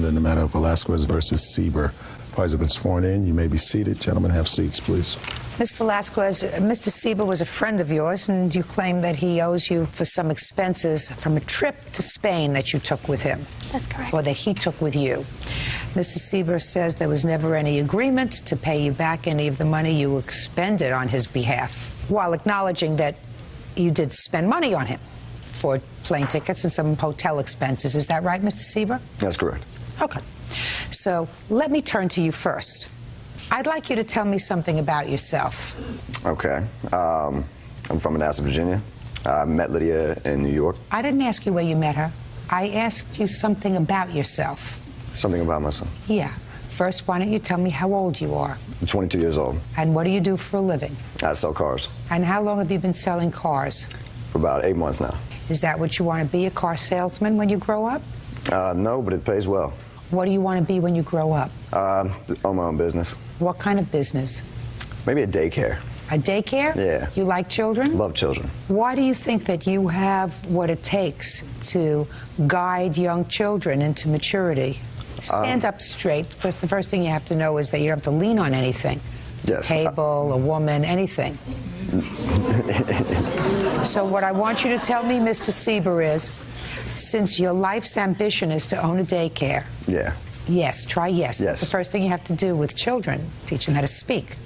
In the matter of Velasquez versus Sieber. Parties have been sworn in. You may be seated. Gentlemen, have seats, please. Ms. Velasquez, Mr. Sieber was a friend of yours, and you claim that he owes you for some expenses from a trip to Spain that you took with him. That's correct. Or that he took with you. Mr. Sieber says there was never any agreement to pay you back any of the money you expended on his behalf, while acknowledging that you did spend money on him for plane tickets and some hotel expenses. Is that right, Mr. Sieber? That's correct. Okay. So let me turn to you first. I'd like you to tell me something about yourself. Okay. I'm from Manassas, Virginia. I met Lydia in New York. I didn't ask you where you met her. I asked you something about yourself. Something about myself? Yeah. First, why don't you tell me how old you are? I'm 22 years old. And what do you do for a living? I sell cars. And how long have you been selling cars? For about 8 months now. Is that what you want to be, a car salesman when you grow up? No, but it pays well. What do you want to be when you grow up? Own my own business. What kind of business? Maybe a daycare. A daycare? Yeah. You like children? Love children. Why do you think that you have what it takes to guide young children into maturity? Stand up straight. First, the first thing you have to know is that you don't have to lean on anything. Yes. A table, a woman, anything. So what I want you to tell me, Mr. Sieber, is since your life's ambition is to own a daycare. Yeah. Yes, try yes. Yes. That's the first thing you have to do with children, teach them how to speak.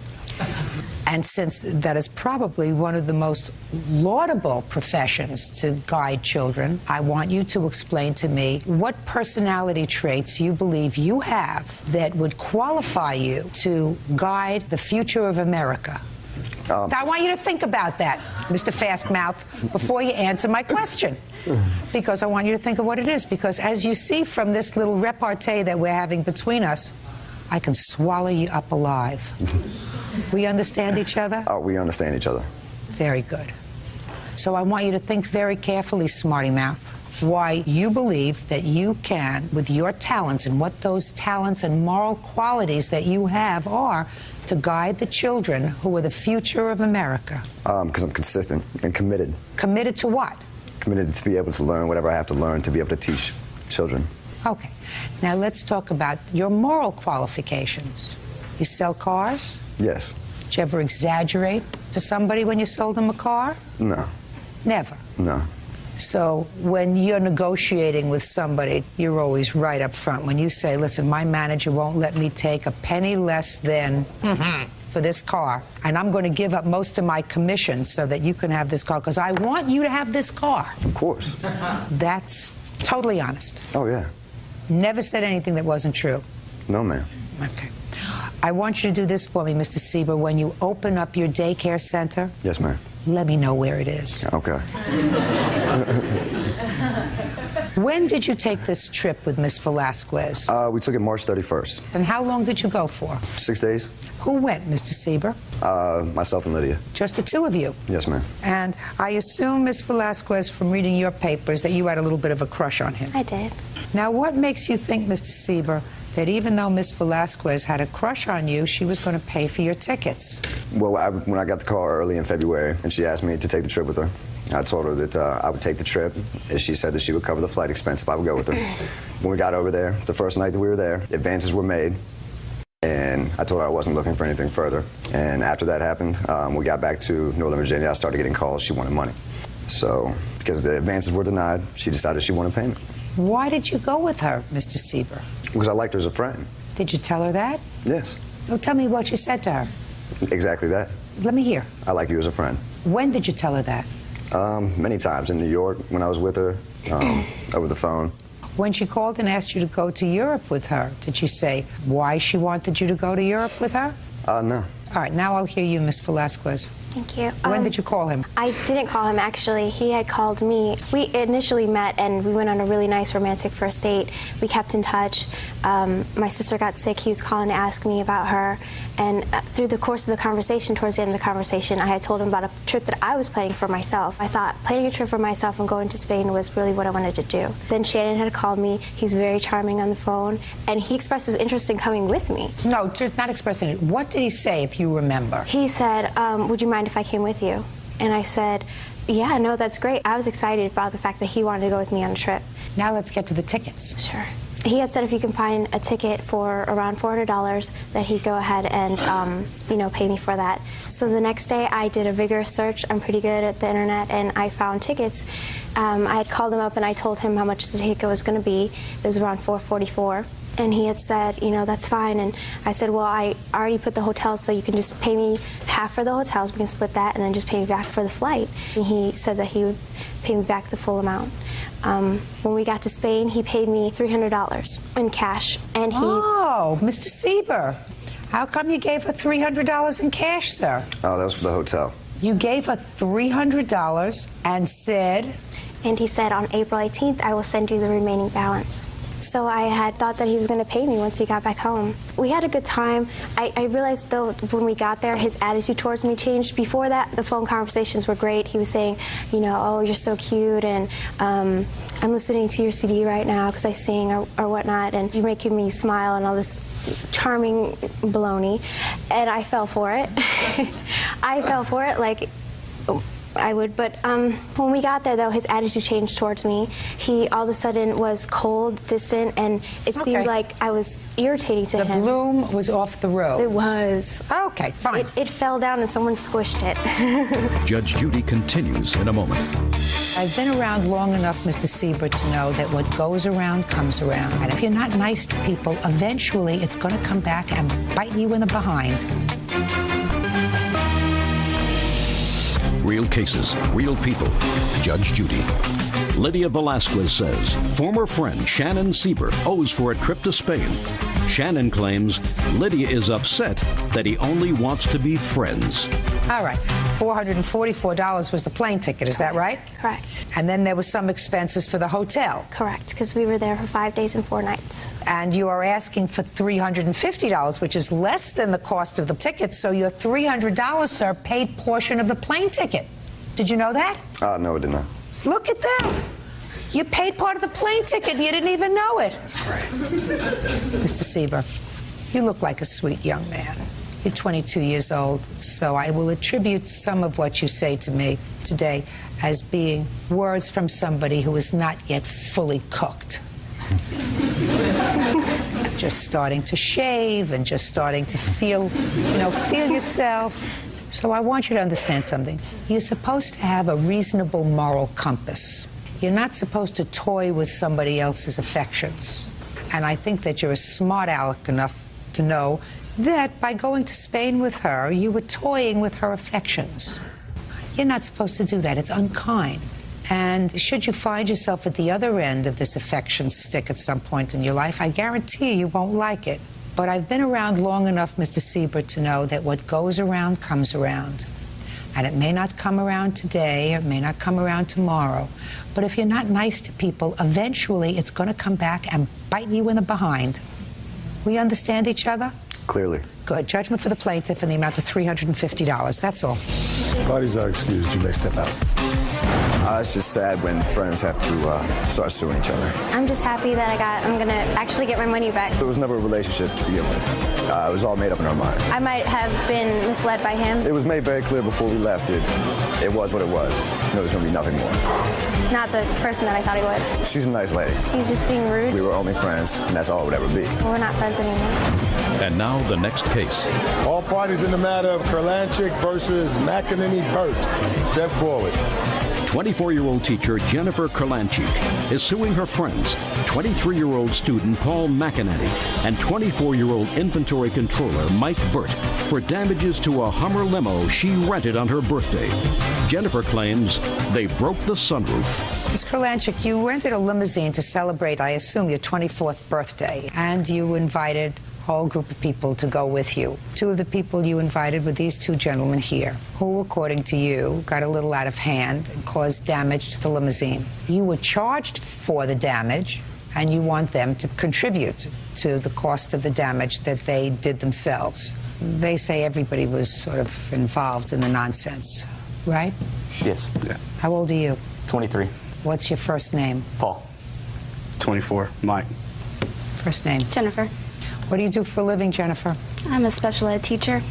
And since that is probably one of the most laudable professions to guide children, I want you to explain to me what personality traits you believe you have that would qualify you to guide the future of America. I want you to think about that, Mr. Fastmouth, before you answer my question. Because I want you to think of what it is. Because as you see from this little repartee that we're having between us, I can swallow you up alive. We understand each other? Oh, we understand each other. Very good. So I want you to think very carefully, Smarty Mouth, why you believe that you can, with your talents and what those talents and moral qualities that you have are, to guide the children who are the future of America. Because I'm consistent and committed. Committed to what? Committed to be able to learn whatever I have to learn to be able to teach children. Okay. Now let's talk about your moral qualifications. You sell cars? Yes. Did you ever exaggerate to somebody when you sold them a car? No. Never? No. So when you're negotiating with somebody, you're always right up front. When you say, listen, my manager won't let me take a penny less than for this car, and I'm going to give up most of my commission so that you can have this car, because I want you to have this car. Of course. That's totally honest. Oh, yeah. Never said anything that wasn't true. No, ma'am. Okay. I want you to do this for me, Mr. Sieber. When you open up your daycare center, yes, ma'am. Let me know where it is. Okay. When did you take this trip with Miss Velasquez? We took it March 31st. And how long did you go for? 6 days. Who went, Mr. Sieber? Myself and Lydia. Just the two of you? Yes, ma'am. And I assume, Miss Velasquez, from reading your papers, that you had a little bit of a crush on him. I did. Now, what makes you think, Mr. Sieber, that even though Miss Velasquez had a crush on you, she was going to pay for your tickets? Well, when I got the car early in February, and she asked me to take the trip with her, I told her that I would take the trip, and she said that she would cover the flight expense if I would go with her. When we got over there, the first night that we were there, advances were made, and I told her I wasn't looking for anything further. And after that happened, we got back to Northern Virginia. I started getting calls. She wanted money. So, because the advances were denied, she decided she wanted payment. Why did you go with her, Mr. Sieber? Because I liked her as a friend. Did you tell her that? Yes. Oh, tell me what you said to her. Exactly that. Let me hear. I like you as a friend. When did you tell her that? Many times. In New York, when I was with her, over the phone. When she called and asked you to go to Europe with her, did she say why she wanted you to go to Europe with her? No. All right, now I'll hear you, Miss Velasquez. Thank you. When did you call him? I didn't call him, actually. He had called me. We initially met, and we went on a really nice romantic first date. We kept in touch. My sister got sick. He was calling to ask me about her. And through the course of the conversation, towards the end of the conversation, I had told him about a trip that I was planning for myself. I thought planning a trip for myself and going to Spain was really what I wanted to do. Then Shannon had called me. He's very charming on the phone, and he expressed his interest in coming with me. No, just not expressing it. What did he say, if you remember? He said, would you mind if I came with you? And I said, yeah, no, that's great. I was excited about the fact that he wanted to go with me on a trip. Now let's get to the tickets. Sure. he had said if he can find a ticket for around $400 that he'd go ahead and, pay me for that. So the next day I did a vigorous search. I'm pretty good at the internet, and I found tickets. I had called him up and I told him how much the ticket was going to be. It was around $444. And he had said, that's fine. And I said, well, I already put the hotels, so you can just pay me half for the hotels. We can split that, and then just pay me back for the flight. And he said that he would pay me back the full amount. When we got to Spain, he paid me $300 in cash. And Oh, Mr. Sieber, how come you gave her $300 in cash, sir? Oh, that was for the hotel. You gave her $300 and said? And he said, on April 18th, I will send you the remaining balance. So I had thought that he was going to pay me once he got back home. We had a good time. I realized, though, when we got there, his attitude towards me changed. Before that, the phone conversations were great. He was saying, oh, you're so cute, and I'm listening to your CD right now because I sing or whatnot, and you're making me smile and all this charming baloney. And I fell for it. I fell for it like I would, but when we got there, though, his attitude changed towards me. He all of a sudden was cold, distant, and it seemed like I was irritating to him. The bloom was off the rose. It was. Okay, fine. It fell down and someone squished it. Judge Judy continues in a moment. I've been around long enough, Mr. Sieber, to know that what goes around comes around. And if you're not nice to people, eventually it's going to come back and bite you in the behind. Real cases, real people. Judge Judy. Lydia Velasquez says former friend Shannon Sieber owes for a trip to Spain. Shannon claims Lydia is upset that he only wants to be friends. All right. $444 was the plane ticket, is that right? Correct. And then there was some expenses for the hotel. Correct, because we were there for 5 days and 4 nights. And you are asking for $350, which is less than the cost of the ticket, so your $300, sir, paid portion of the plane ticket. Did you know that? No, I did not. Look at that. You paid part of the plane ticket and you didn't even know it. That's great. Mr. Sieber, you look like a sweet young man. You're 22 years old, so I will attribute some of what you say to me today as being words from somebody who is not yet fully cooked. Just starting to shave and just starting to feel yourself. So I want you to understand something. You're supposed to have a reasonable moral compass. You're not supposed to toy with somebody else's affections. And I think that you're a smart aleck enough to know that by going to Spain with her, you were toying with her affections. You're not supposed to do that. It's unkind. And should you find yourself at the other end of this affection stick at some point in your life, I guarantee you won't like it. But I've been around long enough, Mr. Sieber, to know that what goes around comes around. And it may not come around today, it may not come around tomorrow. But if you're not nice to people, eventually it's going to come back and bite you in the behind. We understand each other? Clearly. Good. Judgment for the plaintiff in the amount of $350. That's all. Parties are excused. You may step out. It's just sad when friends have to start suing each other. I'm just happy that I'm going to actually get my money back. It was never a relationship to begin with. It was all made up in our mind. I might have been misled by him. It was made very clear before we left it was what it was. There was going to be nothing more. Not the person that I thought he was. She's a nice lady. He's just being rude. We were only friends, and that's all it would ever be. We're not friends anymore. And now the next case. All parties in the matter of Kurlanchik versus McEnany Burt. Step forward. 24-year-old teacher Jennifer Kurlanchik is suing her friends, 23-year-old student Paul McEnany and 24-year-old inventory controller Mike Burt for damages to a Hummer limo she rented on her birthday. Jennifer claims they broke the sunroof. Ms. Kurlanchik, you rented a limousine to celebrate, I assume, your 24th birthday, and you invited a whole group of people to go with you. Two of the people you invited were these two gentlemen here, who, according to you, got a little out of hand and caused damage to the limousine. You were charged for the damage, and you want them to contribute to the cost of the damage that they did themselves. They say everybody was sort of involved in the nonsense, right? Yes. Yeah. How old are you? 23. What's your first name? Paul. 24. Mike. First name. Jennifer. What do you do for a living, Jennifer? I'm a special ed teacher.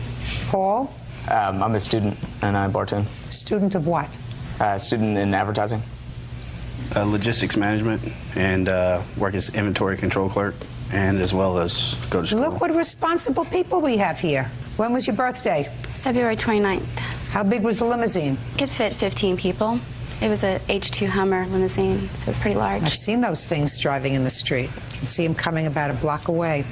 Paul? I'm a student and I bartend. Student of what? Student in advertising. Logistics management and work as inventory control clerk, and as well as go to school. Look what responsible people we have here. When was your birthday? February 29th. How big was the limousine? It fit 15 people. It was a H2 Hummer limousine, so it's pretty large. I've seen those things driving in the street. You can see them coming about a block away.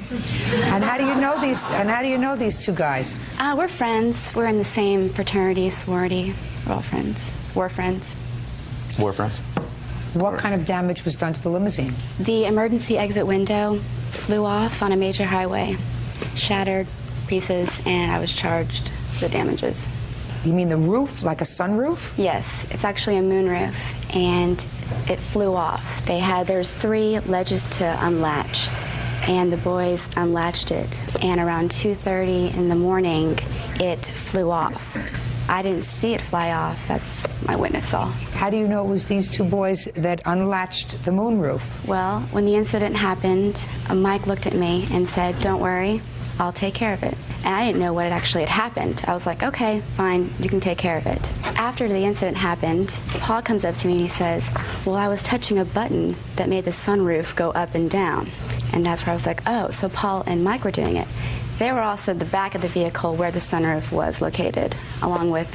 And how do you know these? And how do you know these two guys? We're friends. We're in the same fraternity, sorority. We're all friends. We're friends. We're friends. What kind of damage was done to the limousine? The emergency exit window flew off on a major highway, shattered pieces, and I was charged the damages. You mean the roof, like a sunroof? Yes, it's actually a moonroof, and it flew off. There's 3 ledges to unlatch, and the boys unlatched it, and around 2:30 in the morning, it flew off. I didn't see it fly off. That's my witness saw. How do you know it was these two boys that unlatched the moonroof? Well, when the incident happened, Mike looked at me and said, "Don't worry, I'll take care of it." And I didn't know what actually had happened. I was like, okay, fine, you can take care of it. After the incident happened, Paul comes up to me and he says, well, I was touching a button that made the sunroof go up and down. And that's where I was like, oh, so Paul and Mike were doing it. They were also at the back of the vehicle where the sunroof was located, along with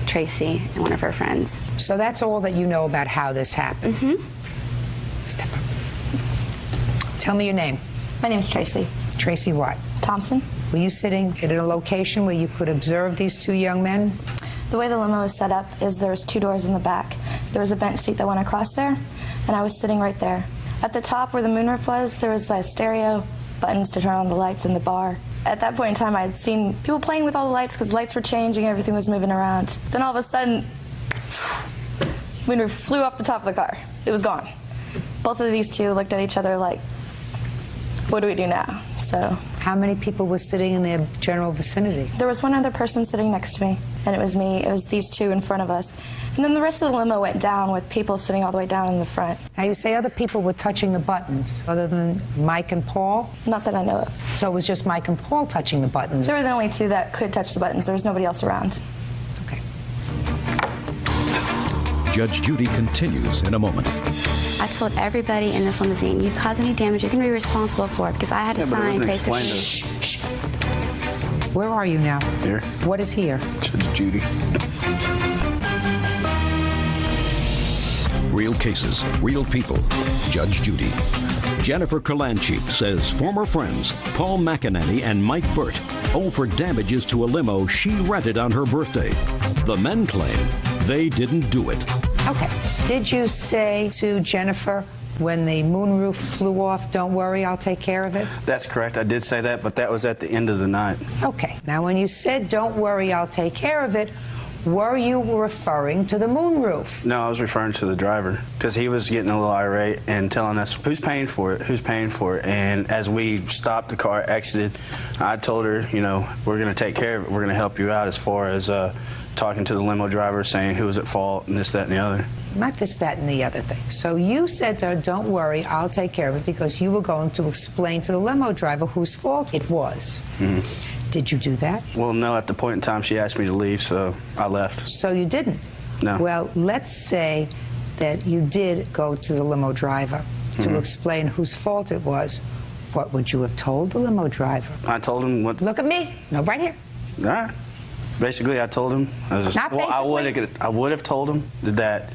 Tracy and one of her friends. So that's all that you know about how this happened? Mm-hmm. Step up. Tell me your name. My name's Tracy. Tracy what? Thompson. Were you sitting at a location where you could observe these two young men? The way the limo was set up is there was 2 doors in the back. There was a bench seat that went across there, and I was sitting right there. At the top where the moonroof was, there was a stereo, buttons to turn on the lights in the bar. At that point in time, I had seen people playing with all the lights because lights were changing, everything was moving around. Then all of a sudden, moonroof flew off the top of the car. It was gone. Both of these two looked at each other like, what do we do now? So. How many people were sitting in their general vicinity? There was one other person sitting next to me, and it was me. It was these two in front of us. And then the rest of the limo went down with people sitting all the way down in the front. Now, you say other people were touching the buttons, other than Mike and Paul? Not that I know of. So it was just Mike and Paul touching the buttons? They were the only two that could touch the buttons. There was nobody else around. Okay. Judge Judy continues in a moment. I told everybody in this limousine, you cause any damage, you can be responsible for it, because I had to sign basically. Shh, shh. Where are you now? Here. What is here? Judge Judy. Real cases, real people. Judge Judy. Jennifer Kurlanchik says former friends Paul McEnany and Mike Burt owe for damages to a limo she rented on her birthday. The men claim they didn't do it. Okay. Did you say to Jennifer when the moonroof flew off, don't worry, I'll take care of it? That's correct. I did say that, but that was at the end of the night. Okay. Now, when you said, don't worry, I'll take care of it, were you referring to the moonroof? No, I was referring to the driver, because he was getting a little irate and telling us, who's paying for it, who's paying for it? And as we stopped the car, exited, I told her, you know, we're going to take care of it. We're going to help you out as far as talking to the limo driver, saying who was at fault, and this, that, and the other. Not this, that, and the other thing. So you said to her, don't worry, I'll take care of it, because you were going to explain to the limo driver whose fault it was. Mm-hmm. Did you do that? Well, no, at the point in time she asked me to leave, so I left. So you didn't? No. Well, let's say that you did go to the limo driver to explain whose fault it was. What would you have told the limo driver? I told him what... Look at me. No, right here. All right. Basically, I told him... Not well, basically. I would have told him that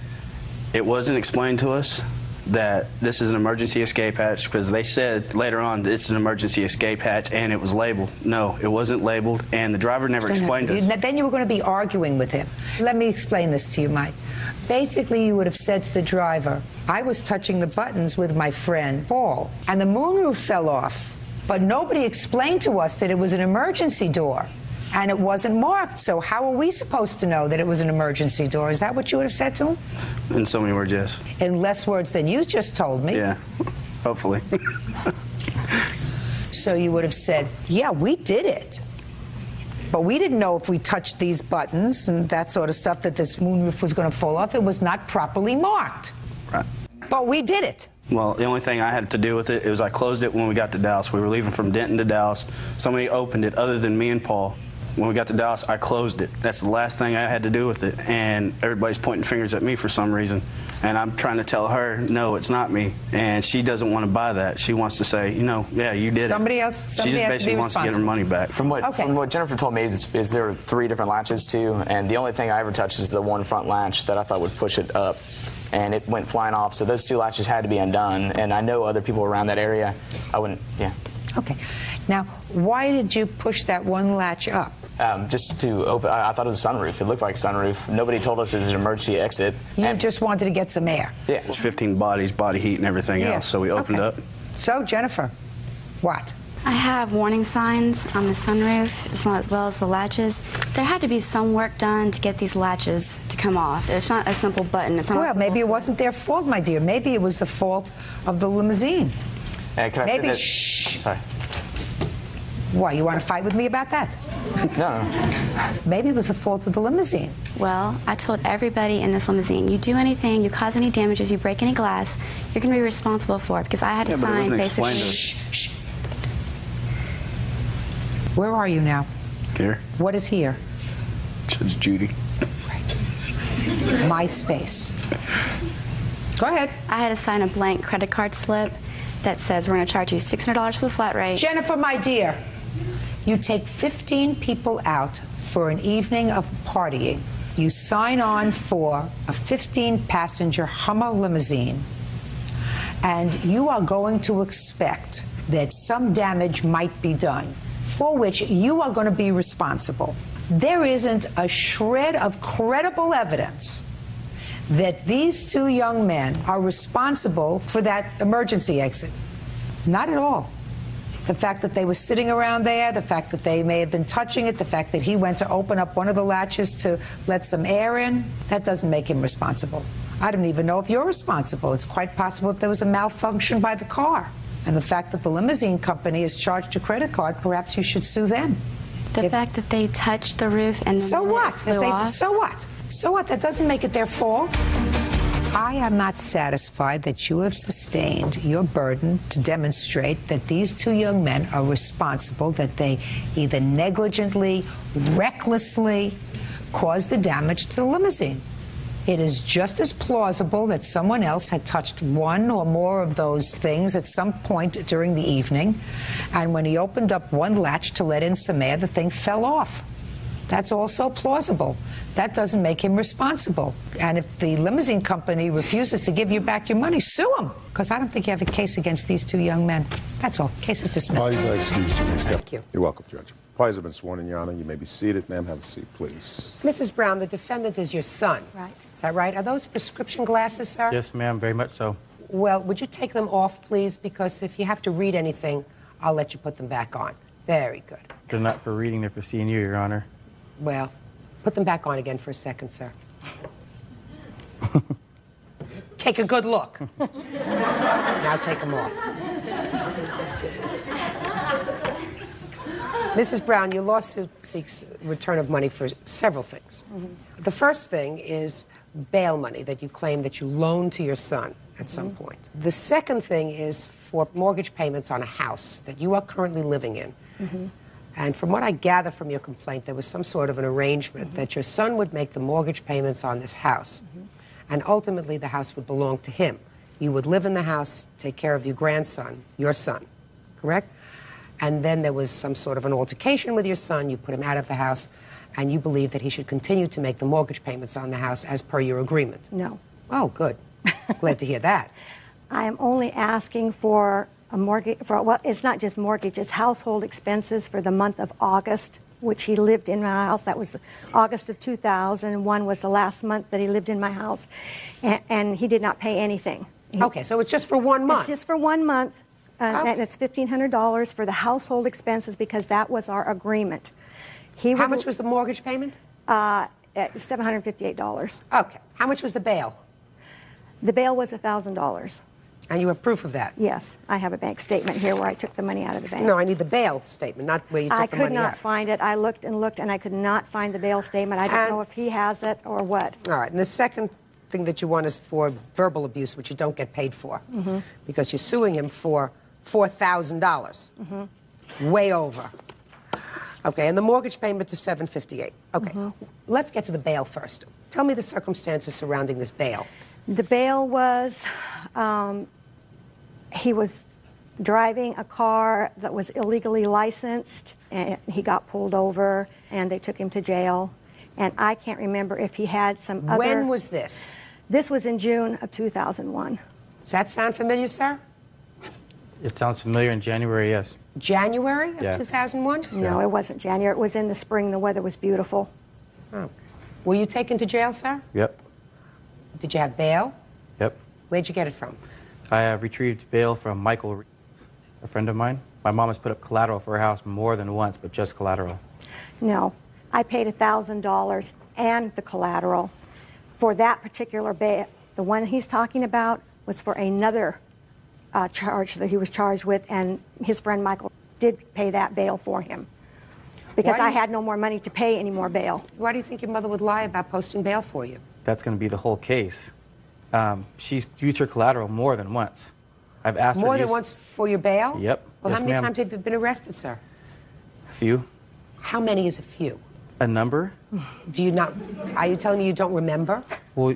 it wasn't explained to us that this is an emergency escape hatch, because they said later on that it's an emergency escape hatch, and it was labeled. No, it wasn't labeled, and the driver never explained to us. Then you were going to be arguing with him. Let me explain this to you, Mike. Basically, you would have said to the driver, I was touching the buttons with my friend Paul, and the moonroof fell off, but nobody explained to us that it was an emergency door. And it wasn't marked, so how are we supposed to know that it was an emergency door? Is that what you would have said to him? In so many words, yes. In less words than you just told me. Yeah, hopefully. So you would have said, yeah, we did it. But we didn't know if we touched these buttons and that sort of stuff that this moonroof was going to fall off. It was not properly marked. Right. But we did it. Well, the only thing I had to do with it was I closed it when we got to Dallas. We were leaving from Denton to Dallas. Somebody opened it other than me and Paul. When we got to Dallas, I closed it. That's the last thing I had to do with it. And everybody's pointing fingers at me for some reason. And I'm trying to tell her, no, it's not me. And she doesn't want to buy that. She wants to say, you know, yeah, you did Somebody it. else. She just basically wants to get her money back. From what Jennifer told me is there were 3 different latches too, and the only thing I ever touched is the one front latch that I thought would push it up, and it went flying off. So those 2 latches had to be undone, and I know other people around that area. I wouldn't, yeah. Okay. Now, why did you push that one latch up? Just to open. I thought it was a sunroof. It looked like a sunroof. Nobody told us it was an emergency exit. You just wanted to get some air. Yeah. There's 15 bodies, body heat, and everything else. So we opened up. So, Jennifer, what? I have warning signs on the sunroof as well as the latches. There had to be some work done to get these latches to come off. It's not a simple button. It's not Well, maybe it wasn't their fault, my dear. Maybe it was the fault of the limousine. Can I Maybe. say that? Shh. Sorry. Why, you want to fight with me about that? No. Maybe it was the fault of the limousine. Well, I told everybody in this limousine, you do anything, you cause any damages, you break any glass, you're going to be responsible for it, because I had to sign basically. Shh. Where are you now? Here. What is here? Says Judy. My space. Go ahead. I had to sign a blank credit card slip that says we're going to charge you $600 for the flat rate. Jennifer, my dear, you take 15 people out for an evening of partying. You sign on for a 15-passenger Hummer limousine, and you are going to expect that some damage might be done, for which you are going to be responsible. There isn't a shred of credible evidence that these 2 young men are responsible for that emergency exit. Not at all. The fact that they were sitting around there, the fact that they may have been touching it, the fact that he went to open up one of the latches to let some air in, that doesn't make him responsible. I don't even know if you're responsible. It's quite possible that there was a malfunction by the car. And the fact that the limousine company is charged a credit card, perhaps you should sue them. The fact that they touched the roof and then So what? it flew off. So what? So what? That doesn't make it their fault. I am not satisfied that you have sustained your burden to demonstrate that these 2 young men are responsible, that they either negligently, recklessly caused the damage to the limousine. It is just as plausible that someone else had touched one or more of those things at some point during the evening, and when he opened up one latch to let in some air, the thing fell off. That's also plausible. That doesn't make him responsible. And if the limousine company refuses to give you back your money, sue them, because I don't think you have a case against these 2 young men. That's all. Case is dismissed. Parties are excused. You may step. Thank you. You're welcome, Judge. Parties have been sworn in, Your Honor. You may be seated. Ma'am, have a seat, please. Mrs. Brown, the defendant is your son. Right. Is that right? Are those prescription glasses, sir? Yes, ma'am, very much so. Well, would you take them off, please? Because if you have to read anything, I'll let you put them back on. Very good. They're not for reading, they're for seeing you, Your Honor. Well, put them back on again for a second, sir. Take a good look. Now take them off. Mrs. Brown, your lawsuit seeks return of money for several things. The first thing is bail money that you claim that you loaned to your son at some point. The second thing is for mortgage payments on a house that you are currently living in. And from what I gather from your complaint, there was some sort of an arrangement that your son would make the mortgage payments on this house, and ultimately the house would belong to him. You would live in the house, take care of your grandson, your son, correct? And then there was some sort of an altercation with your son, you put him out of the house, and you believe that he should continue to make the mortgage payments on the house as per your agreement. No. Oh, good. Glad to hear that. I am only asking for a mortgage, well, it's not just mortgage, it's household expenses for the month of August, which he lived in my house. That was August of 2001 was the last month that he lived in my house, and he did not pay anything. Okay, so it's just for 1 month. It's just for 1 month. And it's $1,500 for the household expenses because that was our agreement. How much was the mortgage payment? $758. Okay. How much was the bail? The bail was $1,000. And you have proof of that? Yes. I have a bank statement here where I took the money out of the bank. No, I need the bail statement, not where you took the money out. I could not find it. I looked and looked, and I could not find the bail statement. I don't know if he has it or what. All right. And the second thing that you want is for verbal abuse, which you don't get paid for, because you're suing him for $4,000. Way over. Okay, and the mortgage payment is $758. Okay, let's get to the bail first. Tell me the circumstances surrounding this bail. The bail was, he was driving a car that was illegally licensed, and he got pulled over, and they took him to jail. And I can't remember if he had some other... When was this? This was in June of 2001. Does that sound familiar, sir? It sounds familiar. In January, yes. January of Yeah. 2001? No, it wasn't January. It was in the spring. The weather was beautiful. Oh. Were you taken to jail, sir? Yep. Did you have bail? Yep. Where'd you get it from? I have retrieved bail from Michael, a friend of mine. My mom has put up collateral for her house more than once, but just collateral. No, I paid $1,000 and the collateral for that particular bail. The one he's talking about was for another charge that he was charged with, and his friend Michael did pay that bail for him because I had no more money to pay any more bail. Why do you think your mother would lie about posting bail for you? That's going to be the whole case. She's used her collateral more than once. I've asked her More to than use... once for your bail? Yep. Well, Yes, how many ma'am. times have you been arrested, sir? A few. How many is a few? A number? Do you not... Are you telling me you don't remember? Well,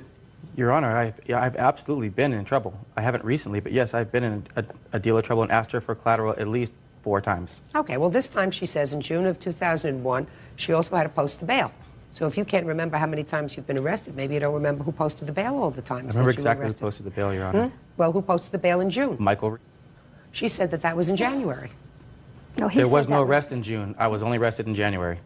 Your Honor, I've absolutely been in trouble. I haven't recently, but yes, I've been in a deal of trouble and asked her for collateral at least 4 times. Okay, well, this time she says in June of 2001, she also had to post the bail. So if you can't remember how many times you've been arrested, maybe you don't remember who posted the bail all the time. I remember exactly who posted the bail, Your Honor. Well, who posted the bail in June? Michael. She said that that was in January. No, he There said was no that arrest in June. I was only arrested in January.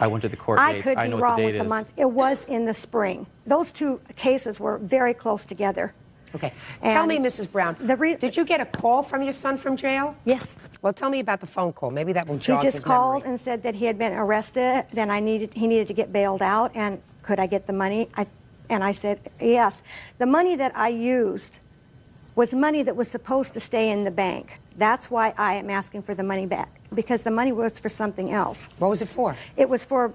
I went to the court I dates. could I be know wrong what the with date the is. month. It was in the spring. Those two cases were very close together. Okay. Tell And me, Mrs. Brown, did you get a call from your son from jail? Yes. Well, tell me about the phone call. Maybe that will He jog just his called memory. and said that he had been arrested and he needed to get bailed out, and could I get the money? And I said, yes. The money that I used was money that was supposed to stay in the bank. That's why I am asking for the money back, because the money was for something else. What was it for? It was for,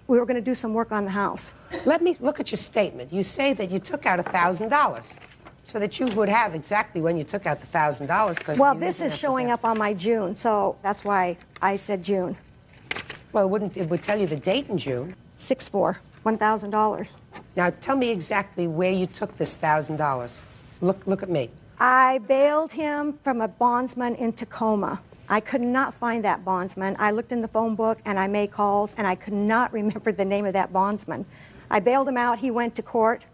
we were going to do some work on the house. Let me look at your statement. You say that you took out $1,000 so that you would have exactly when you took out the $1,000. Well, this is showing up on my June, so that's why I said June. Well, it would tell you the date in June. 6/4, $1,000. Now, tell me exactly where you took this $1,000. Look at me. I bailed him from a bondsman in Tacoma. I could not find that bondsman. I looked in the phone book and I made calls and I could not remember the name of that bondsman. I bailed him out. He went to court.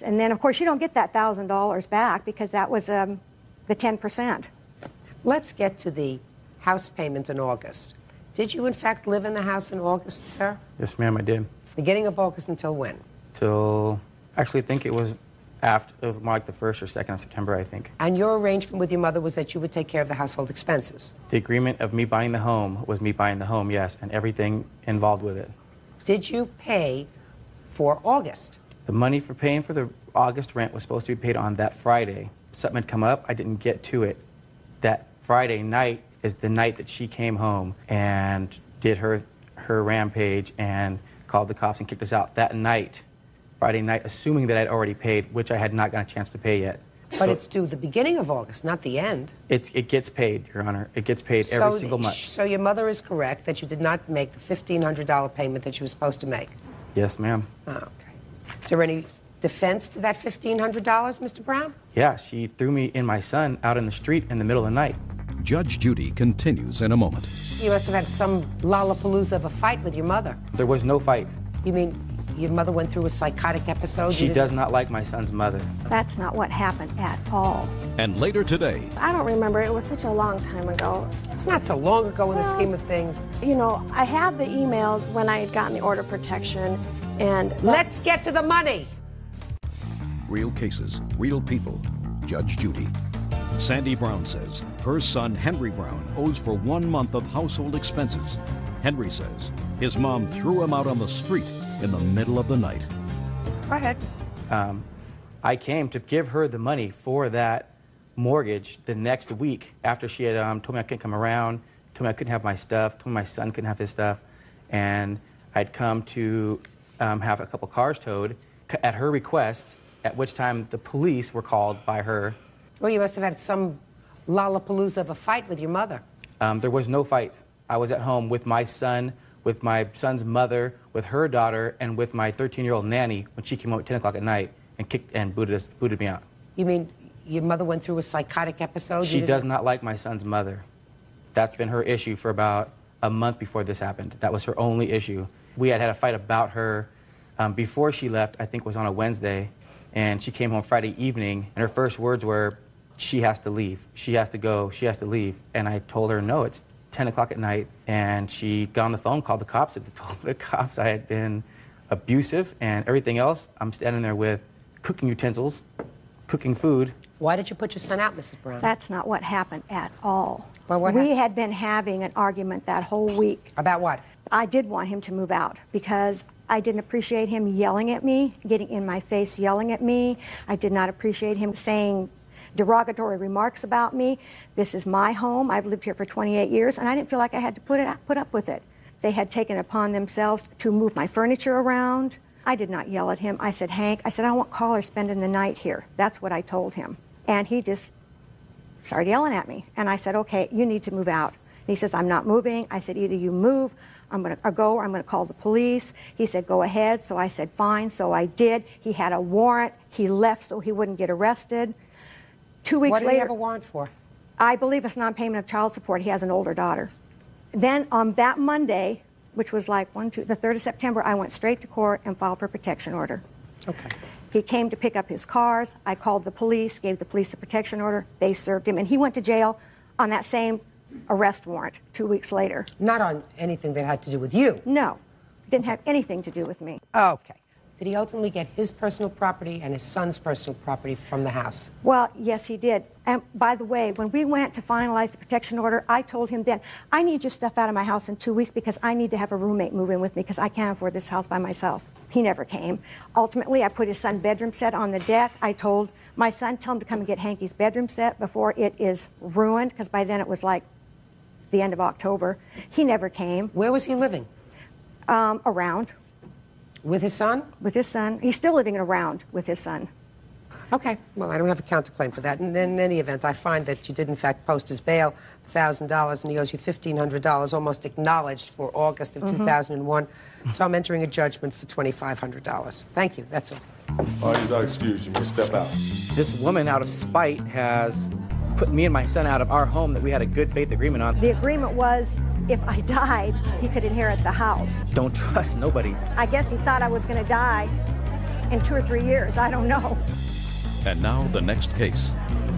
And then, of course, you don't get that $1,000 back because that was the 10%. Let's get to the house payment in August. Did you, in fact, live in the house in August, sir? Yes, ma'am, I did. Beginning of August until when? Till, actually, I think it was after, it was more like the 1st or 2nd of September, I think. And your arrangement with your mother was that you would take care of the household expenses? The agreement of me buying the home was me buying the home, yes, and everything involved with it. Did you pay for August? The money for paying for the August rent was supposed to be paid on that Friday. Something had come up, I didn't get to it. That Friday night is the night that she came home and did her rampage and called the cops and kicked us out. That night, Friday night, assuming that I'd already paid, which I had not gotten a chance to pay yet. But So it's due the beginning of August, not the end. it gets paid, Your Honor. It gets paid every single month. So your mother is correct that you did not make the $1,500 payment that you were supposed to make? Yes, ma'am. Oh, okay. Is there any defense to that $1,500, Mr. Brown? Yeah, she threw me and my son out in the street in the middle of the night. Judge Judy continues in a moment. You must have had some lollapalooza of a fight with your mother. There was no fight. You mean your mother went through a psychotic episode? She does not like my son's mother. That's not what happened at all. And later today, I don't remember. It was such a long time ago. It's not so long ago in the scheme of things. You know, I have the emails when I had gotten the order of protection, and... Let's get to the money! real cases, real people. Judge Judy. Sandy Brown says her son Henry Brown owes for 1 month of household expenses. Henry says his mom threw him out on the street in the middle of the night. Go ahead. I came to give her the money for that mortgage the next week after she had told me I couldn't come around, told me I couldn't have my stuff, told me my son couldn't have his stuff, and I'd come to have a couple cars towed at her request, at which time the police were called by her. Well, you must have had some lollapalooza of a fight with your mother. There was no fight. I was at home with my son, with my son's mother, with her daughter, and with my 13-year-old nanny when she came home at 10 o'clock at night and booted me out. You mean your mother went through a psychotic episode? She does not like my son's mother. That's been her issue for about a month before this happened. That was her only issue. We had a fight about her before she left, I think it was on a Wednesday, and she came home Friday evening, and her first words were, she has to leave, she has to go, she has to leave. And I told her, no, it's 10 o'clock at night, and she got on the phone, called the cops, and told the cops I had been abusive and everything else. I'm standing there with cooking utensils, cooking food. Why did you put your son out, Mrs. Brown? That's not what happened at all. Well, what we happened? had been having an argument that whole week. About what? I did want him to move out because I didn't appreciate him yelling at me, getting in my face yelling at me. I did not appreciate him saying derogatory remarks about me. This is my home. I've lived here for 28 years, and I didn't feel like I had to put up with it. They had taken it upon themselves to move my furniture around. I did not yell at him. I said, Hank, I don't want callers spending the night here. That's what I told him. And he just started yelling at me. And I said, okay, you need to move out. And he says, I'm not moving. I said, either you move, I'm going to go, or I'm going to call the police. He said, go ahead. So I said, fine. So I did. He had a warrant. He left so he wouldn't get arrested. 2 weeks later. What did he have a warrant for? I believe it's non-payment of child support. He has an older daughter. Then on that Monday, which was like the 3rd of September, I went straight to court and filed for a protection order. Okay. He came to pick up his cars. I called the police, gave the police a protection order. They served him, and he went to jail on that same arrest warrant 2 weeks later. Not on anything that had to do with you? No. Didn't have anything to do with me. Okay. Did he ultimately get his personal property and his son's personal property from the house? Well, yes, he did. And by the way, when we went to finalize the protection order, I told him then, I need your stuff out of my house in 2 weeks because I need to have a roommate move in with me because I can't afford this house by myself. He never came. Ultimately, I put his son's bedroom set on the deck. I told my son, tell him to come and get Hanky's bedroom set before it is ruined, because by then it was like the end of October. He never came. Where was he living? Around. With his son? With his son. He's still living around with his son. Okay. Well, I don't have a counterclaim for that. And in any event, I find that you did, in fact, post his bail, $1,000, and he owes you $1,500, almost acknowledged for August of 2001. So I'm entering a judgment for $2,500. Thank you. That's all. Oh, he's not excused. You may step out. This woman, out of spite, has put me and my son out of our home that we had a good faith agreement on. The agreement was if I died, he could inherit the house. Don't trust nobody. I guess he thought I was going to die in 2 or 3 years. I don't know. And now the next case.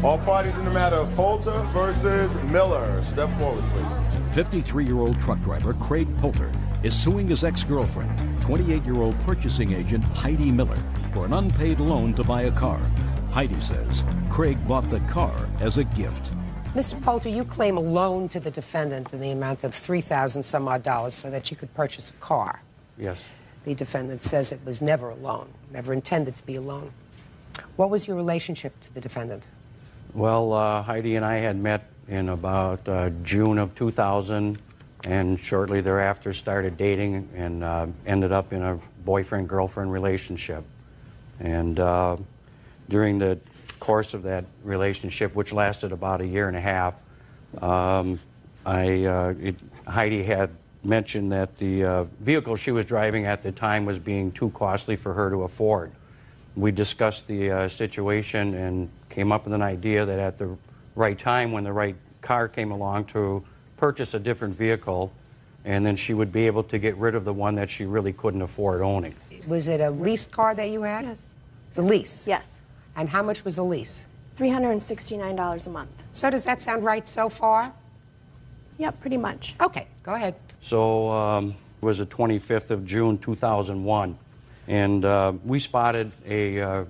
All parties in the matter of Poulter versus Miller. Step forward, please. 53-year-old truck driver Craig Poulter is suing his ex-girlfriend, 28-year-old purchasing agent Heidi Miller, for an unpaid loan to buy a car. Heidi says Craig bought the car as a gift. Mr. Poulter, you claim a loan to the defendant in the amount of $3,000 some odd so that you could purchase a car. Yes. The defendant says it was never a loan, never intended to be a loan. What was your relationship to the defendant? Well, Heidi and I had met in about June of 2000, and shortly thereafter started dating and ended up in a boyfriend-girlfriend relationship. And during the course of that relationship, which lasted about 1.5 years, Heidi had mentioned that the vehicle she was driving at the time was being too costly for her to afford. We discussed the situation and came up with an idea that at the right time, when the right car came along, to purchase a different vehicle, and then she would be able to get rid of the one that she really couldn't afford owning. Was it a leased car that you had? Yes. It's a lease? Yes. And how much was the lease? $369 a month. So does that sound right so far? Yep, pretty much. Okay, go ahead. So it was the 25th of June, 2001. And we spotted a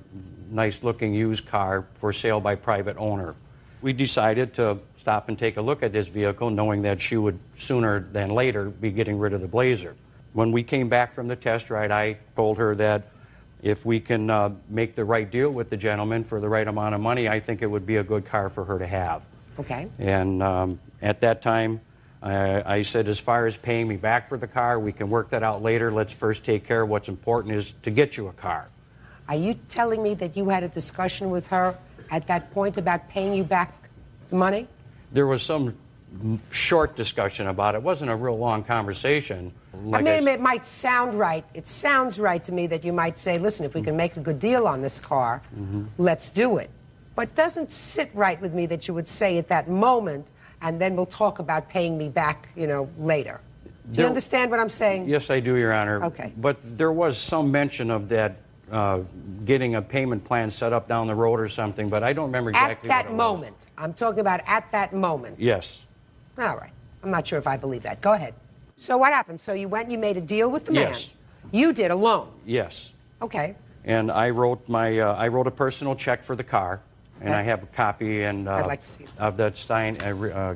nice-looking used car for sale by private owner. We decided to stop and take a look at this vehicle, knowing that she would sooner than later be getting rid of the Blazer. When we came back from the test ride, I told her that if we can make the right deal with the gentleman for the right amount of money, I think it would be a good car for her to have. Okay. And at that time, I said, as far as paying me back for the car, we can work that out later. Let's first take care of what's important, is to get you a car. Are you telling me that you had a discussion with her at that point about paying you back the money? There was some short discussion about it. It wasn't a real long conversation. I mean, it might sound right. It sounds right to me that you might say, listen, if we can make a good deal on this car, let's do it. But it doesn't sit right with me that you would say at that moment, and then we'll talk about paying me back, you know, later. Do you understand what I'm saying? Yes, I do, Your Honor. Okay. But there was some mention of that getting a payment plan set up down the road or something, but I don't remember exactly at that what it moment. I'm talking about at that moment. Yes. All right. I'm not sure if I believe that. Go ahead. So what happened? So you went and you made a deal with the man? Yes. You did alone? Yes. Okay. And I wrote I wrote a personal check for the car, and I have a copy and I'd like to see it. of that signed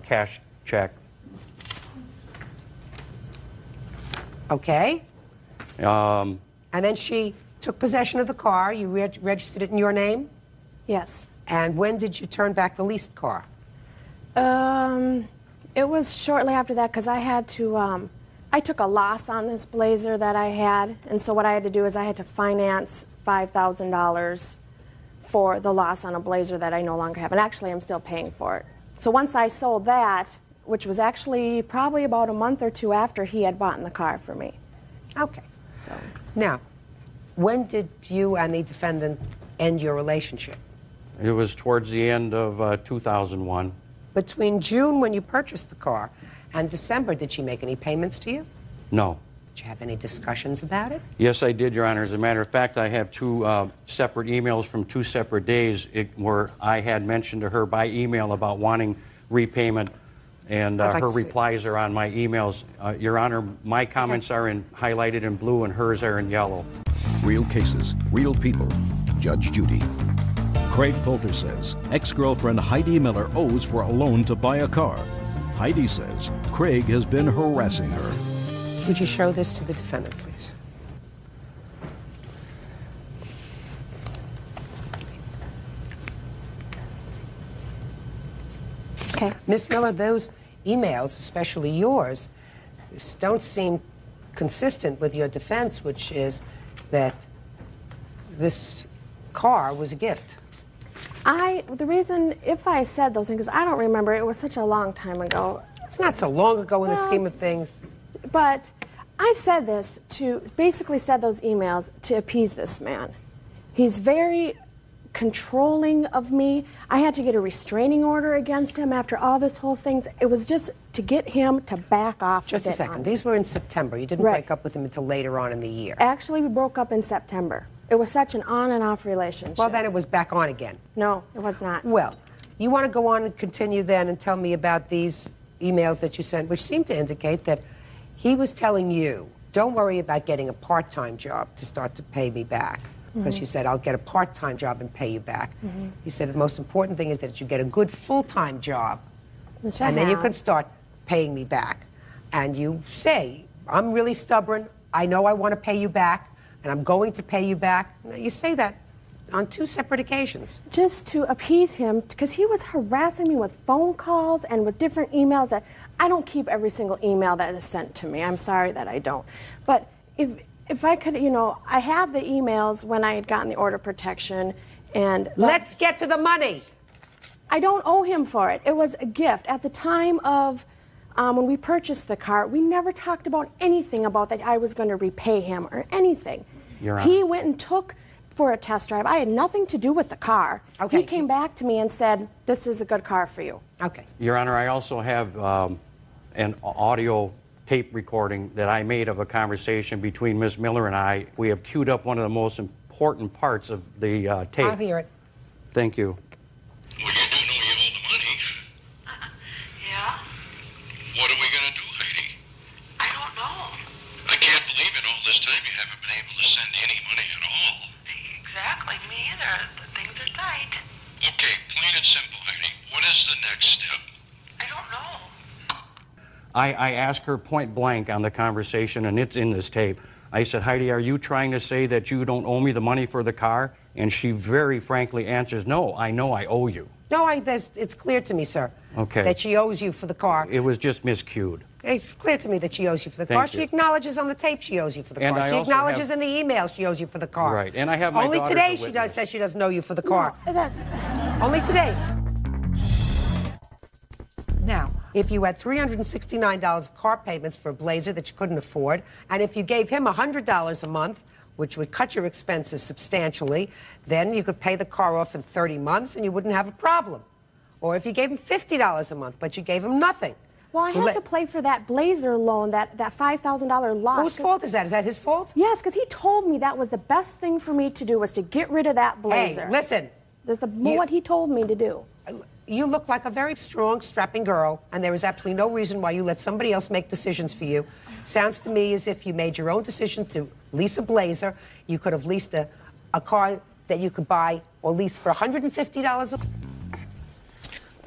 cash check. Okay. Um, And then she took possession of the car. You registered it in your name? Yes. And when did you turn back the leased car? It was shortly after that because I had to, I took a loss on this Blazer that I had, and so what I had to do is I had to finance $5,000 for the loss on a Blazer that I no longer have, and actually I'm still paying for it. So once I sold that, which was actually probably about a month or two after he had bought the car for me. Okay. So now, when did you and the defendant end your relationship? it was towards the end of 2001. Between June, when you purchased the car, and December, did she make any payments to you? No. Did you have any discussions about it? Yes, I did, Your Honor. As a matter of fact, I have two separate emails from 2 separate days where I had mentioned to her by email about wanting repayment, and her replies are on my emails. Your Honor, my comments are highlighted in blue and hers are in yellow. Real cases, real people. Judge Judy. Craig Poulter says ex-girlfriend Heidi Miller owes for a loan to buy a car. Heidi says Craig has been harassing her. Would you show this to the defendant, please? Okay. Ms. Miller, those emails, especially yours, don't seem consistent with your defense, which is that this car was a gift. The reason, if I said those things, I don't remember. It was such a long time ago. It's not so long ago in the scheme of things. But I said this basically said those emails to appease this man. He's very controlling of me. I had to get a restraining order against him after all this whole thing. It was just to get him to back off. Just a second. These were in September. You didn't break up with him until later on in the year. Actually, we broke up in September. It was such an on and off relationship. Well, then it was back on again. No, it was not. Well, you want to go on and continue then and tell me about these emails that you sent, which seem to indicate that he was telling you, don't worry about getting a part-time job to start to pay me back. Because you said, I'll get a part-time job and pay you back. He said the most important thing is that you get a good full-time job, Which and then you can start paying me back. And you say, I'm really stubborn. I know I want to pay you back, and I'm going to pay you back. You say that on 2 separate occasions. Just to appease him, because he was harassing me with phone calls and with different emails that I don't keep every single email that is sent to me. I'm sorry that I don't. But if I could, you know, I had the emails when I had gotten the order of protection, and let's get to the money. I don't owe him for it. It was a gift. At the time of when we purchased the car, we never talked about anything about that I was going to repay him or anything. He went and took for a test drive. I had nothing to do with the car. Okay. He came back to me and said, this is a good car for you. Okay. Your Honor, I also have an audio tape recording that I made of a conversation between Ms. Miller and I. We have queued up one of the most important parts of the tape. I'll hear it. Thank you. Well, you do know you owe the money. Yeah? What are we going to do, Heidi? I don't know. I can't believe in all this time you haven't been able to send any money at all. Exactly, me either. The things are tight. Okay, plain and simple, Heidi. What is the next step? I don't know. I asked her point blank on the conversation, and it's in this tape. I said, Heidi, are you trying to say that you don't owe me the money for the car? And she very frankly answers, no, I know I owe you. No, it's clear to me, sir, that she owes you for the car. It was just miscued. It's clear to me that she owes you for the car. She acknowledges on the tape she owes you for the car. She acknowledges in the email she owes you for the car. Right, and I have my Only daughter today to she says she doesn't owe you for the car. No, that's... Only today. Now, If you had $369 of car payments for a Blazer that you couldn't afford, and if you gave him $100 a month, which would cut your expenses substantially, then you could pay the car off in 30 months and you wouldn't have a problem. Or if you gave him $50 a month, but you gave him nothing. Well, I had to pay for that Blazer loan, that $5,000 loss. Whose fault is that? Is that his fault? Yes, because he told me that was the best thing for me to do, was to get rid of that Blazer. Hey, listen. That's what he told me to do. You look like a very strong, strapping girl, and there is absolutely no reason why you let somebody else make decisions for you. Sounds to me as if you made your own decision to lease a Blazer. You could have leased a car that you could buy or lease for $150 a...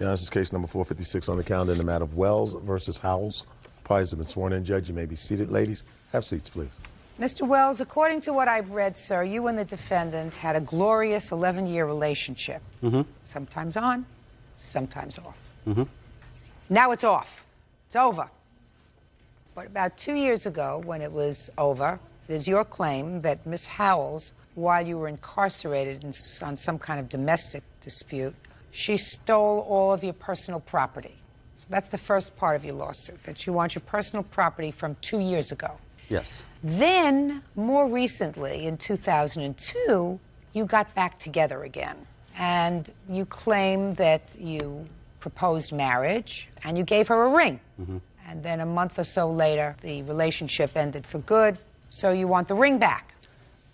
Yeah, this is case number 456 on the calendar in the matter of Wells versus Howells. Parties have been sworn in. Judge, you may be seated. Ladies, have seats, please. Mr. Wells, according to what I've read, sir, you and the defendant had a glorious 11-year relationship. Sometimes on, sometimes off. Now it's off. It's over. But about 2 years ago, when it was over, it is your claim that Miss Howells, while you were incarcerated on some kind of domestic dispute, she stole all of your personal property. So that's the first part of your lawsuit, that you want your personal property from 2 years ago. Yes. Then, more recently, in 2002, you got back together again. And you claim that you proposed marriage, and you gave her a ring. And then a month or so later, the relationship ended for good, so you want the ring back.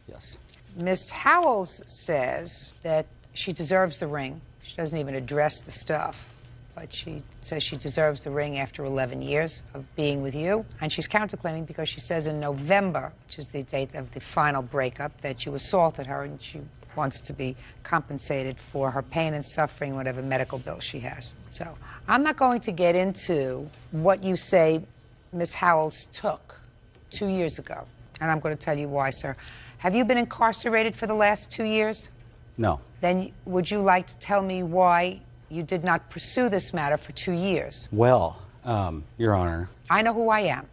Yes. Miss Howells says that she deserves the ring. She doesn't even address the stuff, but she says she deserves the ring after 11 years of being with you. And she's counterclaiming because she says in November, which is the date of the final breakup, that you assaulted her, and she wants to be compensated for her pain and suffering, whatever medical bill she has. So I'm not going to get into what you say Miss Howells took 2 years ago, and I'm going to tell you why, sir. Have you been incarcerated for the last 2 years? No. Then would you like to tell me why you did not pursue this matter for 2 years? Well, Your Honor. I know who I am,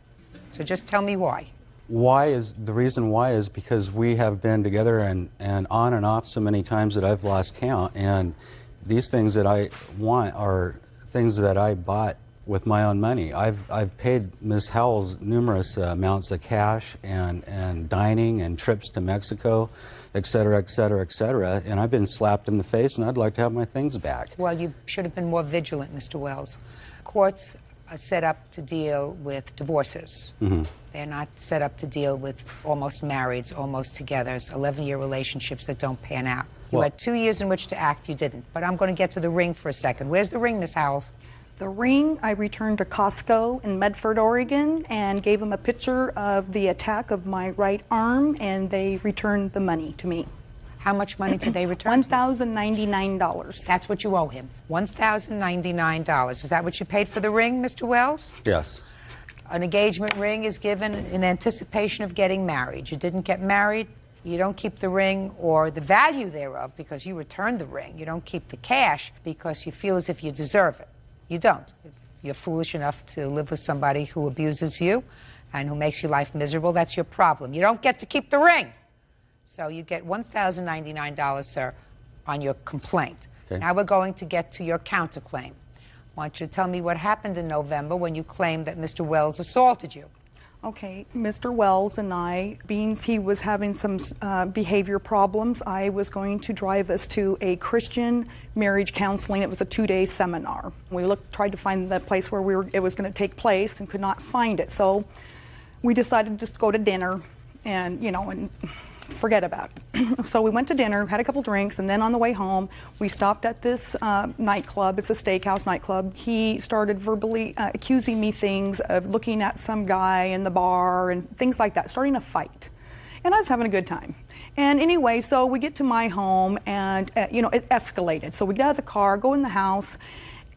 so just tell me why. The reason why is because we have been together and on and off so many times that I've lost count, and these things that I want are things that I bought with my own money. I've paid Ms. Howells numerous amounts of cash and dining and trips to Mexico, et cetera, et cetera, et cetera, and I've been slapped in the face, and I'd like to have my things back. Well, you should have been more vigilant, Mr. Wells. Courts are set up to deal with divorces. They're not set up to deal with almost marrieds, almost togethers, 11-year relationships that don't pan out. You had 2 years in which to act, you didn't. But I'm going to get to the ring for a second. Where's the ring, Miss Howells? The ring, I returned to Costco in Medford, Oregon, and gave them a picture of the attack of my right arm, and they returned the money to me. How much money did they return? $1,099. That's what you owe him, $1,099. Is that what you paid for the ring, Mr. Wells? Yes. An engagement ring is given in anticipation of getting married. You didn't get married, you don't keep the ring or the value thereof because you returned the ring. You don't keep the cash because you feel as if you deserve it. You don't. If you're foolish enough to live with somebody who abuses you and who makes your life miserable, that's your problem. You don't get to keep the ring. So you get $1,099, sir, on your complaint. Okay. Now we're going to get to your counterclaim. I want you to tell me what happened in November when you claimed that Mr. Wells assaulted you. Okay, Mr. Wells and I, being he was having some behavior problems, I was going to drive us to a Christian marriage counseling. It was a 2-day seminar. We tried to find the place where it was going to take place and could not find it. So we decided to just go to dinner and, and forget about it. So we went to dinner, had a couple drinks, and then on the way home, we stopped at this nightclub. It's a steakhouse nightclub. He started verbally accusing me things of looking at some guy in the bar and things like that, starting a fight. And I was having a good time. And anyway, so we get to my home, and it escalated. So we get out of the car, go in the house,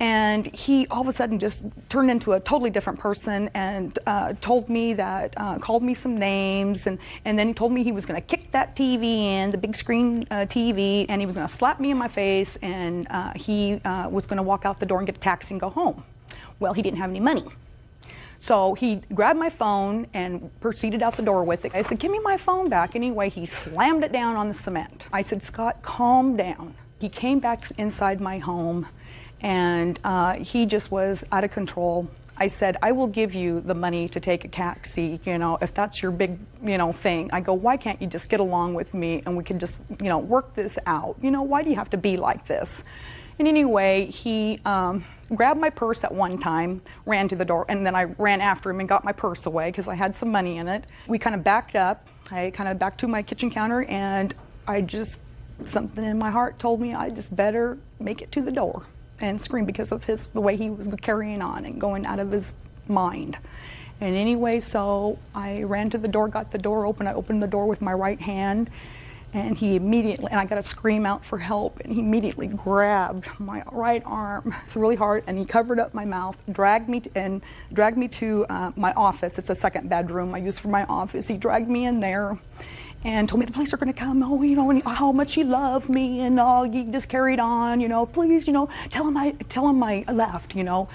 and he all of a sudden just turned into a totally different person and told me that, called me some names, and then he told me he was going to kick that TV in, the big screen TV, and he was going to slap me in my face, and he was going to walk out the door and get a taxi and go home. Well, he didn't have any money. So he grabbed my phone and proceeded out the door with it. I said, "Give me my phone back." Anyway, he slammed it down on the cement. I said, "Scott, calm down." He came back inside my home, and he just was out of control. I said, I will give you the money to take a taxi, you know, if that's your big, you know, thing. I go, why can't you just get along with me and we can just, you know, work this out? You know, why do you have to be like this? And anyway, he grabbed my purse at one time, ran to the door, and then I ran after him and got my purse away because I had some money in it. We kind of backed up. I kind of backed to my kitchen counter, and I just, something in my heart told me I just better make it to the door and scream because of the way he was carrying on and going out of his mind. And anyway, so I ran to the door, got the door open. I opened the door with my right hand, and he immediately, and I got to scream out for help, and he immediately grabbed my right arm. It's really hard, and he covered up my mouth, dragged me to my office. It's a second bedroom I use for my office. He dragged me in there and told me the police are going to come, oh, you know, and how much he loved me, and he just carried on, you know, please, you know, tell him I left, you know,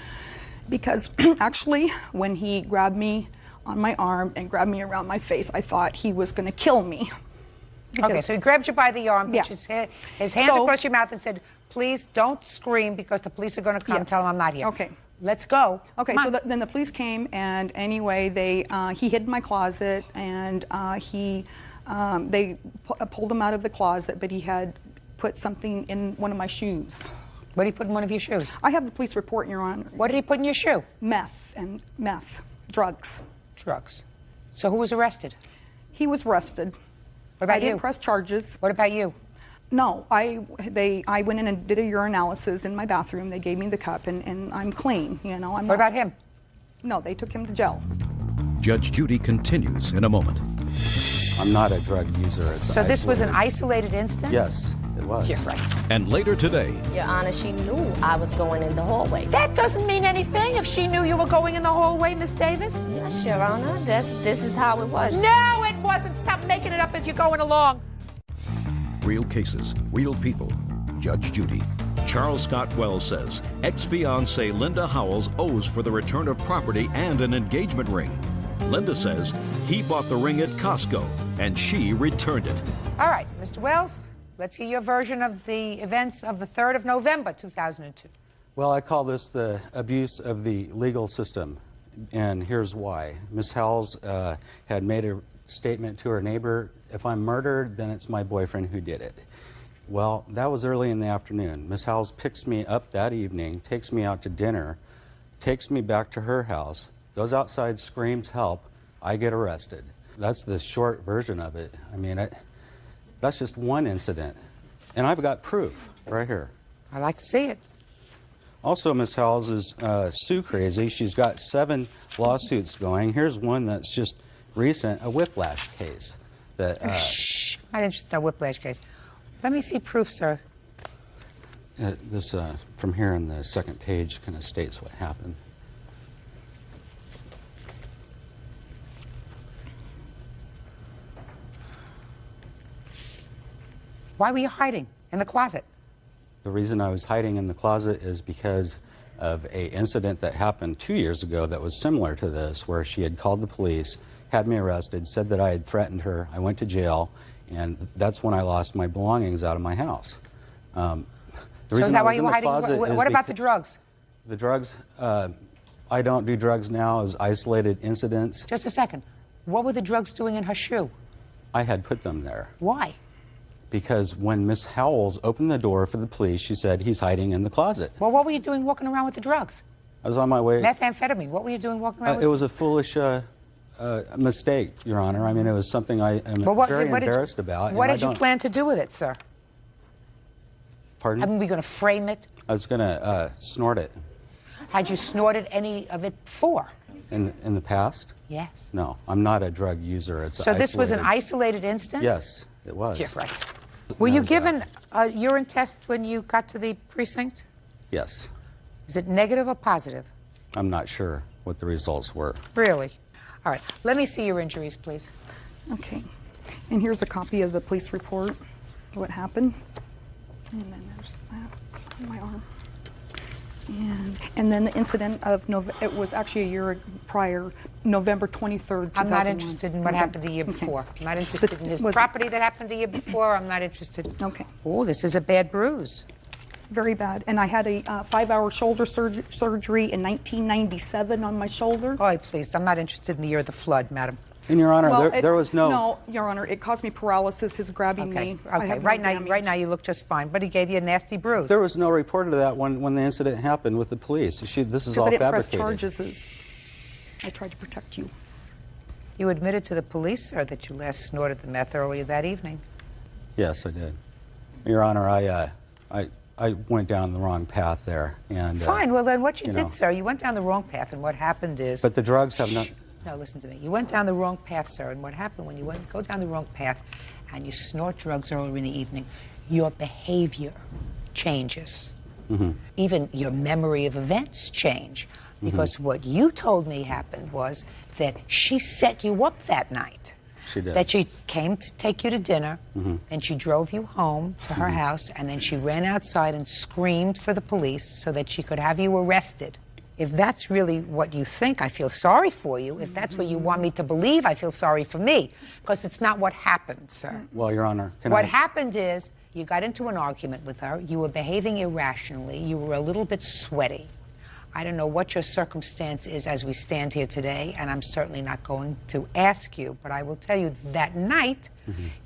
because actually when he grabbed me on my arm and grabbed me around my face, I thought he was going to kill me. Okay, so he grabbed you by the arm, yeah. put his hands across your mouth and said, please don't scream because the police are going to come. Yes. Tell them I'm not here. Okay. Let's go. Okay, so then the police came, and anyway, he hid in my closet, and they pulled him out of the closet, but he had put something in one of my shoes. What did he put in one of your shoes? I have the police report, Your Honor. What did he put in your shoe? Meth, drugs. Drugs. So who was arrested? He was arrested. What about I didn't press charges. What about you? No, I went in and did a urinalysis in my bathroom. They gave me the cup, and I'm clean. You know, What about him? No, they took him to jail. Judge Judy continues in a moment. I'm not a drug user. So this was an isolated instance? Yes, it was. Yeah, right. And later today, Your Honor, she knew I was going in the hallway. That doesn't mean anything if she knew you were going in the hallway, Miss Davis. Yes, Your Honor. This is how it was. No, it wasn't. Stop making it up as you're going along. real cases, real people. Judge Judy. Charles Scott Wells says ex-fiancée Linda Howells owes for the return of property and an engagement ring. Linda says he bought the ring at Costco and she returned it. All right, Mr. Wells, let's hear your version of the events of the 3rd of November, 2002. Well, I call this the abuse of the legal system, and here's why. Ms. Howells had made a statement to her neighbor, if I'm murdered, then it's my boyfriend who did it. Well, that was early in the afternoon. Ms. Howells picks me up that evening, takes me out to dinner, takes me back to her house, goes outside, screams help, I get arrested. That's the short version of it. I mean, that's just one incident. And I've got proof right here. I'd like to see it. Also, Ms. Howells is sue crazy. She's got 7 lawsuits going. Here's one that's just recent, a whiplash case. That, Shh, I'm not interested in a whiplash case. Let me see proof, sir. This, from here on the second page, kind of states what happened. Why were you hiding in the closet? The reason I was hiding in the closet is because of an incident that happened 2 years ago that was similar to this, where she had called the police, had me arrested, said that I had threatened her. I went to jail, and that's when I lost my belongings out of my house. So is that why you were hiding? What about the drugs? The drugs, I don't do drugs now as isolated incidents. Just a second. What were the drugs doing in her shoe? I had put them there. Why? Because when Miss Howells opened the door for the police, she said, he's hiding in the closet. Well, what were you doing walking around with the drugs? I was on my way. Methamphetamine. What were you doing walking around with? It was a foolish mistake, Your Honor. I mean, it was something I am very embarrassed about. What did you plan to do with it, sir? Pardon? I mean, were you going to frame it? I was going to snort it. Had you snorted any of it before? In the past? Yes. No, I'm not a drug user. It's so this was an isolated instance? Yes, it was. Yeah, right. Were you given a urine test when you got to the precinct? Yes. Is it negative or positive? I'm not sure what the results were. Really? All right. Let me see your injuries, please. Okay. And here's a copy of the police report, what happened. And then there's that on my arm. And then the incident of it was actually a year prior, November 23rd, 2001. I'm not interested in what happened the year before. I'm not interested in his property that happened the year before. I'm not interested. Okay. Oh, this is a bad bruise. very bad. And I had a 5-hour shoulder surgery in 1997 on my shoulder. Oh, please, I'm not interested in the year of the flood, madam. In Your Honor, Well, there was no... No, Your Honor, it caused me paralysis, his grabbing me. I Okay, have no right damage. now you look just fine, but he gave you a nasty bruise. There was no report of that when the incident happened with the police. This is all Because I didn't press fabricated. charges. I tried to protect you. You admitted to the police, sir, that you last snorted the meth earlier that evening. Yes, I did. Your Honor, I went down the wrong path there. And Fine, well then what you did, know. sir, you went down the wrong path, and what happened is... But the drugs have not... No, listen to me. You went down the wrong path, sir, and what happened when you go down the wrong path and you snort drugs earlier in the evening, your behavior changes. Mm-hmm. Even your memory of events change. Because what you told me happened was that she set you up that night. She did. That she came to take you to dinner, and she drove you home to her house, and then she ran outside and screamed for the police so that she could have you arrested. If that's really what you think, I feel sorry for you. If that's what you want me to believe, I feel sorry for me. Because it's not what happened, sir. Well, Your Honor, What happened is you got into an argument with her. You were behaving irrationally. You were a little bit sweaty. I don't know what your circumstance is as we stand here today, and I'm certainly not going to ask you, but I will tell you that night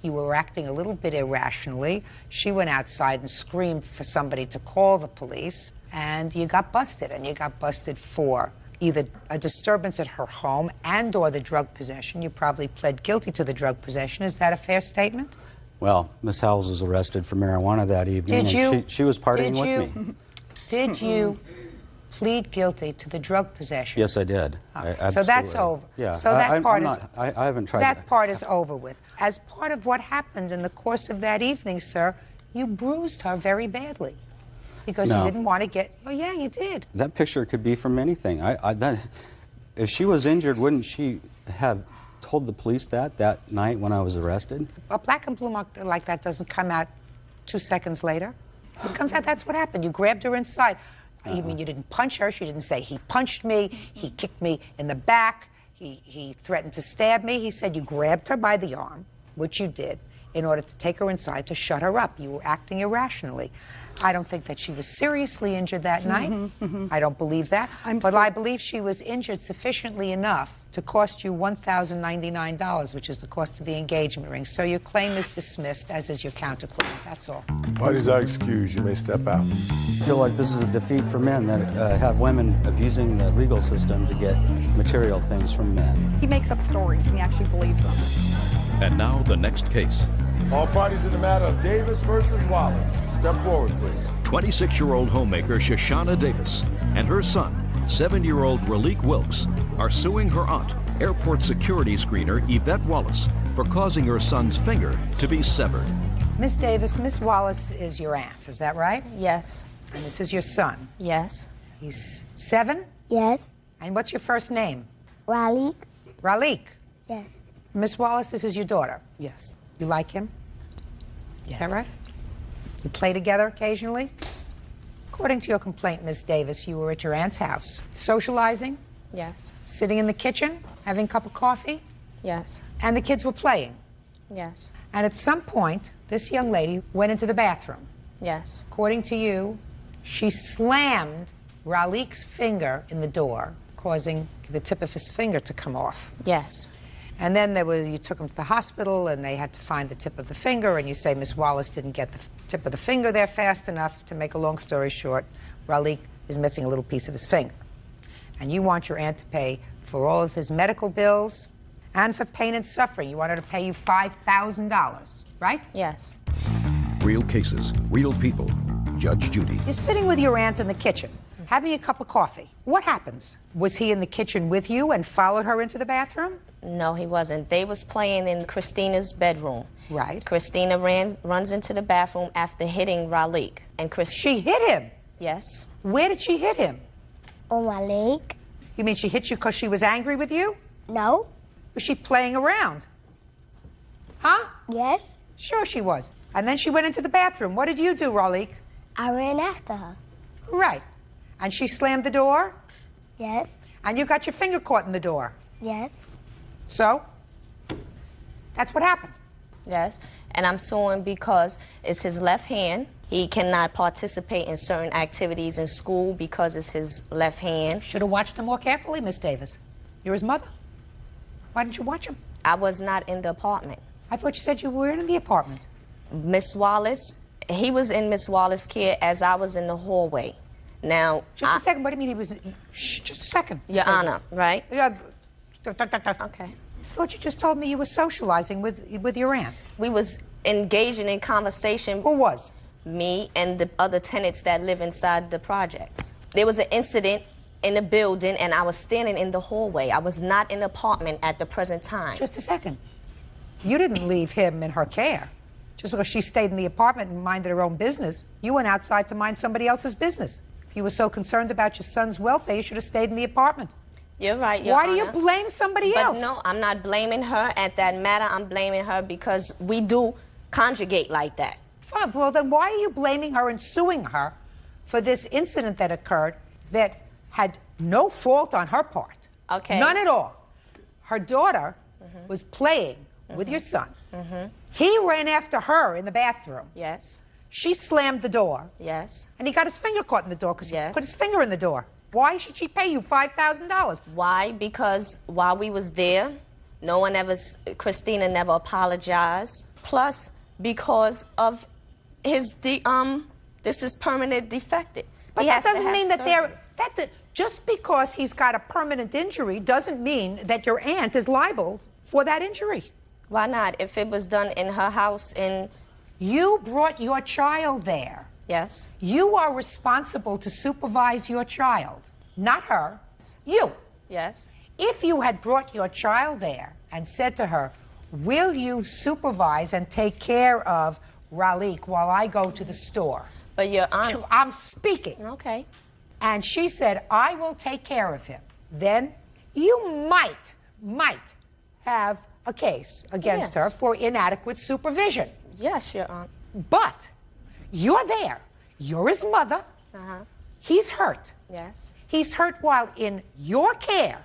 you were acting a little bit irrationally. She went outside and screamed for somebody to call the police, and you got busted, and you got busted for either a disturbance at her home and or the drug possession. You probably pled guilty to the drug possession. Is that a fair statement? Well, Miss Howells was arrested for marijuana that evening. Did you? And she was partying with me. Did you plead guilty to the drug possession? Yes, I did. Okay. So that's over. Yeah. So that part is. I haven't tried that part is over with. As part of what happened in the course of that evening, sir, you bruised her very badly because you No. didn't want to get. Oh yeah, you did. That picture could be from anything. If she was injured, wouldn't she have told the police that night when I was arrested? A black and blue mark like that doesn't come out 2 seconds later. It comes out. That's what happened. You grabbed her inside. You mean you didn't punch her? She didn't say he punched me. He kicked me in the back. He threatened to stab me. He said you grabbed her by the arm, which you did, in order to take her inside to shut her up. You were acting irrationally. I don't think that she was seriously injured that night. I don't believe that. But I believe she was injured sufficiently enough to cost you $1,099, which is the cost of the engagement ring. So your claim is dismissed, as is your counterclaim. That's all. Parties are excused. You may step out. I feel like this is a defeat for men that have women abusing the legal system to get material things from men. He makes up stories and he actually believes them. And now the next case. All parties in the matter of Davis versus Wallace. Step forward, please. 26-year-old homemaker Shoshana Davis and her son, 7-year-old Raleek Wilkes, are suing her aunt, airport security screener Yvette Wallace, for causing her son's finger to be severed. Miss Davis, Miss Wallace is your aunt, is that right? Yes. And this is your son? Yes. He's 7? Yes. And what's your first name? Raleek. Raleek. Yes. Miss Wallace, this is your daughter? Yes. You like him? Is that right? You play together occasionally? According to your complaint, Miss Davis, you were at your aunt's house, socializing, Yes. sitting in the kitchen, having a cup of coffee, Yes. and the kids were playing. Yes. And at some point, this young lady went into the bathroom. Yes. According to you, she slammed Raleek's finger in the door, causing the tip of his finger to come off. Yes. And then you took him to the hospital, and they had to find the tip of the finger, and you say Miss Wallace didn't get the tip of the finger there fast enough. To make a long story short, Raleek is missing a little piece of his finger. And you want your aunt to pay for all of his medical bills and for pain and suffering. You want her to pay you $5,000, right? Yes. Real cases, real people. Judge Judy. You're sitting with your aunt in the kitchen, having a cup of coffee. What happens? Was he in the kitchen with you and followed her into the bathroom? No, he wasn't. They was playing in Christina's bedroom. Right. Christina runs into the bathroom after hitting Raleek. And She hit him? Yes. Where did she hit him? On my leg. You mean she hit you because she was angry with you? No. Was she playing around? Huh? Yes. Sure she was. And then she went into the bathroom. What did you do, Raleek? I ran after her. Right. And she slammed the door? Yes. And you got your finger caught in the door? Yes. So? That's what happened. Yes. And I'm suing because it's his left hand. He cannot participate in certain activities in school because it's his left hand. Should have watched him more carefully, Miss Davis. You're his mother. Why didn't you watch him? I was not in the apartment. I thought you said you were in the apartment. Miss Wallace, he was in Miss Wallace's care as I was in the hallway. Now, just a second. What do you mean he was? Shh, just a second. Your Honor, right? Yeah. Okay. I thought you just told me you were socializing with your aunt. We was engaging in conversation. Who was? Me and the other tenants that live inside the projects. There was an incident in the building, and I was standing in the hallway. I was not in the apartment at the present time. Just a second. You didn't leave him in her care. Just because she stayed in the apartment and minded her own business, you went outside to mind somebody else's business. If you were so concerned about your son's welfare, you should have stayed in the apartment. You're right, Your Why Honor. do you blame somebody else? No, I'm not blaming her at that matter. I'm blaming her because we do conjugate like that. Fine. Well, then why are you blaming her and suing her for this incident that occurred that had no fault on her part? Okay. None at all. Her daughter was playing with your son. He ran after her in the bathroom. Yes. She slammed the door. Yes. And he got his finger caught in the door because Yes. he put his finger in the door. Why should she pay you $5,000? Why? Because while we was there, no one ever, Christina never apologized. Plus, because of his, this is permanent defective. But He that has to doesn't have mean that surgery. just because he's got a permanent injury doesn't mean that your aunt is liable for that injury. Why not? If it was done in her house in... You brought your child there. Yes. You are responsible to supervise your child, not her. You. Yes. If you had brought your child there and said to her, will you supervise and take care of Ralik while I go to the store? But Your Honor... I'm speaking. Okay. And she said, I will take care of him. Then you might have a case against her for inadequate supervision. Yes, Your Honor. But you're there. You're his mother. He's hurt. Yes. He's hurt while in your care.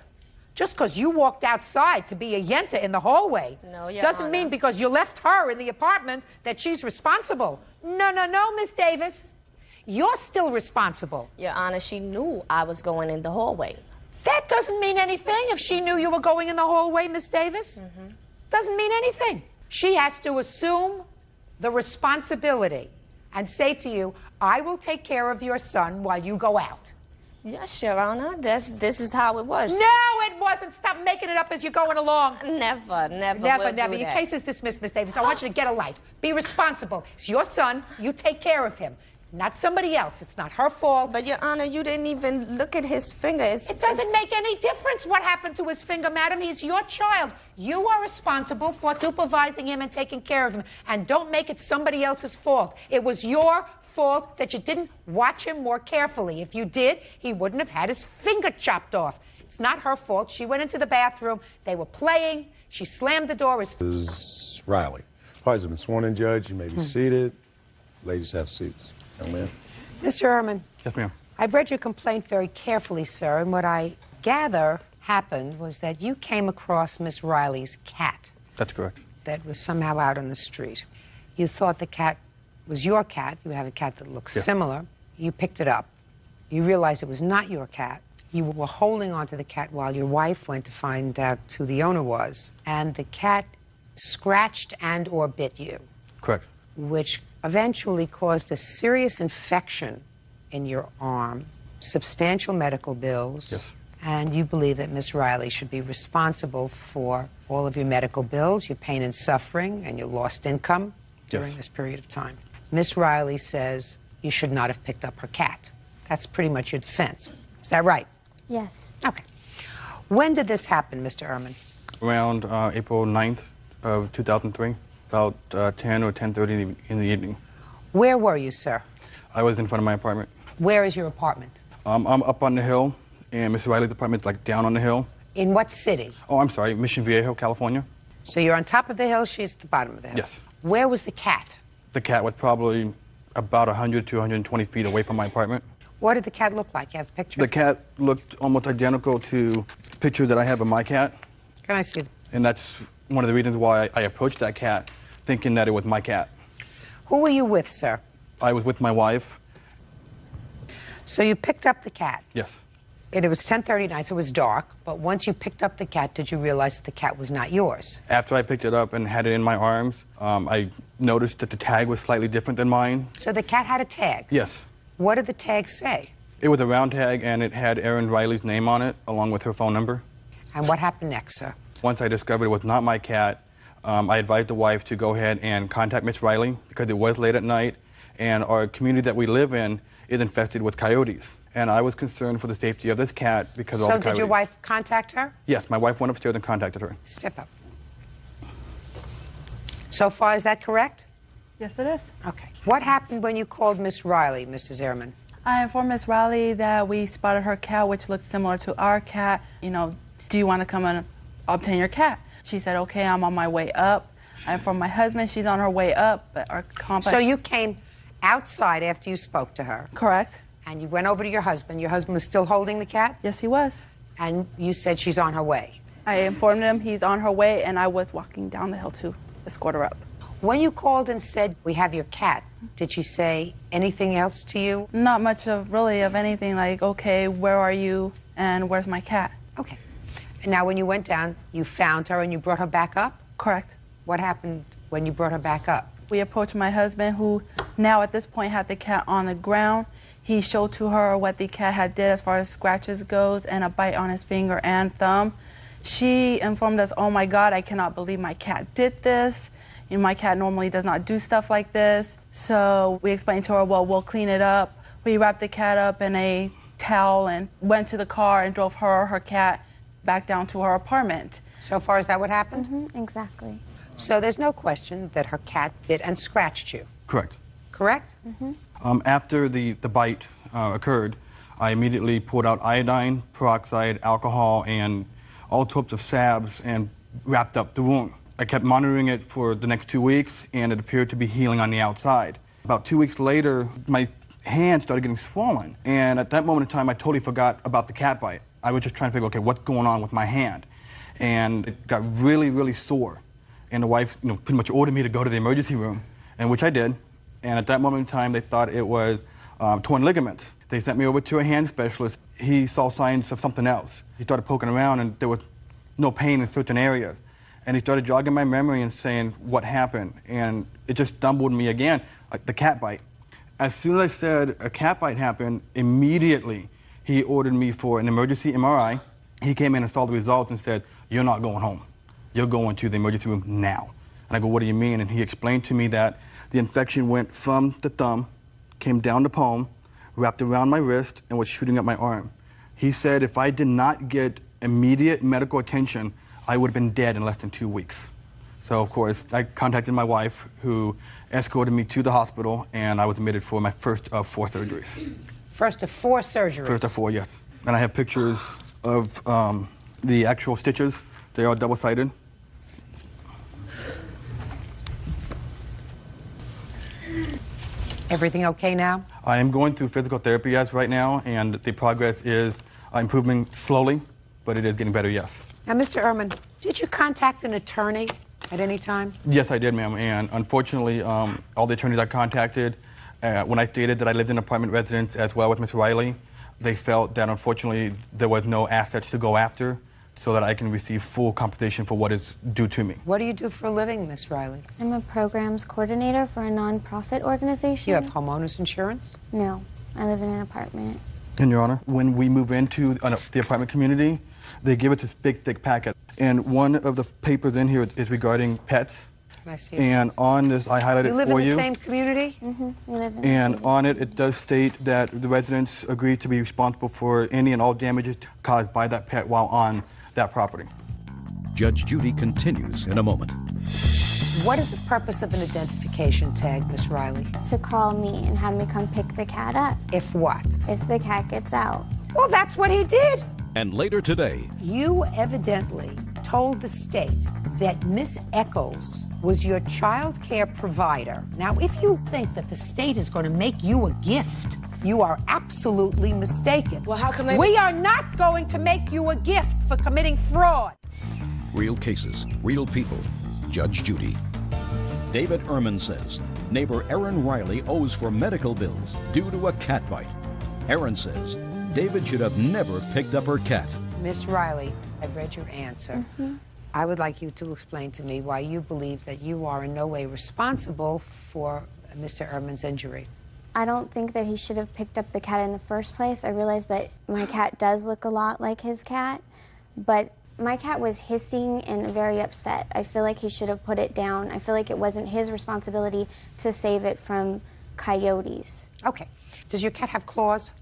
Just because you walked outside to be a yenta in the hallway No, Your doesn't Honor. mean because you left her in the apartment that she's responsible. No, Miss Davis. You're still responsible. Your Honor, she knew I was going in the hallway. That doesn't mean anything if she knew you were going in the hallway, Miss Davis. Doesn't mean anything. She has to assume the responsibility and say to you, I will take care of your son while you go out. Yes, Your Honor. This is how it was. No, it wasn't. Stop making it up as you're going along. Never. Never. We'll do Your that. case is dismissed, Miss Davis. I want you to get a life. Be responsible. It's your son. You take care of him. Not somebody else. It's not her fault. But, Your Honor, you didn't even look at his finger. It doesn't make any difference what happened to his finger, madam. He's your child. You are responsible for supervising him and taking care of him. And don't make it somebody else's fault. It was your fault that you didn't watch him more carefully. If you did, he wouldn't have had his finger chopped off. It's not her fault. She went into the bathroom. They were playing. She slammed the door. This is Riley. Parties have been sworn in, Judge. You may be seated. Ladies, have seats. Young man. Mr. Ehrman. Yes, ma'am. I've read your complaint very carefully, sir, and what I gather happened was that you came across Miss Riley's cat That's correct. that was somehow out on the street. You thought the cat was your cat. You have a cat that looks Yes. similar. You picked it up. You realized it was not your cat. You were holding on to the cat while your wife went to find out who the owner was. And the cat scratched and or bit you, Correct. which eventually caused a serious infection in your arm, substantial medical bills. Yes. And you believe that Miss Riley should be responsible for all of your medical bills, your pain and suffering, and your lost income during Yes. this period of time. Miss Riley says you should not have picked up her cat. That's pretty much your defense. Is that right? Yes. Okay. When did this happen, Mr. Ehrman? Around April 9th of 2003, about 10 or 10:30 in the evening. Where were you, sir? I was in front of my apartment. Where is your apartment? I'm up on the hill, and Miss Riley's apartment's like down on the hill. In what city? Oh, I'm sorry, Mission Viejo, California. So you're on top of the hill, she's at the bottom of the hill. Yes. Where was the cat? The cat was probably about 100 to 120 feet away from my apartment. What did the cat look like? You have a picture? The cat looked almost identical to the picture that I have of my cat, Can I see? and that's one of the reasons why I approached that cat, thinking that it was my cat. Who were you with, sir? I was with my wife. So you picked up the cat. Yes. It was 10:30 at night, so it was dark. But once you picked up the cat, did you realize that the cat was not yours? After I picked it up and had it in my arms, I noticed that the tag was slightly different than mine. So the cat had a tag? Yes. What did the tag say? It was a round tag, and it had Erin Riley's name on it, along with her phone number. And what happened next, sir? Once I discovered it was not my cat, I advised the wife to go ahead and contact Miss Riley because it was late at night, and our community that we live in is infested with coyotes. And I was concerned for the safety of this cat because of all the coyotes. So did your wife contact her? Yes, my wife went upstairs and contacted her. Step up. So far, is that correct? Yes, it is. Okay. What happened when you called Miss Riley, Mrs. Ehrman? I informed Miss Riley that we spotted her cat, which looked similar to our cat. You know, do you want to come and obtain your cat? She said, okay, I'm on my way up. I informed my husband she's on her way up, but our complex... So you came outside after you spoke to her? Correct. And you went over to your husband. Your husband was still holding the cat? Yes, he was. And you said she's on her way? I informed him he's on her way, and I was walking down the hill to escort her up. When you called and said, we have your cat, did she say anything else to you? Not much of anything, like, okay, where are you, and where's my cat? Okay. And now when you went down, you found her and you brought her back up? Correct. What happened when you brought her back up? We approached my husband, who now at this point had the cat on the ground. He showed to her what the cat had did as far as scratches goes and a bite on his finger and thumb. She informed us, oh my God, I cannot believe my cat did this. You know, my cat normally does not do stuff like this. So we explained to her, well, we'll clean it up. We wrapped the cat up in a towel and went to the car and drove her cat back down to her apartment. So far, is that what happened? Mm-hmm, exactly. So there's no question that her cat bit and scratched you. Correct. Correct? Mm-hmm. After the bite occurred, I immediately poured out iodine, peroxide, alcohol, and all sorts of salves and wrapped up the wound. I kept monitoring it for the next 2 weeks, and it appeared to be healing on the outside. About 2 weeks later, my hand started getting swollen, and at that moment in time, I totally forgot about the cat bite. I was just trying to figure, okay, what's going on with my hand? And it got really, really sore. And the wife, pretty much ordered me to go to the emergency room, and which I did. And at that moment in time, they thought it was torn ligaments. They sent me over to a hand specialist. He saw signs of something else. He started poking around, and there was no pain in certain areas. And he started jogging my memory and saying what happened. And it just stumbled me again, like the cat bite. As soon as I said a cat bite happened, immediately he ordered me for an emergency MRI. He came in and saw the results and said, you're not going home. You're going to the emergency room now. And I go, what do you mean? And he explained to me that the infection went from the thumb, came down the palm, wrapped around my wrist, and was shooting up my arm. He said if I did not get immediate medical attention, I would have been dead in less than 2 weeks. So, of course, I contacted my wife, who escorted me to the hospital, and I was admitted for my first of 4 surgeries. First of 4 surgeries? First of 4, yes. And I have pictures of the actual stitches. They are double-sided. Everything okay now? I am going through physical therapy as right now, and the progress is improving slowly, but it is getting better, yes. Now, Mr. Ehrman, did you contact an attorney at any time? Yes, I did, ma'am, and unfortunately, all the attorneys I contacted, when I stated that I lived in an apartment residence as well with Ms. Riley, they felt that unfortunately there was no assets to go after so that I can receive full compensation for what is due to me. What do you do for a living, Miss Riley? I'm a programs coordinator for a nonprofit organization. You have homeowners insurance? No, I live in an apartment. And Your Honor, when we move into the apartment community, they give us this big, thick packet. And one of the papers in here is regarding pets. Can I see it? And on this, I highlighted it for you. You live in the same community? Mm-hmm. We live in And on it, it does state that the residents agree to be responsible for any and all damages caused by that pet while on that property. Judge Judy continues in a moment. What is the purpose of an identification tag, Miss Riley? To call me and have me come pick the cat up. If what? If the cat gets out. Well, that's what he did. And later today, you evidently told the state that Miss Eccles was your child care provider. Now, if you think that the state is going to make you a gift, you are absolutely mistaken. Well, how come they... We are not going to make you a gift for committing fraud. real cases, real people. Judge Judy. David Ehrman says neighbor Erin Riley owes for medical bills due to a cat bite. Erin says David should have never picked up her cat. Miss Riley, I've read your answer. I would like you to explain to me why you believe that you are in no way responsible for Mr. Ehrman's injury. I don't think that he should have picked up the cat in the first place. I realize that my cat does look a lot like his cat, but my cat was hissing and very upset. I feel like he should have put it down. I feel like it wasn't his responsibility to save it from coyotes. Okay. Does your cat have claws?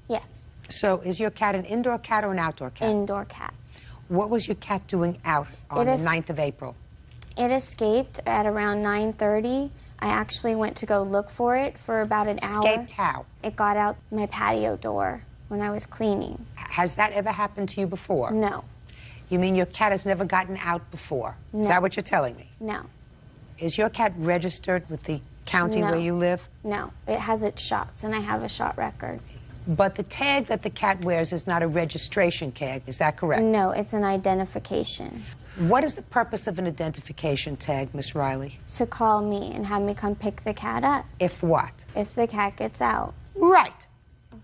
Yes. So is your cat an indoor cat or an outdoor cat? Indoor cat. What was your cat doing out on the 9th of April? It escaped at around 9:30. I actually went to go look for it for about an hour. Escaped how? It got out my patio door when I was cleaning. Has that ever happened to you before? No. You mean your cat has never gotten out before? No. Is that what you're telling me? No. Is your cat registered with the county No. where you live? No. It has its shots, and I have a shot record. But the tag that the cat wears is not a registration tag, is that correct? No, it's an identification. What is the purpose of an identification tag, Miss Riley? To call me and have me come pick the cat up. If what? If the cat gets out. Right.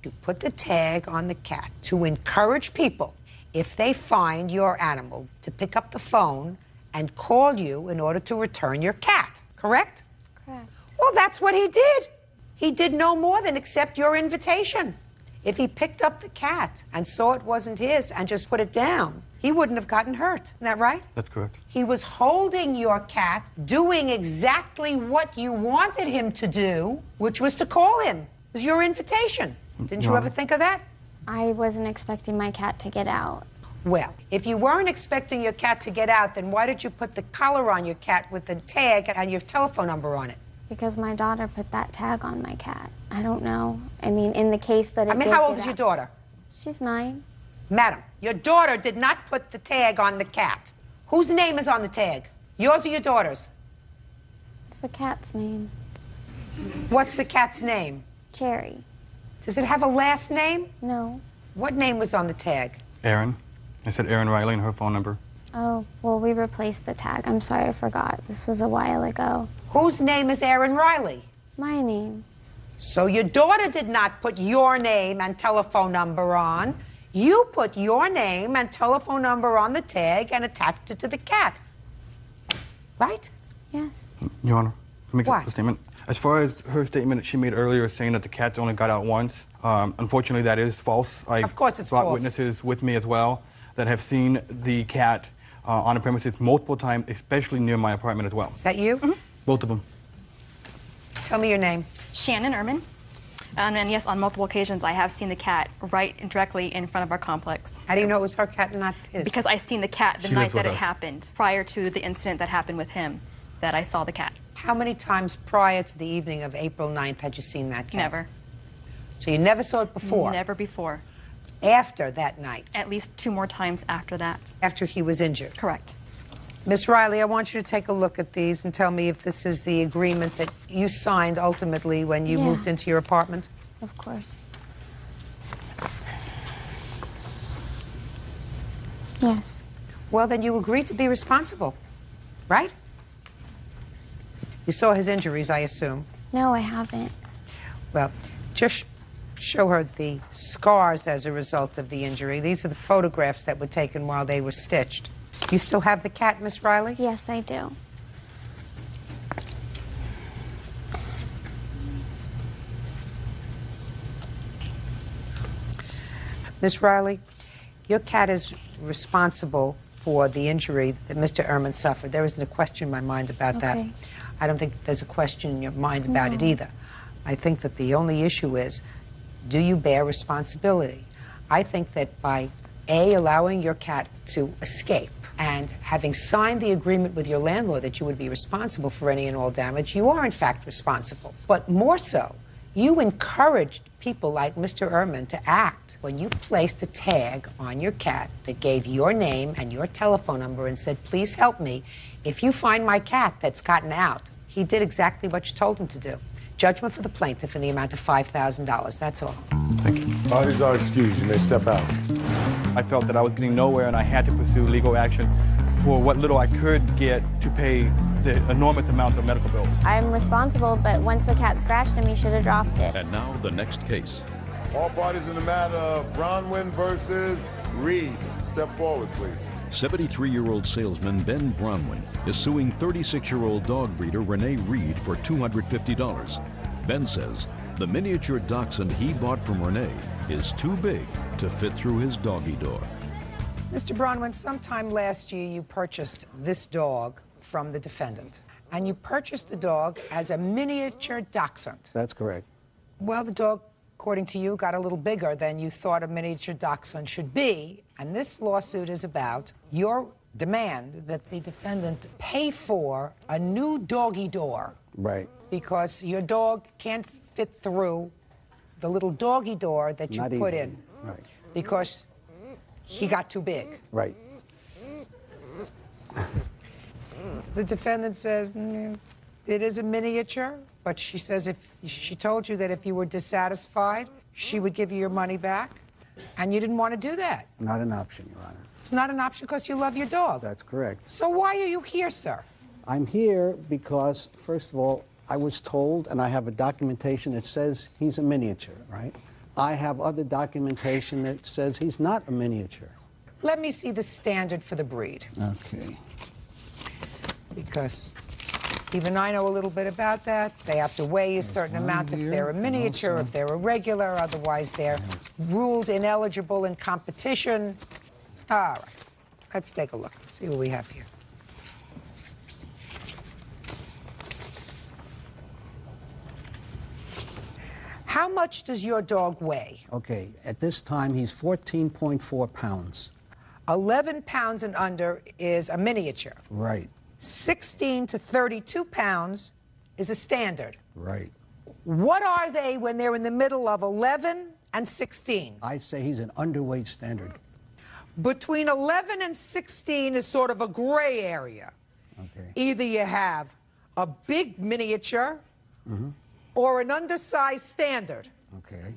You put the tag on the cat to encourage people, if they find your animal, to pick up the phone and call you in order to return your cat, correct? Correct. Well, that's what he did. He did no more than accept your invitation. If he picked up the cat and saw it wasn't his and just put it down, he wouldn't have gotten hurt. Isn't that right? That's correct. He was holding your cat, doing exactly what you wanted him to do, which was to call him. It was your invitation. Didn't you ever think of that? I wasn't expecting my cat to get out. Well, if you weren't expecting your cat to get out, then why did you put the collar on your cat with the tag and your telephone number on it? Because my daughter put that tag on my cat. I don't know. I mean, in the case that it did how old get is your out. daughter? She's 9. Madam, your daughter did not put the tag on the cat. Whose name is on the tag? Yours or your daughter's? It's the cat's name. What's the cat's name? Cherry. Does it have a last name? No. What name was on the tag? Erin. I said Erin Riley and her phone number. Oh, well, we replaced the tag. I'm sorry, I forgot. This was a while ago. Whose name is Erin Riley? My name. So your daughter did not put your name and telephone number on. You put your name and telephone number on the tag and attached it to the cat. Right? Yes. Your Honor, let me What? make a statement. As far as her statement that she made earlier saying that the cat only got out once, unfortunately that is false. Of course it's brought false. witnesses with me as well that have seen the cat on the premises multiple times, especially near my apartment as well. Is that you? Both of them. Tell me your name. Shannon Ehrman. And yes, on multiple occasions, I have seen the cat right directly in front of our complex. How do you know it was her cat and not his? Because I seen the cat the She night lives with that it us. happened, prior to the incident that happened with him, that I saw the cat. How many times prior to the evening of April 9th had you seen that cat? Never. So you never saw it before? Never before. After that night? At least 2 more times after that. After he was injured? Correct. Miss Riley, I want you to take a look at these and tell me if this is the agreement that you signed ultimately when you Yeah. moved into your apartment. Of course. Yes. Well, then you agreed to be responsible, right? You saw his injuries, I assume. No, I haven't. Well, just show her the scars as a result of the injury. These are the photographs that were taken while they were stitched. You still have the cat, Miss Riley? Yes, I do. Miss Riley, your cat is responsible for the injury that Mr. Ehrman suffered. There isn't a question in my mind about that. Okay. I don't think that there's a question in your mind about it No. either. I think that the only issue is, do you bear responsibility? I think that by A, allowing your cat to escape, and having signed the agreement with your landlord that you would be responsible for any and all damage, you are in fact responsible. But more so, you encouraged people like Mr. Ehrman to act when you placed a tag on your cat that gave your name and your telephone number and said, please help me if you find my cat that's gotten out. He did exactly what you told him to do. Judgment for the plaintiff in the amount of $5,000. That's all. Thank you. Parties are excused. You may step out. I felt that I was getting nowhere and I had to pursue legal action for what little I could get to pay the enormous amount of medical bills. I'm responsible, but once the cat scratched him, he should have dropped it. And now the next case. All parties in the matter of Bronwyn versus Reed. Step forward, please. 73-year-old salesman Ben Bronwyn is suing 36-year-old dog breeder Renee Reed for $250. Ben says the miniature dachshund he bought from Renee is too big to fit through his doggy door. Mr. Bronwyn, sometime last year you purchased this dog from the defendant, and you purchased the dog as a miniature dachshund. That's correct. Well, the dog, according to you, got a little bigger than you thought a miniature dachshund should be, and this lawsuit is about your demand that the defendant pay for a new doggy door. Right. Because your dog can't fit through the little doggy door that you Not put easily. in. Right. Because he got too big. Right. The defendant says it is a miniature, but she says if she told you that if you were dissatisfied, she would give you your money back, and you didn't want to do that. Not an option, Your Honor. It's not an option because you love your dog. That's correct. So why are you here, sir? I'm here because, first of all, I was told, and I have a documentation that says he's a miniature, right? I have other documentation that says he's not a miniature. Let me see the standard for the breed. Okay. Because even I know a little bit about that. They have to weigh a certain amount if they're a miniature, if they're a regular, otherwise they're ruled ineligible in competition. All right, let's take a look and see what we have here. How much does your dog weigh? Okay, at this time, he's 14.4 pounds. 11 pounds and under is a miniature. Right, 16 to 32 pounds is a standard. right. What are they when they're in the middle of 11 and 16? I'd say he's an underweight standard. Between 11 and 16 is sort of a gray area. Okay. Either you have a big miniature or an undersized standard. Okay.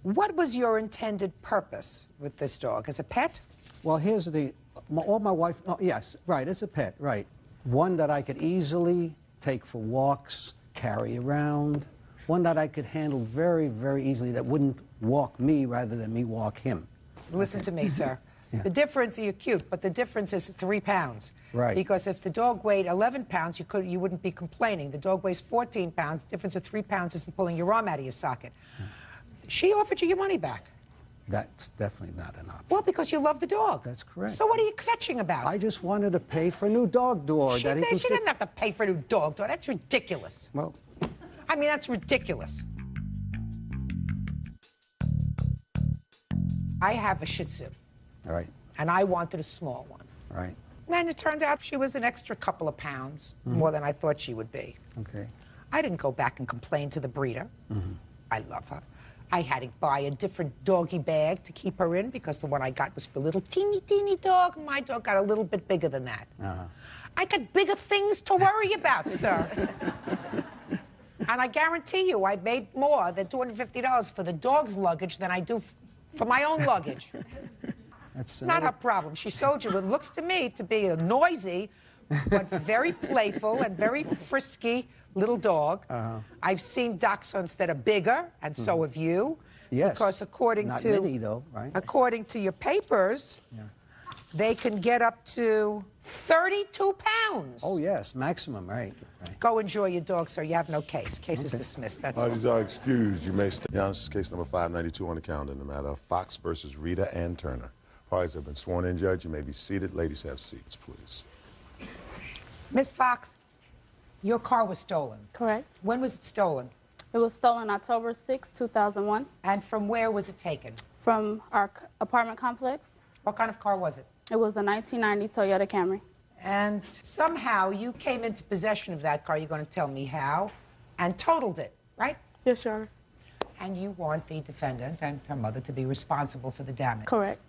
What was your intended purpose with this dog? As a pet? Well, here's the, all my wife, oh, yes, right, it's a pet, right. One that I could easily take for walks, carry around, one that I could handle very, very easily that wouldn't walk me rather than me walk him. Listen to me, sir. Yeah. The difference, you're cute, but the difference is 3 pounds. Right. Because if the dog weighed 11 pounds, you wouldn't be complaining. The dog weighs 14 pounds. The difference of 3 pounds isn't pulling your arm out of your socket. She offered you your money back. That's definitely not an option. Well, because you love the dog. That's correct. So what are you fetching about? I just wanted to pay for a new dog door. She that he can she fit. didn't have to pay for a new dog door. That's ridiculous. Well, I mean, that's ridiculous. I have a Shih Tzu, all right, and I wanted a small one. right, And it turned out she was an extra couple of pounds more than I thought she would be. okay. I didn't go back and complain to the breeder. I love her. I had to buy a different doggy bag to keep her in because the one I got was for a little teeny dog. My dog got a little bit bigger than that. I got bigger things to worry about, sir. And I guarantee you I made more than $250 for the dog's luggage than I do for my own luggage. That's Not her problem. She sold you what looks to me to be a noisy, but very playful and very frisky little dog. I've seen dachshunds that are bigger, and so have you. Yes. Because according Not to many, though, right? according to your papers, they can get up to 32 pounds. Oh, yes, maximum, right. Go enjoy your dog, sir. You have no case. Case is dismissed. That's all. Parties are excused. You may stay. Your Honor, this is case number 592 on the calendar in the matter of Fox versus Rita Ann Turner. Parties have been sworn in, Judge. You may be seated. Ladies, have seats, please. Miss Fox, your car was stolen. Correct. When was it stolen? It was stolen October 6, 2001. And from where was it taken? From our apartment complex. What kind of car was it? It was a 1990 Toyota Camry. And somehow you came into possession of that car, you're going to tell me how, and totaled it, right? Yes, Your Honor. And you want the defendant and her mother to be responsible for the damage. Correct.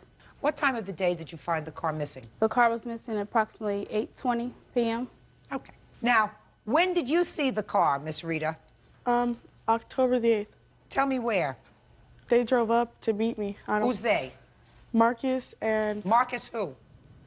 What time of the day did you find the car missing? The car was missing at approximately 8:20 p.m. Okay. Now, when did you see the car, Miss Rita? October the 8th. Tell me where. They drove up to meet me. Who's they? Marcus and... Marcus who?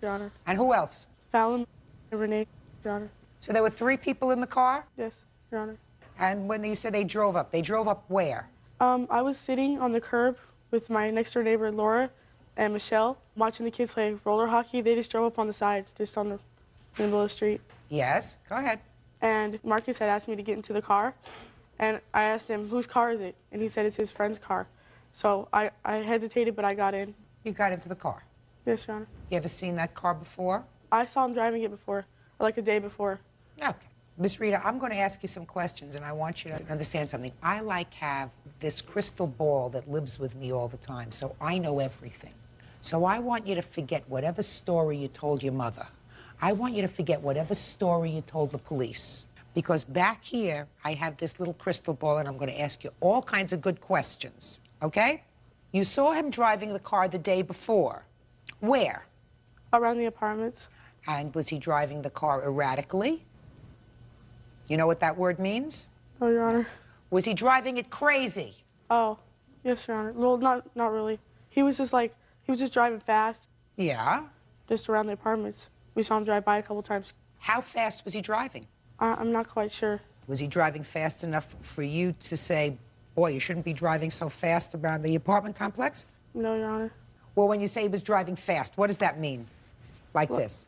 Your Honor. And who else? Fallon and Renee, Your Honor. So there were 3 people in the car? Yes, Your Honor. And when you said they drove up where? I was sitting on the curb with my next-door neighbor, Laura, and Michelle, watching the kids play roller hockey. They just drove up on the side, just on the middle of the street. Yes, go ahead. And Marcus had asked me to get into the car, and I asked him, whose car is it? And he said it's his friend's car. So I hesitated, but I got in. You got into the car? Yes, Your Honor. You ever seen that car before? I saw him driving it before, like a day before. Okay. Miss Rita, I'm going to ask you some questions, and I want you to understand something. I have this crystal ball that lives with me all the time, so I know everything. So I want you to forget whatever story you told your mother. I want you to forget whatever story you told the police. Because back here, I have this little crystal ball, and I'm going to ask you all kinds of good questions, okay? You saw him driving the car the day before. Where? Around the apartments. And was he driving the car erratically? You know what that word means? Oh, Your Honor. Was he driving it crazy? Oh, yes, Your Honor. Well, not really. He was just driving fast. Yeah? Just around the apartments. We saw him drive by a couple times. How fast was he driving? I'm not quite sure. Was he driving fast enough for you to say, boy, you shouldn't be driving so fast around the apartment complex? No, Your Honor. Well, when you say he was driving fast, what does that mean? Like this?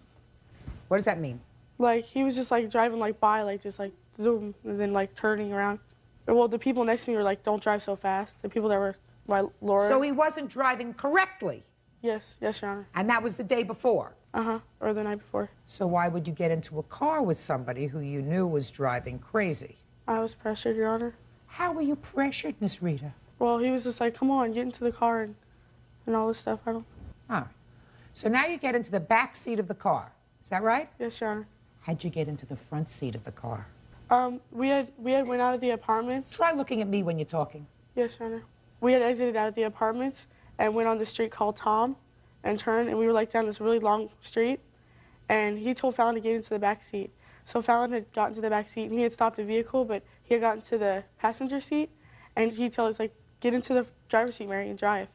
What does that mean? Like, he was just, like, driving, like, by, like, just, like, zoom, and then, like, turning around. Well, the people next to me were like, don't drive so fast. The people that were by Laura. So he wasn't driving correctly? Yes, Your Honor. And that was the day before? Uh-huh, or the night before. So why would you get into a car with somebody who you knew was driving crazy? I was pressured, Your Honor. How were you pressured, Miss Rita? Well, he was just like, come on, get into the car and all this stuff. I don't... All right. So now you get into the back seat of the car. Is that right? Yes, Your Honor. How'd you get into the front seat of the car? We had went out of the apartments. Try looking at me when you're talking. Yes, Your Honor. We had exited out of the apartments and went on the street called Tom and turned, and we were like down this really long street, and he told Fallon to get into the back seat. So Fallon had gotten to the back seat, and he had stopped the vehicle, but he had gotten to the passenger seat, and he told us, like, get into the driver's seat, Mary, and drive.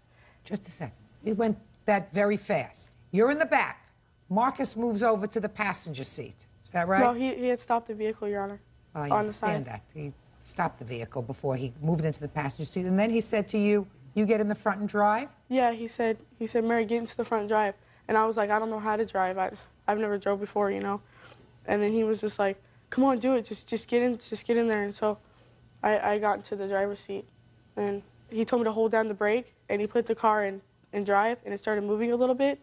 Just a second. We went that very fast. You're in the back. Marcus moves over to the passenger seat. Is that right? No, he had stopped the vehicle, Your Honor. I on the side. understand that. He stopped the vehicle before he moved into the passenger seat, and then he said to you, you get in the front and drive? Yeah, he said, Mary, get into the front and drive. And I was like, I don't know how to drive. I've never drove before, you know. And then he was just like, come on, do it. Just get in there. And so I got into the driver's seat, and he told me to hold down the brake, and he put the car in drive, and it started moving a little bit.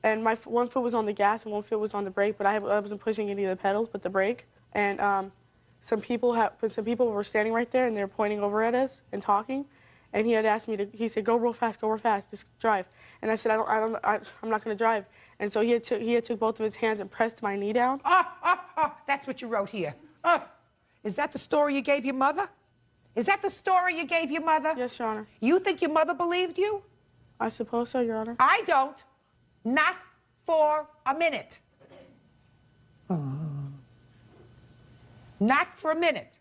And my one foot was on the gas and one foot was on the brake, but I wasn't pushing any of the pedals but the brake. And some people were standing right there, and they were pointing over at us and talking. And he had asked me to. He said, "Go real fast, just drive." And I said, "I'm not going to drive." And so he had took both of his hands and pressed my knee down. That's what you wrote here. Is that the story you gave your mother? Is that the story you gave your mother? Yes, Your Honor. You think your mother believed you? I suppose so, Your Honor. I don't. Not for a minute. Not for a minute.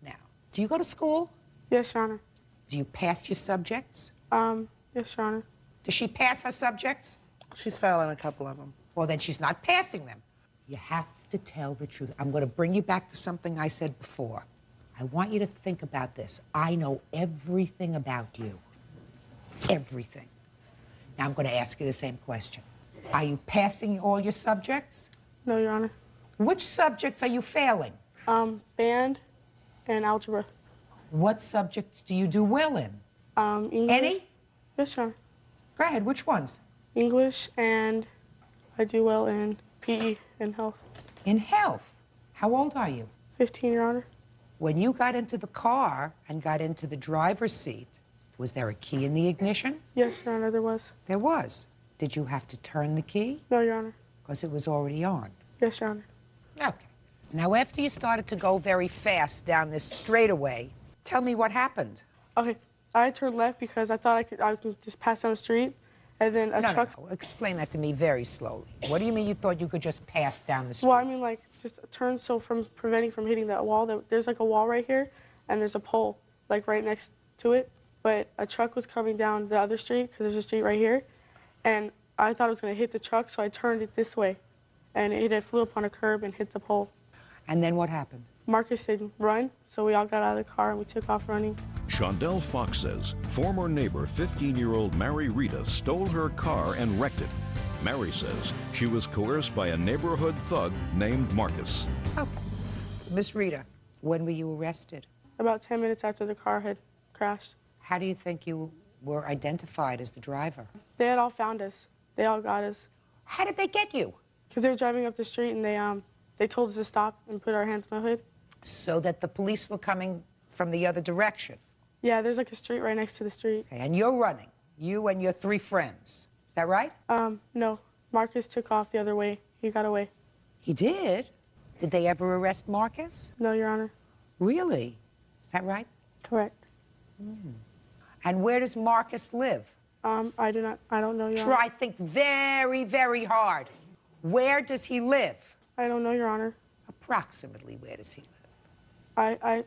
Now, do you go to school? Yes, Your Honor. Do you pass your subjects? Yes, Your Honor. Does she pass her subjects? She's failing a couple of them. Well, then she's not passing them. You have to tell the truth. I'm going to bring you back to something I said before. I want you to think about this. I know everything about you. Everything. Now I'm going to ask you the same question. Are you passing all your subjects? No, Your Honor. Which subjects are you failing? Band and algebra. What subjects do you do well in? English. Any? Yes, Your Honor. Go ahead, which ones? English, and I do well in PE and health. In health? How old are you? 15, Your Honor. When you got into the car and got into the driver's seat, was there a key in the ignition? Yes, Your Honor, there was. There was. Did you have to turn the key? No, Your Honor. Because it was already on. Yes, Your Honor. Okay. Now, after you started to go very fast down this straightaway, tell me what happened. Okay, I turned left because I thought I could just pass down the street, and then a truck... No. Explain that to me very slowly. What do you mean you thought you could just pass down the street? Well, I mean, like, just turn so preventing from hitting that wall. There's, like, a wall right here, and there's a pole, like, right next to it. But a truck was coming down the other street, because there's a street right here, and I thought it was going to hit the truck, so I turned it this way, and it flew up on a curb and hit the pole. And then what happened? Marcus said, run, so we all got out of the car and we took off running. Shondell Fox says former neighbor 15-year-old Mary Rita stole her car and wrecked it. Mary says she was coerced by a neighborhood thug named Marcus. Okay. Miss Rita, when were you arrested? About 10 minutes after the car had crashed. How do you think you were identified as the driver? They had all found us. They all got us. How did they get you? Because they were driving up the street and they told us to stop and put our hands on the hood. So that the police were coming from the other direction? Yeah, there's like a street right next to the street. Okay, and you're running, you and your 3 friends. Is that right? No. Marcus took off the other way. He got away. He did? Did they ever arrest Marcus? No, Your Honor. Really? Is that right? Correct. And where does Marcus live? I don't know, Your Honor. Try think very, very hard. Where does he live? I don't know, Your Honor. Approximately where does he live?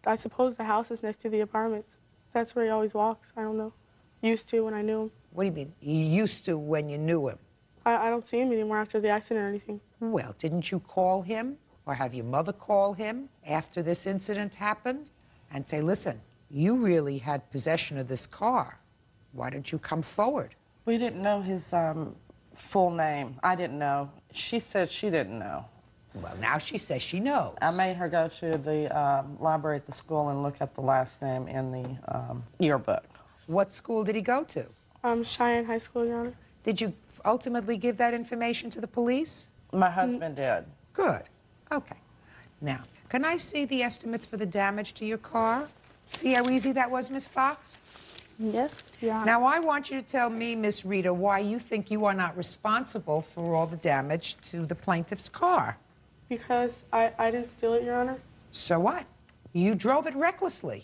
I suppose the house is next to the apartments. That's where he always walks. I don't know. Used to when I knew him. What do you mean? You used to when you knew him? I don't see him anymore after the accident or anything. Well, didn't you call him or have your mother call him after this incident happened and say, listen, you really had possession of this car. Why don't you come forward? We didn't know his full name. I didn't know. She said she didn't know. Well, now she says she knows. I made her go to the library at the school and look at the last name in the yearbook. What school did he go to? Cheyenne High School, Your Honor. Did you ultimately give that information to the police? My husband did. Good. Okay. Now, can I see the estimates for the damage to your car? See how easy that was, Miss Fox? Yes, Your Honor. Now, I want you to tell me, Miss Rita, why you think you are not responsible for all the damage to the plaintiff's car. Because I didn't steal it, Your Honor. So what? You drove it recklessly.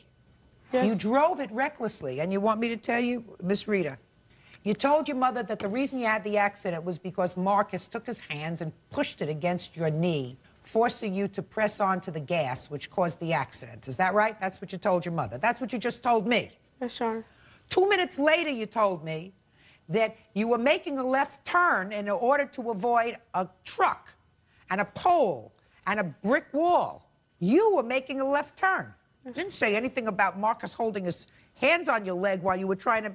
Yes. You drove it recklessly, and you want me to tell you, Miss Rita, you told your mother that the reason you had the accident was because Marcus took his hands and pushed it against your knee, forcing you to press onto the gas, which caused the accident. Is that right? That's what you told your mother. That's what you just told me. Yes, Your Honor. 2 minutes later, you told me that you were making a left turn in order to avoid a truck and a pole and a brick wall. You were making a left turn. You didn't say anything about Marcus holding his hands on your leg while you were trying to...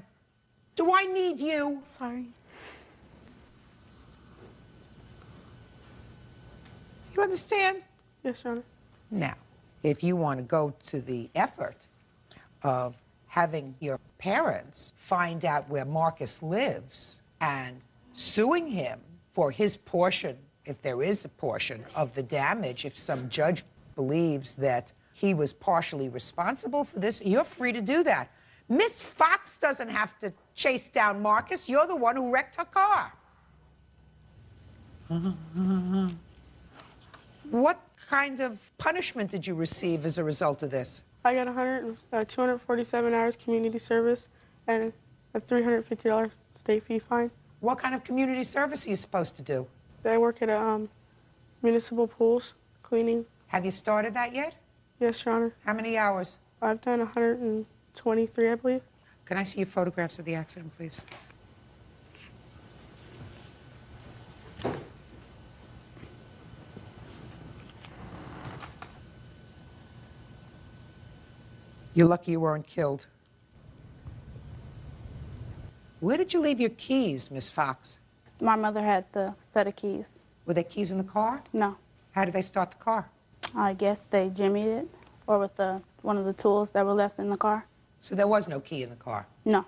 Do I need you? Sorry. You understand? Yes, Your Honor. Now, if you want to go to the effort of having your parents find out where Marcus lives and suing him for his portion, if there is a portion, of the damage, if some judge believes that he was partially responsible for this, you're free to do that. Miss Fox doesn't have to chase down Marcus. You're the one who wrecked her car. What kind of punishment did you receive as a result of this? I got 247 hours community service and a $350 state fee fine. What kind of community service are you supposed to do? I work at municipal pools, cleaning. Have you started that yet? Yes, Your Honor. How many hours? I've done 123, I believe. Can I see your photographs of the accident, please? You're lucky you weren't killed. Where did you leave your keys, Miss Fox? My mother had the set of keys. Were there keys in the car? No. How did they start the car? I guess they jimmied it, or with one of the tools that were left in the car. So there was no key in the car? No.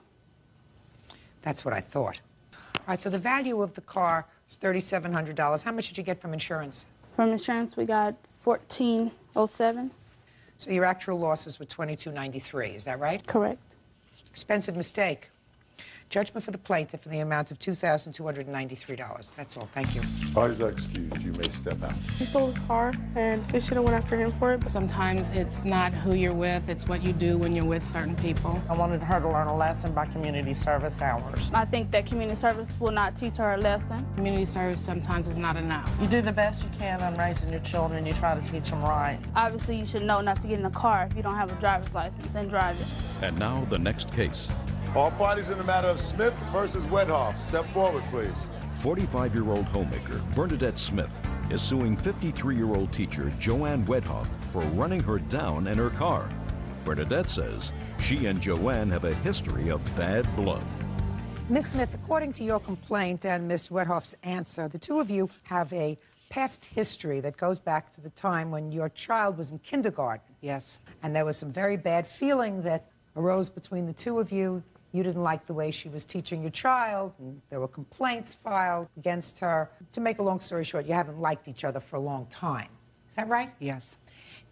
That's what I thought. All right, so the value of the car is $3,700. How much did you get from insurance? From insurance, we got $1,407. So your actual losses were $2,293, is that right? Correct. Expensive mistake. Judgment for the plaintiff in the amount of $2,293. That's all. Thank you. Parties are excused. You may step out. He stole the car, and they should have went after him for it. Sometimes it's not who you're with, it's what you do when you're with certain people. I wanted her to learn a lesson by community service hours. I think that community service will not teach her a lesson. Community service sometimes is not enough. You do the best you can on raising your children. You try to teach them right. Obviously, you should know not to get in a car if you don't have a driver's license and drive it. And now the next case. All parties in the matter of Smith versus Wedhoff. Step forward, please. 45-year-old homemaker Bernadette Smith is suing 53-year-old teacher Joanne Wedhoff for running her down in her car. Bernadette says she and Joanne have a history of bad blood. Miss Smith, according to your complaint and Miss Wedhoff's answer, the two of you have a past history that goes back to the time when your child was in kindergarten. Yes. And there was some very bad feeling that arose between the two of you. You didn't like the way she was teaching your child, and there were complaints filed against her. To make a long story short, you haven't liked each other for a long time. Is that right? Yes.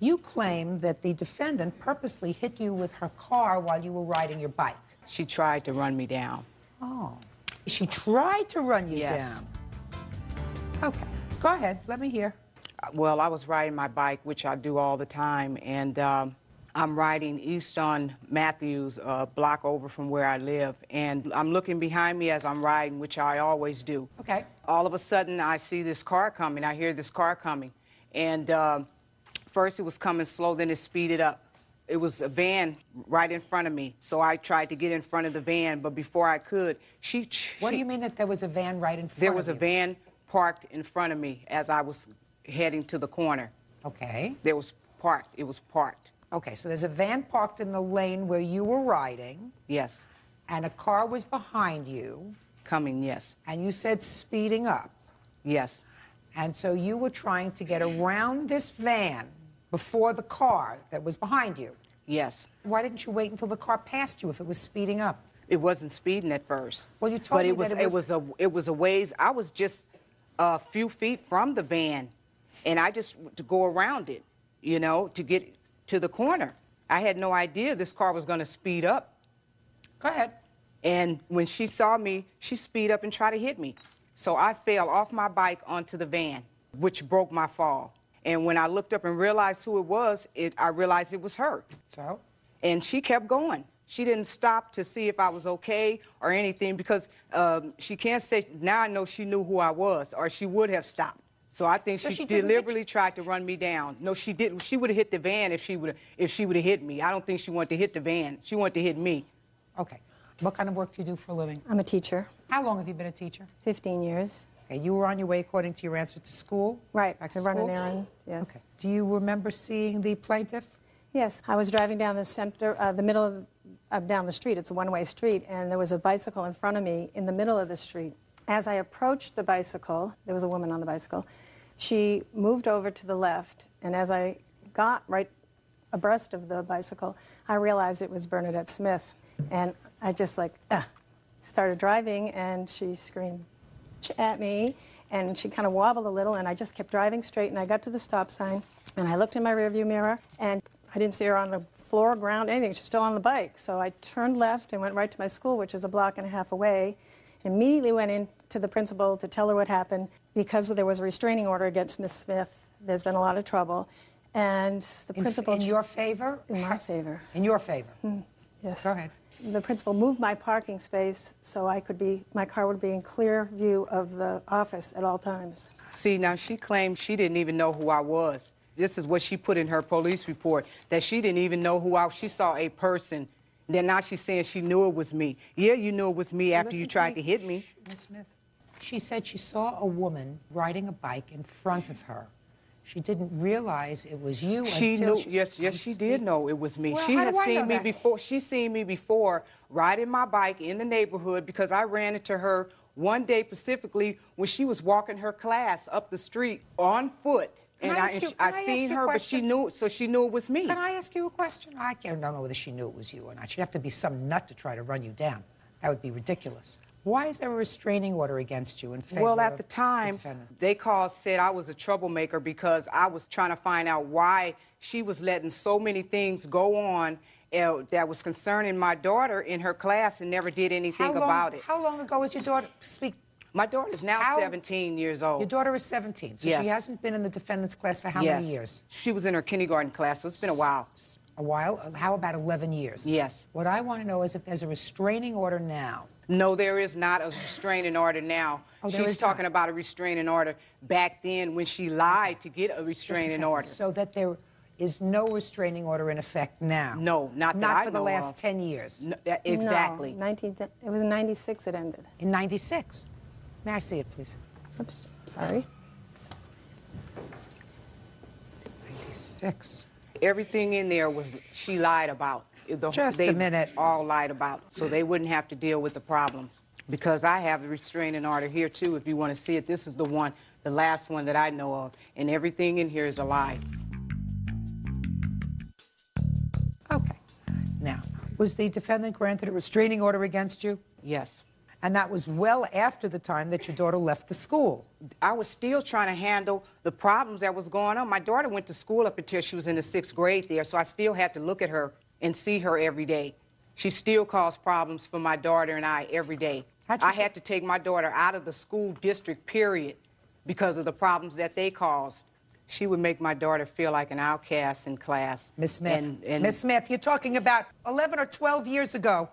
You claim that the defendant purposely hit you with her car while you were riding your bike. She tried to run me down. Oh. She tried to run you Yes. down. Okay. Go ahead. Let me hear. Well, I was riding my bike, which I do all the time, and I'm riding east on Matthews, a block over from where I live, and I'm looking behind me as I'm riding, which I always do. Okay. All of a sudden, I see this car coming. I hear this car coming, and first it was coming slow, then it speeded up. It was a van right in front of me, so I tried to get in front of the van, but before I could, What do you mean that there was a van right in front of you? There was a van parked in front of me as I was heading to the corner. Okay. There was parked. It was parked. Okay, so there's a van parked in the lane where you were riding. Yes. And a car was behind you. Coming, yes. And you said speeding up. Yes. And so you were trying to get around this van before the car that was behind you. Yes. Why didn't you wait until the car passed you if it was speeding up? It wasn't speeding at first. Well, you told me but that it was a ways. I was just a few feet from the van, and I just to go around it, you know, to get to the corner. I had no idea this car was going to speed up. Go ahead. And when she saw me, she speed up and tried to hit me. So I fell off my bike onto the van, which broke my fall. And when I looked up and realized who it was, I realized it was her. So? And she kept going. She didn't stop to see if I was okay or anything, because she can't say, now I know she knew who I was, or she would have stopped. So I think she deliberately tried to run me down. No, she didn't. She would have hit the van if she would have hit me. I don't think she wanted to hit the van. She wanted to hit me. Okay. What kind of work do you do for a living? I'm a teacher. How long have you been a teacher? 15 years. Okay, you were on your way, according to your answer, to school? Right. Back I to run school? an errand, yes. Okay. Do you remember seeing the plaintiff? Yes. I was driving down the center, the middle of down the street. It's a one-way street, and there was a bicycle in front of me in the middle of the street. As I approached the bicycle, there was a woman on the bicycle. She moved over to the left, and as I got right abreast of the bicycle, I realized it was Bernadette Smith. And I just started driving, and she screamed at me, and she kind of wobbled a little, and I just kept driving straight, and I got to the stop sign, and I looked in my rearview mirror, and I didn't see her on the floor, ground, anything. She's still on the bike. So I turned left and went right to my school, which is a block and a half away, and immediately went in to the principal to tell her what happened. Because there was a restraining order against Miss Smith, there's been a lot of trouble. And the principal... In your favor? In my favor. In your favor? Yes. Go ahead. The principal moved my parking space so my car would be in clear view of the office at all times. See, now she claimed she didn't even know who I was. This is what she put in her police report, that she didn't even know who I was. She saw a person. Then now she's saying she knew it was me. Yeah, you knew it was me after you tried to hit me. Ms. Smith, she said she saw a woman riding a bike in front of her. She didn't realize it was you until she knew. Yes, she did know it was me. Well, She how had do I seen know me that? before. She seen me before riding my bike in the neighborhood, because I ran into her one day specifically when she was walking her class up the street on foot. Can And I ask you- can I I ask seen you a her, but question? she knew, so she knew it was me. Can I ask you a question? I don't know whether she knew it was you or not. She'd have to be some nut to try to run you down. That would be ridiculous. Why is there a restraining order against you in favor Well, of at the time, defendant? they said I was a troublemaker because I was trying to find out why she was letting so many things go on that was concerning my daughter in her class and never did anything about it. How long ago was your daughter? Speak. My daughter is now 17 years old. Your daughter is 17, so Yes. she hasn't been in the defendant's class for how Yes. many years? She was in her kindergarten class, so it's been a while. A while? How about 11 years? Yes. What I want to know is if there's a restraining order now. No, there is not a restraining order now. Oh, there She's is talking about a restraining order back then when she lied to get a Just a restraining second. order. So that there is no restraining order in effect now? No, not that Not I for the know last of. 10 years? No, exactly. No, it was in 96 it ended. In 96? May I see it, please? Oops, sorry. 26. Everything in there was she lied about. Just a minute. All lied about, so they wouldn't have to deal with the problems. Because I have the restraining order here, too, if you want to see it. This is the one, the last one that I know of, and everything in here is a lie. Okay. Now, was the defendant granted a restraining order against you? Yes. And that was well after the time that your daughter left the school. I was still trying to handle the problems that was going on. My daughter went to school up until she was in the 6th grade there, so I still had to look at her and see her every day. She still caused problems for my daughter and I every day. I had to take my daughter out of the school district, period, because of the problems that they caused. She would make my daughter feel like an outcast in class. Miss Smith, Miss Smith, you're talking about 11 or 12 years ago.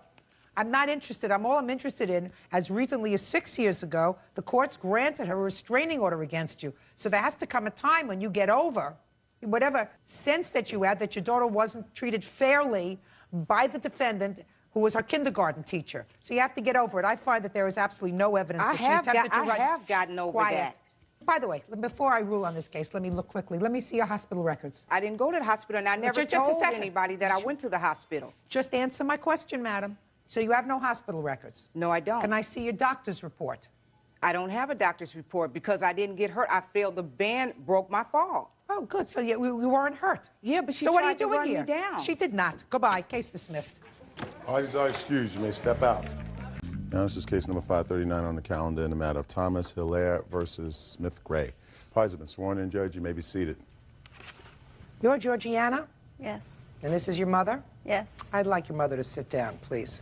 I'm not interested. All I'm interested in, as recently as 6 years ago, the courts granted her a restraining order against you. So there has to come a time when you get over whatever sense that you had that your daughter wasn't treated fairly by the defendant, who was her kindergarten teacher. So you have to get over it. I find that there is absolutely no evidence that she attempted to write. I have gotten over that. By the way, before I rule on this case, let me look quickly. Let me see your hospital records. I didn't go to the hospital, and I never told anybody that I went to the hospital. Just answer my question, madam. So you have no hospital records? No, I don't. Can I see your doctor's report? I don't have a doctor's report because I didn't get hurt. I fell. The band broke my fall. Oh, good. So you weren't hurt. Yeah, but she so what are you tried to doing run here? me down. She did not. Goodbye. Case dismissed. Parties are excused. You may step out. Now, this is case number 539 on the calendar in the matter of Thomas Hilaire versus Smith Gray. Parties have been sworn in, Judge. You may be seated. You're Georgiana? Yes. And this is your mother? Yes. I'd like your mother to sit down, please.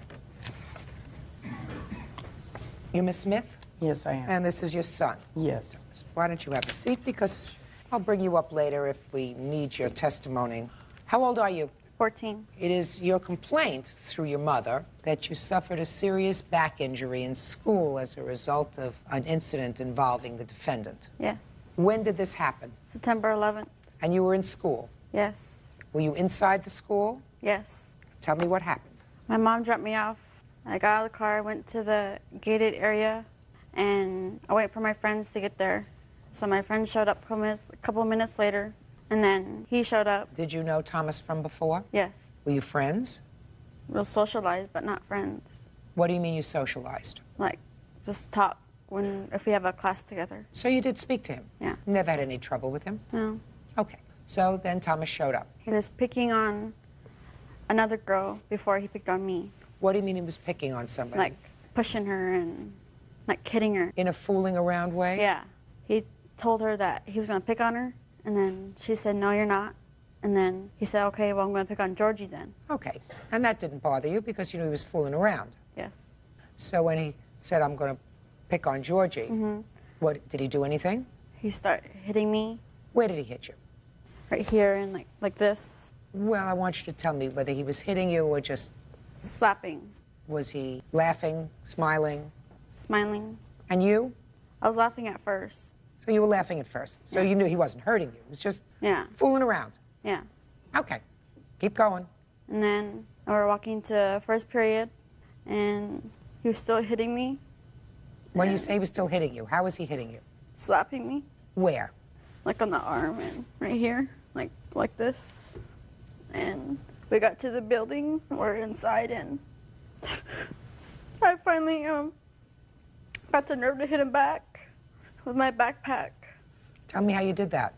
You're Miss Smith? Yes, I am. And this is your son? Yes. Why don't you have a seat? Because I'll bring you up later if we need your testimony. How old are you? 14. It is your complaint through your mother that you suffered a serious back injury in school as a result of an incident involving the defendant. Yes. When did this happen? September 11th. And you were in school? Yes. Were you inside the school? Yes. Tell me what happened. My mom dropped me off. I got out of the car, went to the gated area, and I waited for my friends to get there. So my friend showed up a couple of minutes later, and then he showed up. Did you know Thomas from before? Yes. Were you friends? We'll socialize, but not friends. What do you mean you socialized? Like, just talk if we have a class together. So you did speak to him? Yeah. Never had any trouble with him? No. Okay. So then Thomas showed up. He was picking on another girl before he picked on me. What do you mean he was picking on somebody? Like pushing her and like hitting her. In a fooling around way? Yeah. He told her that he was going to pick on her, and then she said, no, you're not. And then he said, okay, well, I'm going to pick on Georgie then. Okay. And that didn't bother you because you knew he was fooling around? Yes. So when he said, I'm going to pick on Georgie, what, did he do anything? He started hitting me. Where did he hit you? Right here and like this. Well, I want you to tell me whether he was hitting you or just... Slapping. Was he laughing, smiling? Smiling. And you? I was laughing at first. So you were laughing at first. So you knew he wasn't hurting you. It was just fooling around. Yeah. Okay. Keep going. And then we were walking to first period, and he was still hitting me. When you say he was still hitting you, how was he hitting you? Slapping me. Where? Like on the arm and right here, like this. And we got to the building, we're inside, and I finally got the nerve to hit him back with my backpack. Tell me how you did that.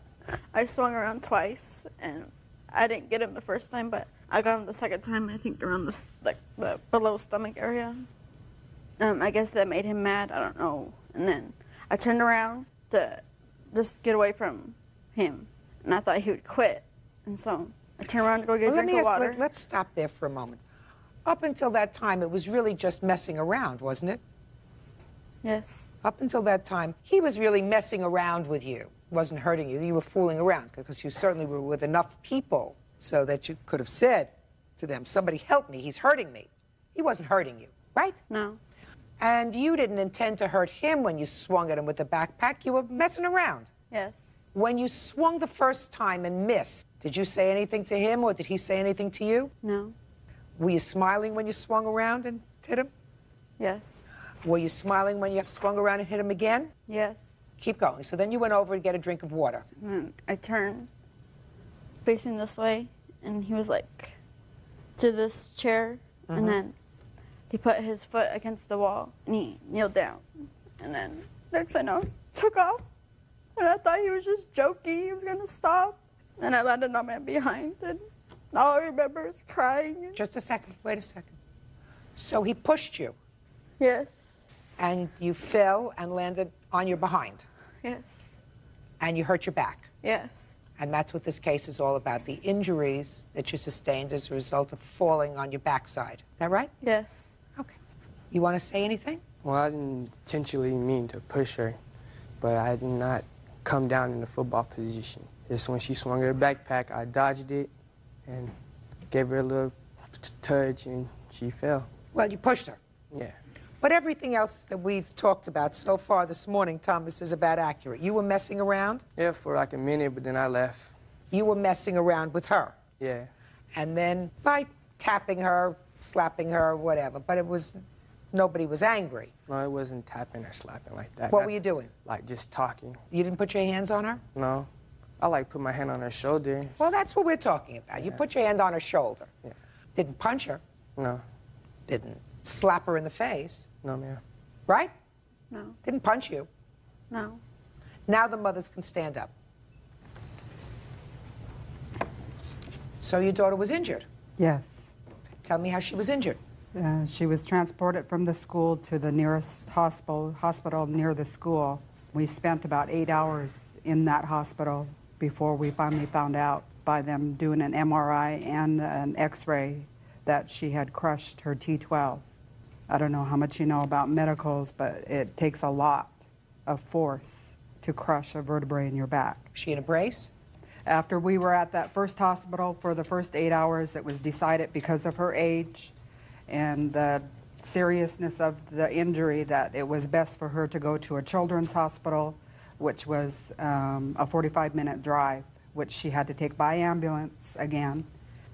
I swung around twice, and I didn't get him the first time, but I got him the second time, I think around the below stomach area. I guess that made him mad, I don't know. And then I turned around to just get away from him, and I thought he would quit. And so I turned around to go get a drink of water. Let's stop there for a moment. Up until that time, it was really just messing around, wasn't it? Yes. Up until that time, he was really messing around with you. Wasn't hurting you. You were fooling around because you certainly were with enough people so that you could have said to them, somebody help me, he's hurting me. He wasn't hurting you, right? No. And you didn't intend to hurt him when you swung at him with the backpack. You were messing around. Yes. When you swung the first time and missed, did you say anything to him or did he say anything to you? No. Were you smiling when you swung around and hit him? Yes. Were you smiling when you swung around and hit him again? Yes. Keep going. So then you went over to get a drink of water. And I turned facing this way, and he was like to this chair, and then he put his foot against the wall, and he kneeled down, and then next thing I know, took off, and I thought he was just joking, he was gonna stop, and I landed on my behind, and all I remember is crying. Just a second, wait a second. So he pushed you? Yes. And you fell and landed on your behind? Yes. And you hurt your back? Yes. And that's what this case is all about, the injuries that you sustained as a result of falling on your backside. Is that right? Yes. Okay. You want to say anything? Well, I didn't intentionally mean to push her, but I did not come down in the football position. Just when she swung her backpack, I dodged it and gave her a little touch, and she fell. Well, you pushed her. Yeah. But everything else that we've talked about so far this morning, Thomas, is about accurate. You were messing around? Yeah, for like a minute, but then I left. You were messing around with her? Yeah. And then by tapping her, slapping her, whatever. But it was, nobody was angry. No, it wasn't tapping or slapping like that. What were you doing? Like just talking. You didn't put your hands on her? No. I like put my hand on her shoulder. Well, that's what we're talking about. You put your hand on her shoulder. Yeah. Didn't punch her. No. Didn't slap her in the face. No, ma'am. Right? No. Didn't punch you. No. Now the mothers can stand up. So your daughter was injured? Yes. Tell me how she was injured. She was transported from the school to the nearest hospital near the school. We spent about 8 hours in that hospital before we finally found out by them doing an MRI and an X-ray that she had crushed her T12. I don't know how much you know about medicals, but it takes a lot of force to crush a vertebrae in your back. Was she in a brace? After we were at that first hospital for the first 8 hours, it was decided because of her age and the seriousness of the injury that it was best for her to go to a children's hospital, which was a 45-minute drive, which she had to take by ambulance again.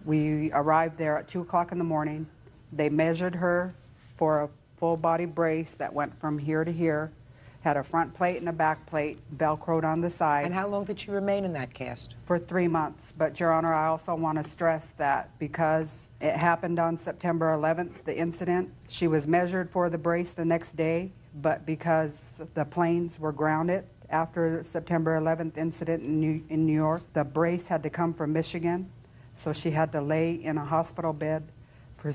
We arrived there at 2 o'clock in the morning. They measured her for a full-body brace that went from here to here, had a front plate and a back plate, Velcroed on the side. And how long did she remain in that cast? For 3 months. But, Your Honor, I also want to stress that because it happened on September 11th, the incident, she was measured for the brace the next day, but because the planes were grounded after September 11th incident in New York, the brace had to come from Michigan, so she had to lay in a hospital bed for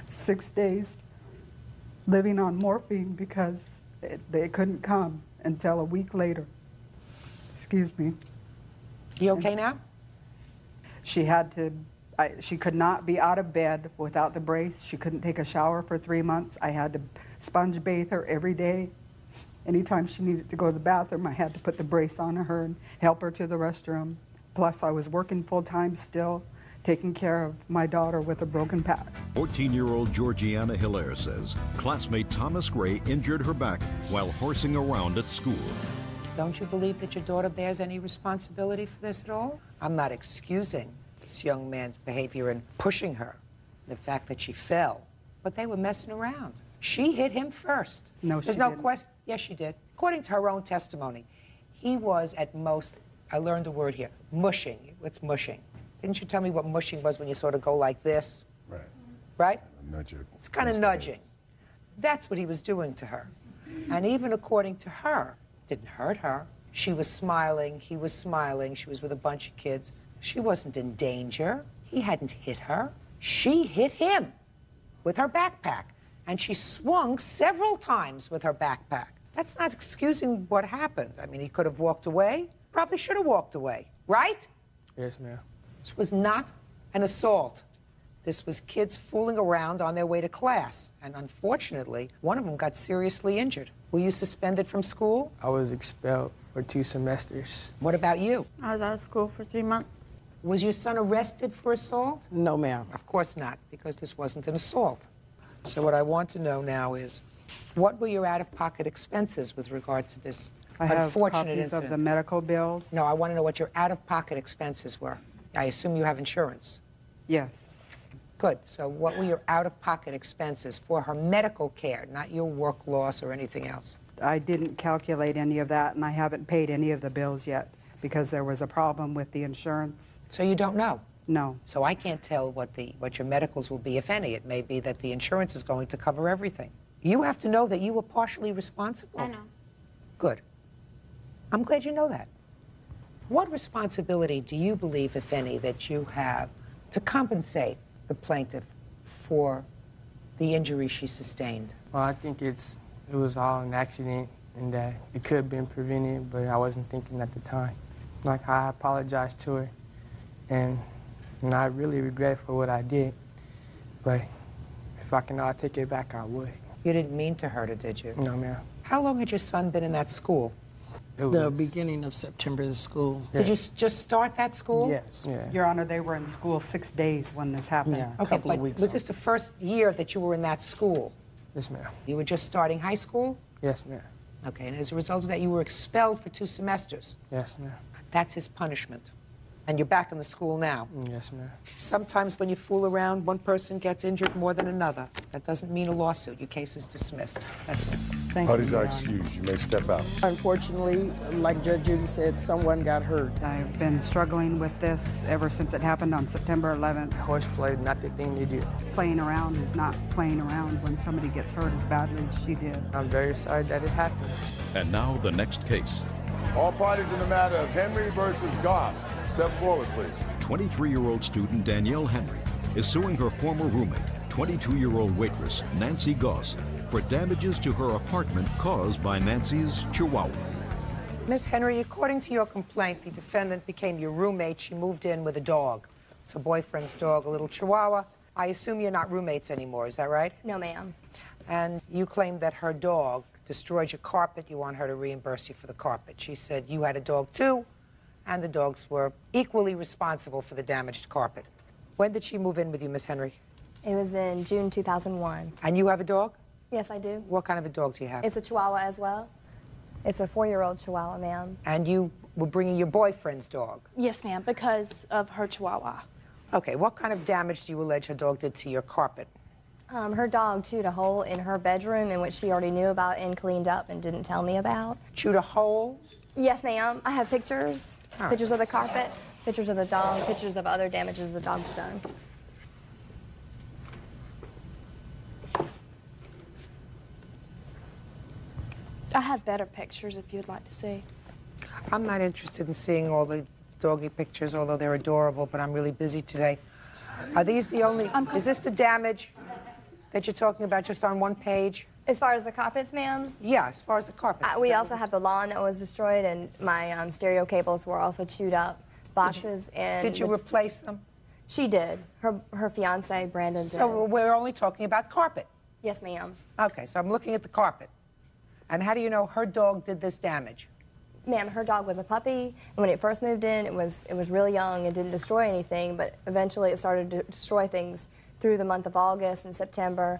6 days, living on morphine because they couldn't come until a week later. Excuse me. You okay now? She had to, she could not be out of bed without the brace. She couldn't take a shower for 3 months. I had to sponge bathe her every day. Anytime she needed to go to the bathroom, I had to put the brace on her and help her to the restroom. Plus, I was working full-time still, taking care of my daughter with a broken back. 14-year-old Georgiana Hilaire says classmate Thomas Gray injured her back while horsing around at school. Don't you believe that your daughter bears any responsibility for this at all? I'm not excusing this young man's behavior in pushing her, the fact that she fell, but they were messing around. She hit him first. No, There's she no didn't. question. Yes, she did. According to her own testimony, he was at most, I learned a word here, mushing. What's mushing? Didn't you tell me what mushing was when you sort of go like this? Right. Right? Nudge her. It's kind of nudging. That's what he was doing to her. And even according to her, it didn't hurt her. She was smiling, he was smiling, she was with a bunch of kids. She wasn't in danger. He hadn't hit her. She hit him with her backpack. And she swung several times with her backpack. That's not excusing what happened. I mean, he could have walked away. Probably should have walked away. Right? Yes, ma'am. This was not an assault. This was kids fooling around on their way to class. And unfortunately, one of them got seriously injured. Were you suspended from school? I was expelled for 2 semesters. What about you? I was out of school for 3 months. Was your son arrested for assault? No, ma'am. Of course not, because this wasn't an assault. So what I want to know now is, what were your out-of-pocket expenses with regard to this I have unfortunate copies incident? of the medical bills. No, I want to know what your out-of-pocket expenses were. I assume you have insurance. Yes. Good. So what were your out-of-pocket expenses for her medical care, not your work loss or anything else? I didn't calculate any of that, and I haven't paid any of the bills yet because there was a problem with the insurance. So you don't know? No. So I can't tell what your medicals will be, if any. It may be that the insurance is going to cover everything. You have to know that you were partially responsible. I know. Good. I'm glad you know that. What responsibility do you believe, if any, that you have to compensate the plaintiff for the injury she sustained? Well, I think it was all an accident and that it could have been prevented, but I wasn't thinking at the time. Like, I apologized to her, and I really regret for what I did, but if I can take it back, I would. You didn't mean to hurt her, did you? No, ma'am. How long had your son been in that school? The beginning of September, the school. Did you just start that school? Yes. Yeah. Your Honor, they were in school 6 days when this happened. Yeah, Okay, but was this the first year that you were in that school? Yes, ma'am. You were just starting high school? Yes, ma'am. Okay, and as a result of that, you were expelled for 2 semesters. Yes, ma'am. That's his punishment. And you're back in the school now. Yes, ma'am. Sometimes when you fool around, one person gets injured more than another. That doesn't mean a lawsuit. Your case is dismissed. That's it. Thank Parties you, are Your Honor. excused. You may step out. Unfortunately, like Judge Judy said, someone got hurt. I've been struggling with this ever since it happened on September 11th. Horseplay, not the thing to do. Playing around is not playing around when somebody gets hurt as badly as she did. I'm very sorry that it happened. And now the next case. All parties in the matter of Henry versus Goss. Step forward, please. 23-year-old student Danielle Henry is suing her former roommate, 22-year-old waitress Nancy Goss, for damages to her apartment caused by Nancy's Chihuahua. Miss Henry, according to your complaint, the defendant became your roommate. She moved in with a dog. It's her boyfriend's dog, a little Chihuahua. I assume you're not roommates anymore, is that right? No, ma'am. And you claim that her dog destroyed your carpet. You want her to reimburse you for the carpet. She said you had a dog too, and the dogs were equally responsible for the damaged carpet. When did she move in with you, Miss Henry? It was in June 2001. And you have a dog? Yes, I do. What kind of a dog do you have? It's a Chihuahua as well. It's a 4-year-old Chihuahua, ma'am. And you were bringing your boyfriend's dog? Yes, ma'am, because of her Chihuahua. Okay, what kind of damage do you allege her dog did to your carpet? Her dog chewed a hole in her bedroom in which she already knew about and cleaned up and didn't tell me about. Chewed a hole? Yes, ma'am. I have pictures. All right. Pictures of the carpet, pictures of the dog, pictures of other damages the dog's done. I have better pictures if you'd like to see. I'm not interested in seeing all the doggy pictures, although they're adorable, but I'm really busy today. Are these the only, is this the damage that you're talking about just on one page? As far as the carpets, ma'am? Yeah, as far as the carpets. We also have the lawn that was destroyed, and my stereo cables were also chewed up. Boxes and... Did you replace them? She did. Her fiance, Brandon, did. So we're only talking about carpet? Yes, ma'am. Okay, so I'm looking at the carpet. And how do you know her dog did this damage? Ma'am, her dog was a puppy, and when it first moved in, it was really young and didn't destroy anything, but eventually it started to destroy things through the month of August and September.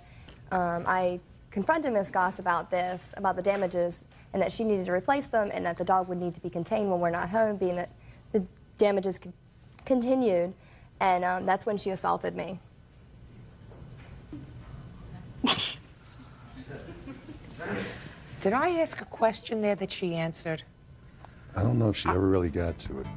I confronted Miss Goss about this, about the damages, and that she needed to replace them, and that the dog would need to be contained when we're not home, being that the damages continued, and that's when she assaulted me. Did I ask a question there that she answered? I don't know if she ever really got to it.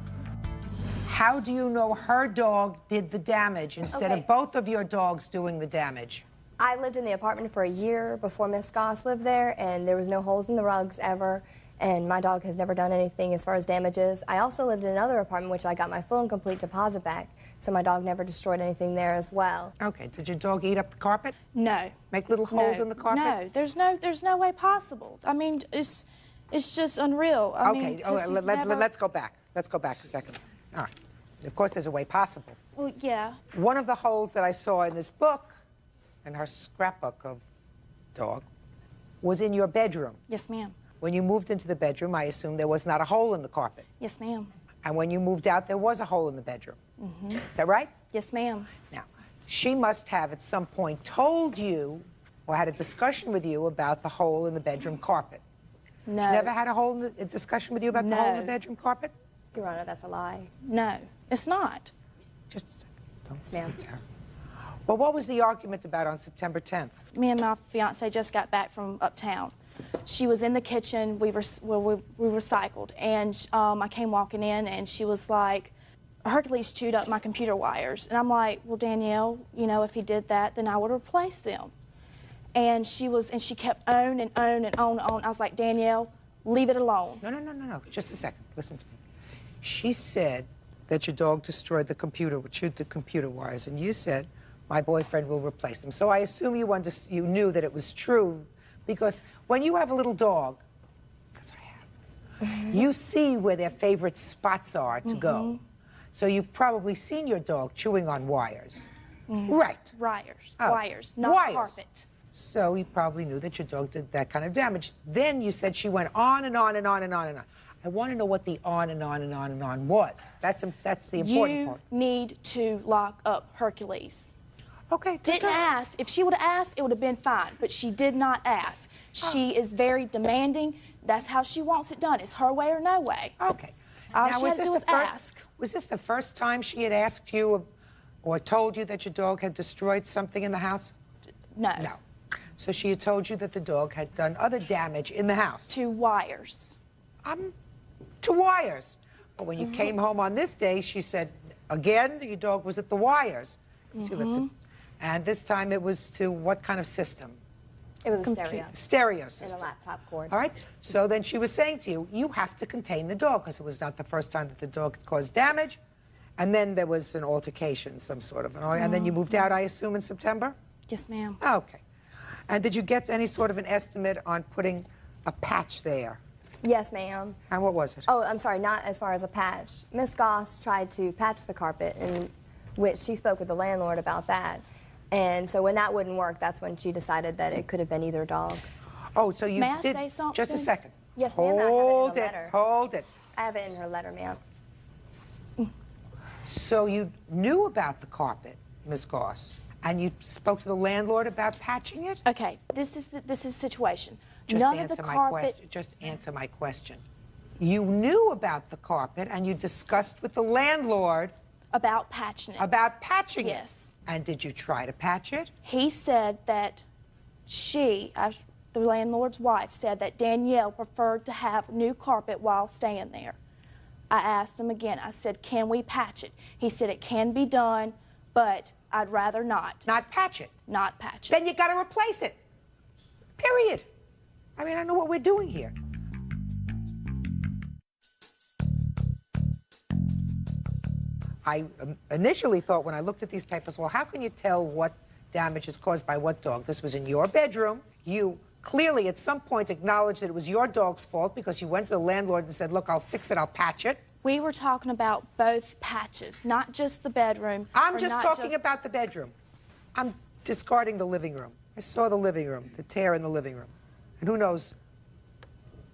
How do you know her dog did the damage instead of both of your dogs doing the damage? I lived in the apartment for a year before Miss Goss lived there, and there was no holes in the rugs ever, and my dog has never done anything as far as damages. I also lived in another apartment, which I got my full and complete deposit back, so my dog never destroyed anything there as well. Okay, did your dog eat up the carpet? No. Make little holes in the carpet? No, there's no way possible. I mean, it's just unreal. I mean, let's go back. Let's go back a second. All right. Of course, there's a way possible. Well, yeah. One of the holes that I saw in this book, in her scrapbook of dog, was in your bedroom. Yes, ma'am. When you moved into the bedroom, I assume there was not a hole in the carpet. Yes, ma'am. And when you moved out, there was a hole in the bedroom. Mm-hmm. Is that right? Yes, ma'am. Now, she must have at some point told you or had a discussion with you about the hole in the bedroom carpet. No. She never had a discussion with you about the hole in the bedroom carpet? Your Honor, that's a lie. No, it's not. Just don't ma'am. Well, what was the argument about on September 10th? Me and my fiance just got back from uptown. she was in the kitchen. We recycled, and I came walking in, and she was like, Hercules chewed up my computer wires. And I'm like, well, Danielle, you know, if he did that, then I would replace them. And she kept on and on and on and on. I was like, Danielle, leave it alone. No. Just a second. Listen to me. She said that your dog destroyed the computer, chewed the computer wires, and you said, my boyfriend will replace them. So I assume you knew that it was true, because when you have a little dog, because I have, you see where their favorite spots are to go. So you've probably seen your dog chewing on wires. Right. Wires, not carpet. So you probably knew that your dog did that kind of damage. Then you said she went on and on and on and on and on. I want to know what the on and on and on and on was. That's the important part. You need to lock up Hercules. Okay. Didn't ask. If she would have asked, it would have been fine. But she did not ask. She is very demanding. That's how she wants it done. It's her way or no way. Okay. All now, she had to do was ask. Was this the first time she had asked you or told you that your dog had destroyed something in the house? No. No. So she had told you that the dog had done other damage in the house? To wires. To wires. But when you came home on this day, she said, again, your dog was at the wires. And this time it was to what kind of system? It was a stereo. Stereo system. And a laptop cord. All right. So then she was saying to you, you have to contain the dog, because it was not the first time that the dog had caused damage. And then there was an altercation, some sort of. And then you moved out, I assume, in September? Yes, ma'am. Okay. And did you get any sort of an estimate on putting a patch there? Yes, ma'am. And what was it? Oh, I'm sorry, not as far as a patch. Miss Goss tried to patch the carpet, in which she spoke with the landlord about that. And so when that wouldn't work, that's when she decided that it could have been either dog. Oh, so you May I did. say something? Just a second. Yes, ma'am. Hold it. Hold it. I have it in her letter, ma'am. So you knew about the carpet, Miss Goss, and you spoke to the landlord about patching it? Okay, this is the situation. Just None answer of the my carpet. question. Just answer my question. You knew about the carpet, and you discussed with the landlord About patching it. about patching it. Yes. And did you try to patch it? He said that the landlord's wife, said that Danielle preferred to have new carpet while staying there. I asked him again. I said, can we patch it? He said it can be done, but I'd rather not. Not patch it? Not patch it. Then you got to replace it. Period. I mean, I know what we're doing here. I initially thought when I looked at these papers, well, how can you tell what damage is caused by what dog? This was in your bedroom. You clearly at some point acknowledged that it was your dog's fault because you went to the landlord and said, look, I'll fix it, I'll patch it. We were talking about both patches, not just the bedroom. I'm just talking about the bedroom. I'm discarding the living room. I saw the living room, the tear in the living room. And who knows,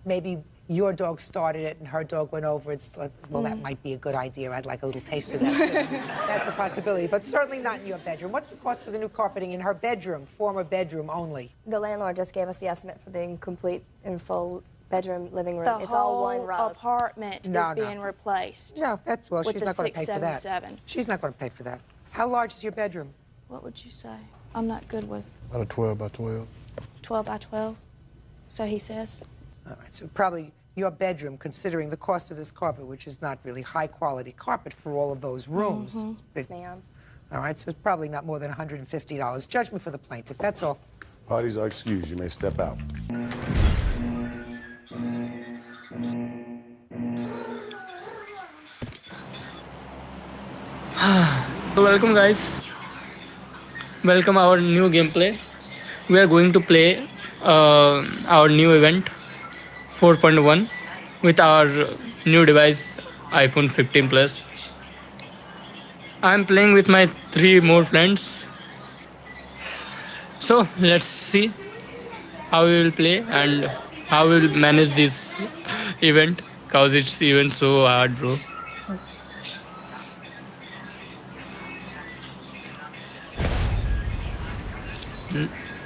maybe your dog started it and her dog went over it. So, well, that might be a good idea. I'd like a little taste of that. That's a possibility, but certainly not in your bedroom. What's the cost of the new carpeting in her bedroom, former bedroom only? The landlord just gave us the estimate for the complete and full bedroom, living room. The It's all one whole rug. apartment is being replaced. No, that's, well, with she's the not going to pay for that. 677. She's not going to pay for that. How large is your bedroom? What would you say? I'm not good with About a 12 by 12. 12 by 12. So he says. All right, so probably your bedroom, considering the cost of this carpet, which is not really high-quality carpet for all of those rooms. Yes, ma'am. All right, so it's probably not more than $150. Judgment for the plaintiff, that's all. Parties are excused. You may step out. Welcome guys, welcome our new gameplay. We are going to play our new event 4.1 with our new device iPhone 15 Plus. I am playing with my 3 more friends, so let's see how we will play and how we will manage this event, cause it's even so hard, bro.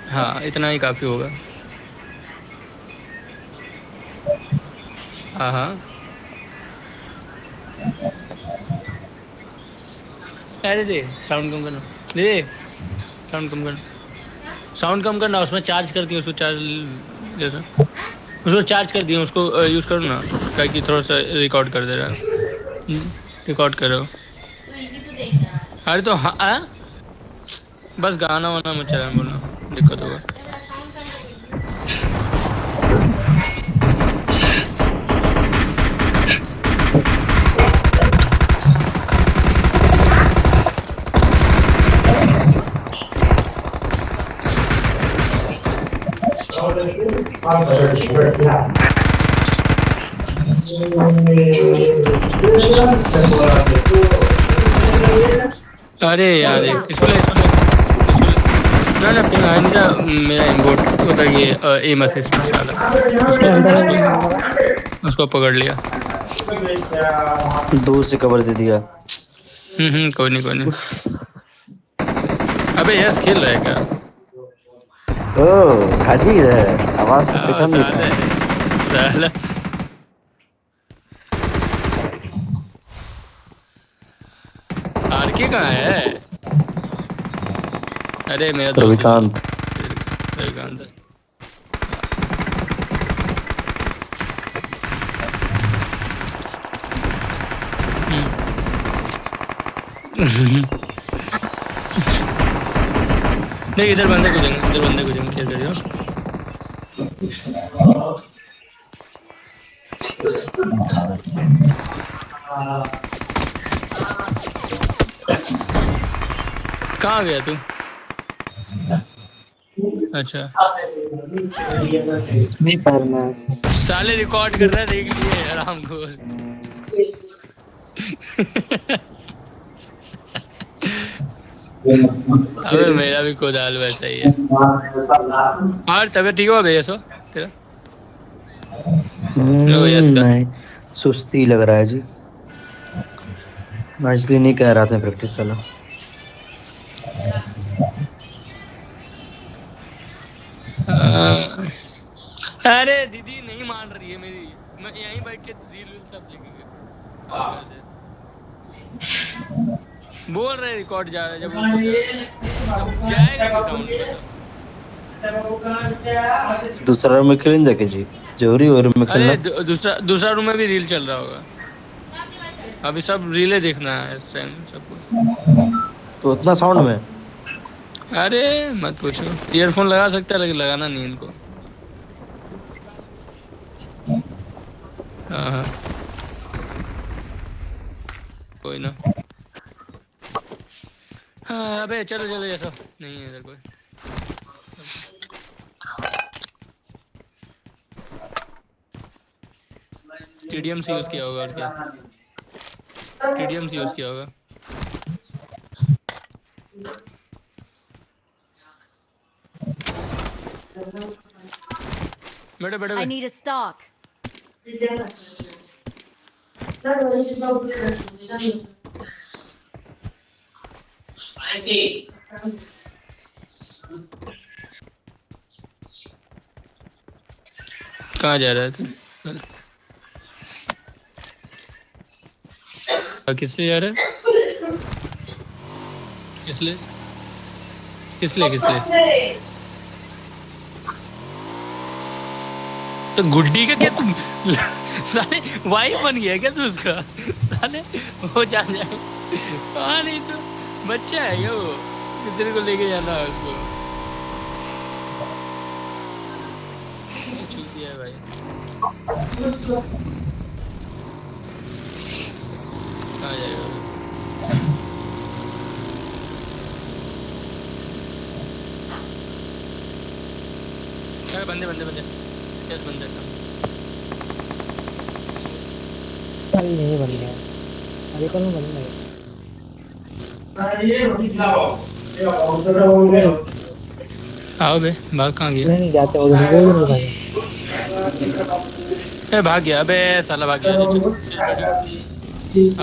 हाँ इतना ही काफ़ी होगा। हाँ हाँ अरे दे sound कम करना, दे sound कम करना, sound कम करना, उसमें चार्ज करती हूँ, उसको चार्ज जैसा उसको चार्ज कर दिया, उसको यूज़ करो ना, ताकि थोड़ा सा रिकॉर्ड कर दे रहा है। रिकॉर्ड करो। अरे तो हाँ, बस गाना वाना मत चला बोलना, दिक्कत होगा। अरे यार इसको ले ना ना पिंग आया नहीं था, मेरा इम्पोर्ट होता है ये एम असिस्ट साला, उसको पकड़ लिया। दूर से कवर दे दिया। कोई नहीं। अबे यस खेल रहा है क्या? ओह हाजी है, आवाज से पहचान नहीं था। साला आरके कहाँ है? अरे मेरा दोस्त रविकांत। नहीं इधर बंदे को देंगे खेल रहे हो। कहाँ गया तू? अच्छा नहीं पढ़ना साले रिकॉर्ड कर रहा है, देख लिए आराम को। अबे मेरा भी खुद हाल वैसा ही है। और तबीयत ठीक हो भैया? सो तेरा नहीं, सुस्ती लग रहा है जी। मैं इसलिए नहीं कह रहा था प्रैक्टिस चला। अरे दीदी नहीं मान रही है मेरी, मैं यहीं बैठ के रील सब देखेंगे। बोल रहे रिकॉर्ड जा रहा है, जब जाएगा नहीं साउंड तो। दूसरा रूम में खेलें जाके जी, जरूरी हो रूम में खेलना। अरे दूसरा रूम में भी रील चल रहा होगा, अभी सब रीलें देखना है इस टाइम सबको। तो उतना साउंड में? अरे मत पूछो, ईयरफोन लगा सकता है लेकिन लगाना नहीं इनको। हाँ कोई ना। हाँ अबे चलो ऐसा नहीं है इधर कोई। टीडीएम से यूज किया होगा और क्या, टीडीएम से यूज किया होगा। बेटे I need a stock. कहाँ जा रहा है तू? किसलिए जा रहा है? किसलिए? तो गुड्डी का क्या तुम साले वाइफ बन गया क्या तू उसका? साले वो जान जाए कहाँ, नहीं तो बच्चा है क्या वो, कितने को लेके जाना है उसको? छूट दिया है भाई। कहाँ जाएगा? बंदे यस बंदे नहीं बन गया अभी कौन बन गया? आओ बे, भाग कहाँ गया? नहीं जाते उधर ए भाग गया बे, साला भाग गया।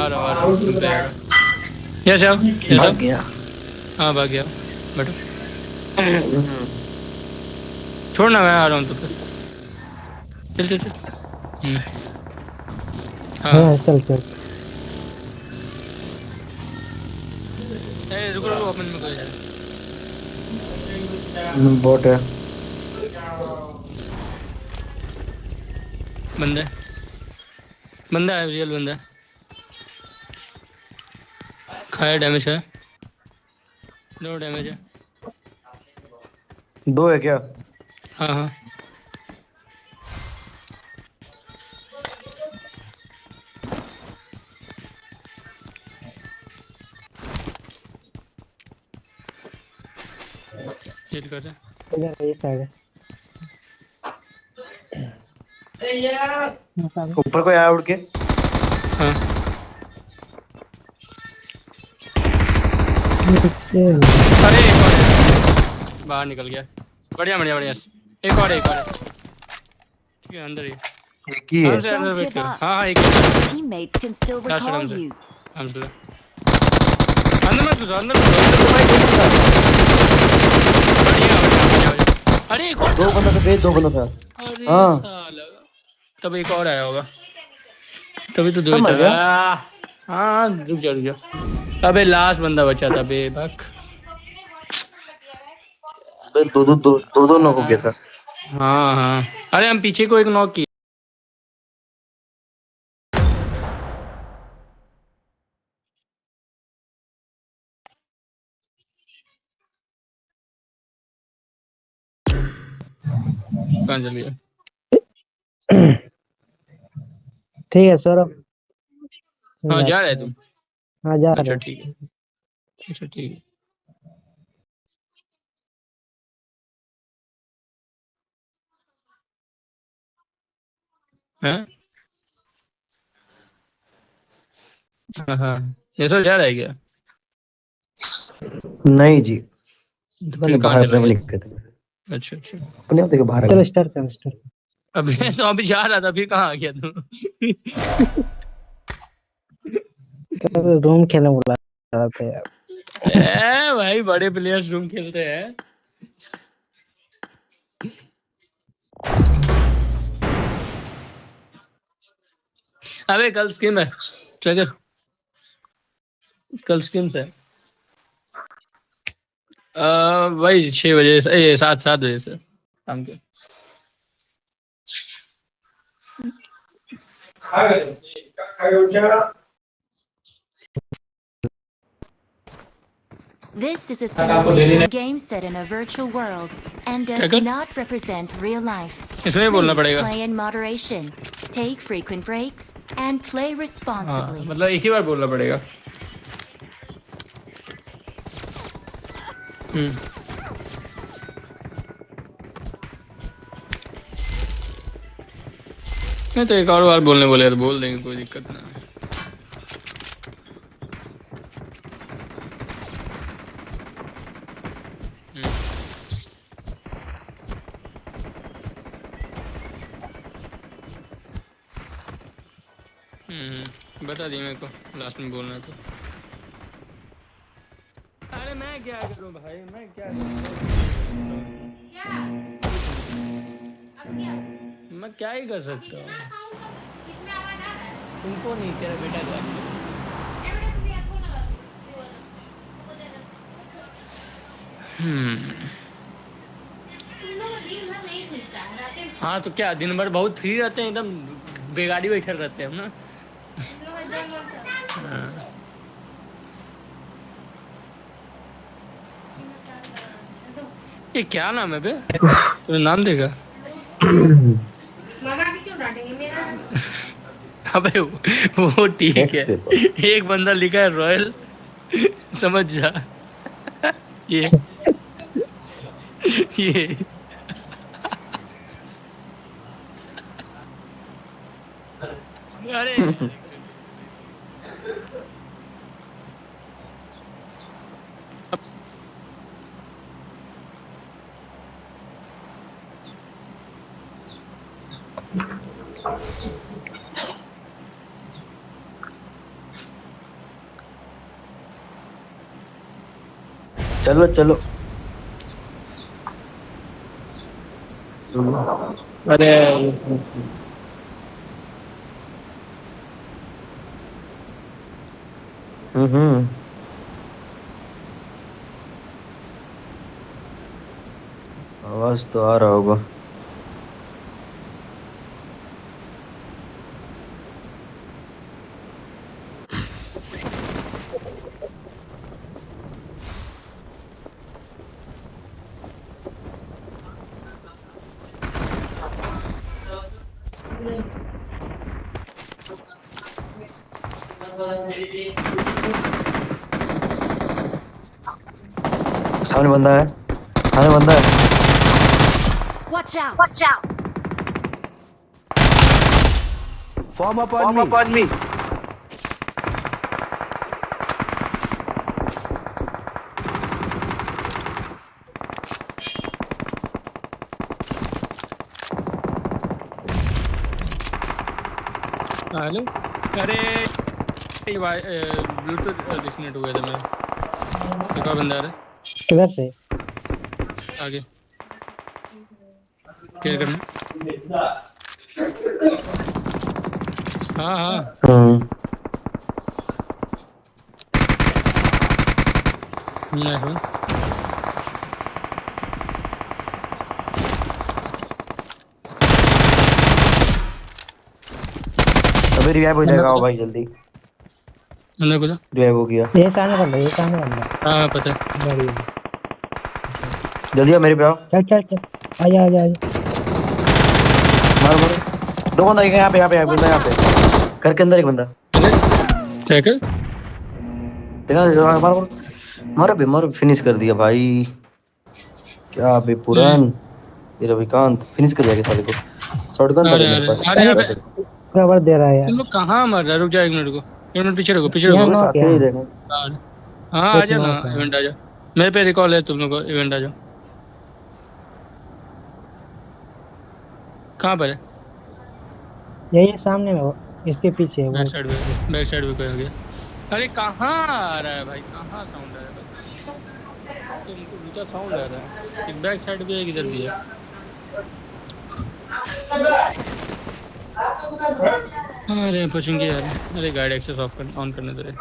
आ रहा हूँ तुम पे आ रहा। यस भाग गया। हाँ भाग गया बैठो। छोड़ना, मैं आ रहा हूँ तो फिर चल। हाँ चल रुको अपन में कोई बोट है। बंदा है, बंदा है, रियल बंदा है। खाया डैमेज है, 2 डैमेज है। 2 है क्या? हाँ हाँ। हिट कर रहे हैं। इधर ये साइड है। ऊपर कोई आया उड़ के? हाँ अरे एक और है, बाहर निकल गया। बढ़िया बढ़िया बढ़िया, एक और एक और है। ठीक है अंदर ही, एक ही है। आराम से अंदर वेट करो। हाँ हाँ एक Teammates can still last recall आराम से, you. आराम से अंदर मत घुसो, अंदर मत घुसो। बढ़िया बढ़िया बढ़िया बढ़िया। अरे एक और 2 बंदा था बे, 2 बंदा था। अरे हाँ साला, तब एक और आया होगा, तभी तो 2 सब ही मर था। गया। हाँ रुक जा रुक जा। अबे लास्ट बंदा बचा था बे, भाग। बे 2 नॉक हो गया था। हाँ हाँ, अरे हम पीछे को एक नॉक किए। कहाँ चल गया? ठीक है सौरभ। हाँ जा जाते रहे हैं। तुम? हाँ जा अच्छा रहे ठीक है, अच्छा ठीक है। हैं? हाँ हाँ, ये सब जा रहा है क्या? नहीं जी, तो पता फिर नहीं कहाँ बाहर चला अपने आप गया? निकले थे। अच्छा अच्छा। अपने आप देखो बाहर आ चलो गए। स्टार्ट कर स्टार्ट। अभी तो अभी जा रहा था, फिर कहाँ आ गया तू? चलो रूम खेलने बुला रहा था यार। ए भाई, बड़े प्लेयर्स रूम खेलते हैं। अबे कल स्किम है, ट्रैकर कल स्किम है। वही 6 बजे से, 7 बजे से शाम के। This is a simulation game set in a virtual world and does कर? not represent real life. इसमें ही बोलना Please पड़ेगा। play in moderation, take frequent breaks, and play हाँ responsibly. मतलब एक ही बार बोलना पड़ेगा। नहीं तो एक और बार बोलने बोले तो बोल देंगे, कोई दिक्कत ना। बता दी मेरे को, लास्ट में बोलना तो। अरे मैं क्या करूं भाई, मैं क्या करूं? मैं क्या ही कर सकता हूँ। तुमको नहीं, तेरा बेटा को। हाँ तो क्या दिन भर बहुत फ्री रहते हैं, एकदम बेगाड़ी बैठे रहते हैं हम ना। हाँ। ये क्या नाम है बे? तूने नाम देगा? मामा की क्यों डांटेंगे मेरा? अबे वो ठीक है, एक बंदा लिखा है रॉयल, समझ जा। ये ये अरे चलो चलो। अरे हम्म। आवाज तो आ रहा होगा। सामने बंदा है, सामने बंदा है। Watch out! Watch out! Form up on Form me. up on me. Hello. अरे ब्लूटूथ डिस्कनेक्ट हुआ था मेरा। एक और बंदा आ रहा है किधर से? आगे क्लियर करना। हाँ हाँ नाइस वन। अभी रिवाइव हो जाएगा। आओ भाई जल्दी, बंदा को रिवाइव हो गया। ये सामने बंदा, ये सामने बंदा। हाँ पता है। बढ़िया। जल्दी आओ मेरे पे आओ। चल चल चल, आजा आजा आजा। मारो मारो, दो बंदा एक यहाँ पे, यहाँ पे बंदा, यहाँ पे घर के अंदर एक बंदा। साइकिल देखा, मारो मारो मारो बे, मारो, फिनिश कर दिया भाई। क्या बे पुरान, ये रविकांत फिनिश कर दिया साले को। शॉटगन था अरे मेरे अरे पास। अरे अबे कवर दे रहा है यार। तुम लोग कहाँ मर रहे हो? रुक जाओ 1 मिनट को, 1 मिनट पीछे रखो, पीछे यहाँ रखो। नॉक है। हाँ आ एक जाओ ना, नॉक है। इवेंट आ जाओ। मेरे पे रिकॉल है, तुम लोग को इवेंट आ जाओ। कहाँ पर है? यही सामने में, इसके पीछे है वो। बैक साइड पे, बैक साइड पे कोई आ गया। अरे कहाँ आ रहा है भाई, कहाँ साउंड आ रहा है भाई? तुमको दूसरा साउंड आ रहा है। एक बैक साइड भी है, एक इधर भी है। अरे पूछेंगे यार। अरे गाइड एक्सेस ऑफ कर, ऑन करने दे रहे।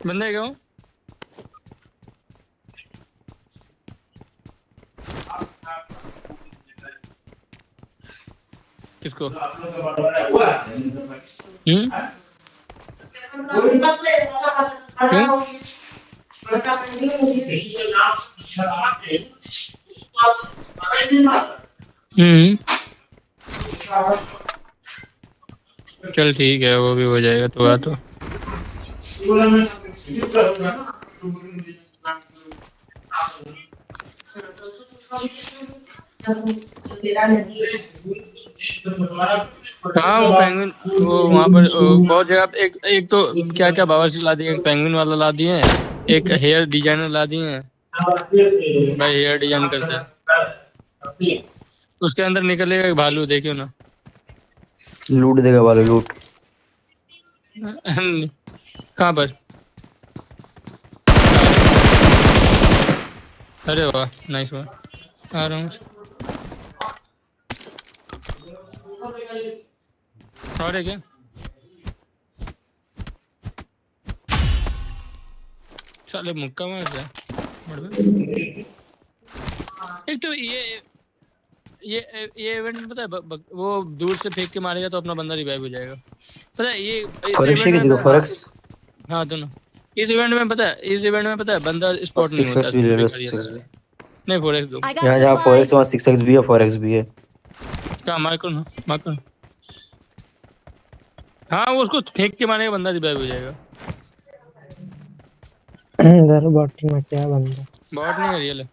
बंदा क्या हो? किसको? चल ठीक है, वो भी हो जाएगा। तो आ तो हाँ वो पेंगुइन, वो वहाँ पर बहुत जगह पे एक एक तो क्या क्या बावर्ची ला दिए। एक पेंगुइन वाला ला दिए हैं, एक हेयर डिजाइनर ला दिए हैं। भाई हेयर डिजाइन करता है, उसके अंदर निकलेगा एक भालू, देखियो ना। लूट देगा वाले, लूट। कहाँ पर? अरे वाह नाइस वाह, आ रहा हूँ। और है क्या? साले मुक्का मार रहा है। एक तो ये इवेंट में पता है वो दूर से फेंक के मारेगा तो अपना बंदा रिवाइव हो जाएगा। पता है ये इस इवेंट में हाँ दोनों इस इवेंट में पता है, इस इवेंट में पता है बंदा स्पॉट नहीं होता। नहीं 4x दो यहाँ जहाँ 4x वहाँ 6x भी है, 4x भी है। क्या मार्को ना मार्को? हाँ वो उसको फेंक के मारेगा, बंदा रिवाइव हो जाएगा। इधर बॉट में क्या बंदा? बॉट नहीं है, रियल है।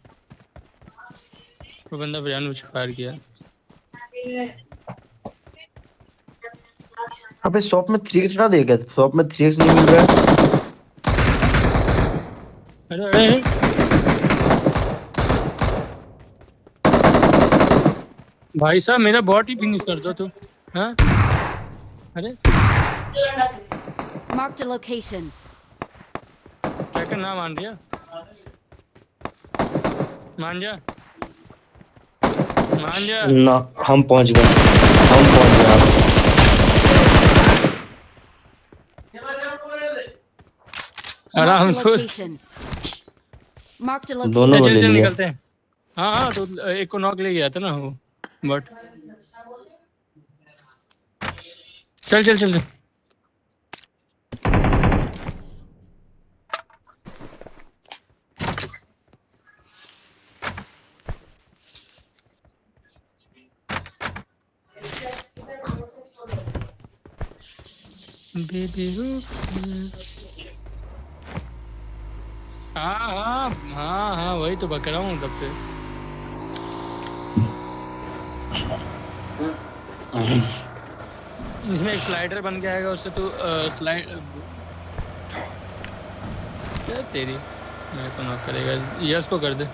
वो बंदा जानबूझ के फायर किया। अबे शॉप में 3x ना देगा, शॉप में 3x नहीं मिल रहा है। अरे भाई साहब मेरा बॉट ही फिनिश कर दो तुम। हाँ अरे Marked a location. क्या नाम मान दिया? मान जा, मान जा ना। हम पहुंच गए, हम पहुंच गए। आराम से दोनों को ले लिया। निकलते हैं। हाँ तो एक को नॉक ले गया था ना वो बट। चल चल चल बेबी हाँ हाँ हाँ हाँ वही तो बक रहा हूँ तब से। इसमें एक स्लाइडर बन के आएगा, उससे तो स्लाइड तेरी मेरे को नॉक करेगा। यस को कर दे।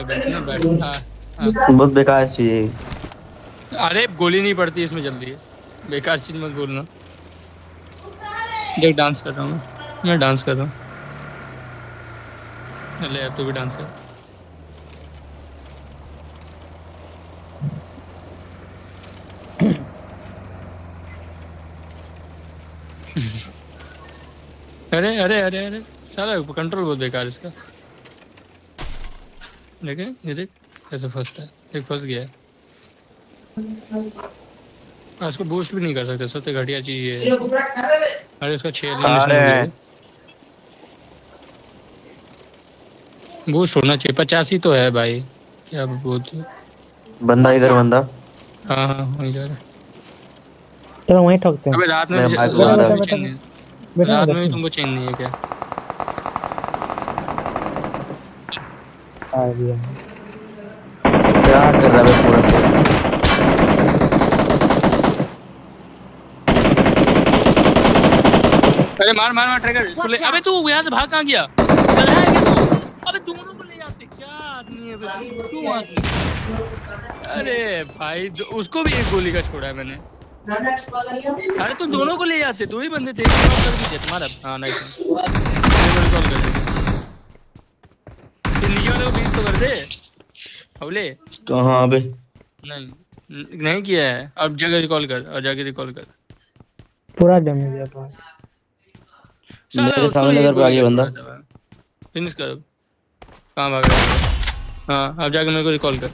बैठना बैठ। बहुत बेकार चीज है। अरे गोली नहीं पड़ती इसमें जल्दी है, बेकार चीज मत बोलना। देख डांस कर रहा हूँ मैं डांस कर रहा हूँ। ले अब तू भी डांस कर। अरे अरे अरे अरे साला कंट्रोल बहुत बेकार इसका। देखे ये देख कैसे फंसता है, देख फंस गया है। इसको बूस्ट भी नहीं कर सकते, सबसे घटिया चीज ये है। अरे इसका 6 एलिमिनेशन हो गया। बूस्ट होना चाहिए, 85 तो है भाई, क्या बहुत। बंदा इधर बंदा। हाँ हाँ वहीं जा रहा है। चलो वहीं ठोकते हैं। अबे रात में भी रात में भी तुमको चैन नहीं है क्या? क्या कर रहा है पूरा? अरे मार मार मार ट्रैकर इसको ले। अबे तू यहाँ से भाग कहाँ गया? चला है क्या तू? अबे दोनों को ले जाते, क्या आदमी है बे तू वहाँ से। अरे भाई उसको भी एक गोली का छोड़ा है मैंने। अरे तुम दोनों को ले जाते, दो ही बंदे थे, कर दीजिए तुम्हारा। हाँ नाइस कॉल कर दे। नीचे वाले को बीट तो कर दे हवले। कहाँ बे? नहीं किया है, अब जगह रिकॉल कर और जाके रिकॉल कर। पूरा डैमेज है भाई। मेरे सामने नजर पे आ गया बंदा। फिनिश कर। कहाँ भाग रहा है? हाँ अब जाके मेरे को रिकॉल कर।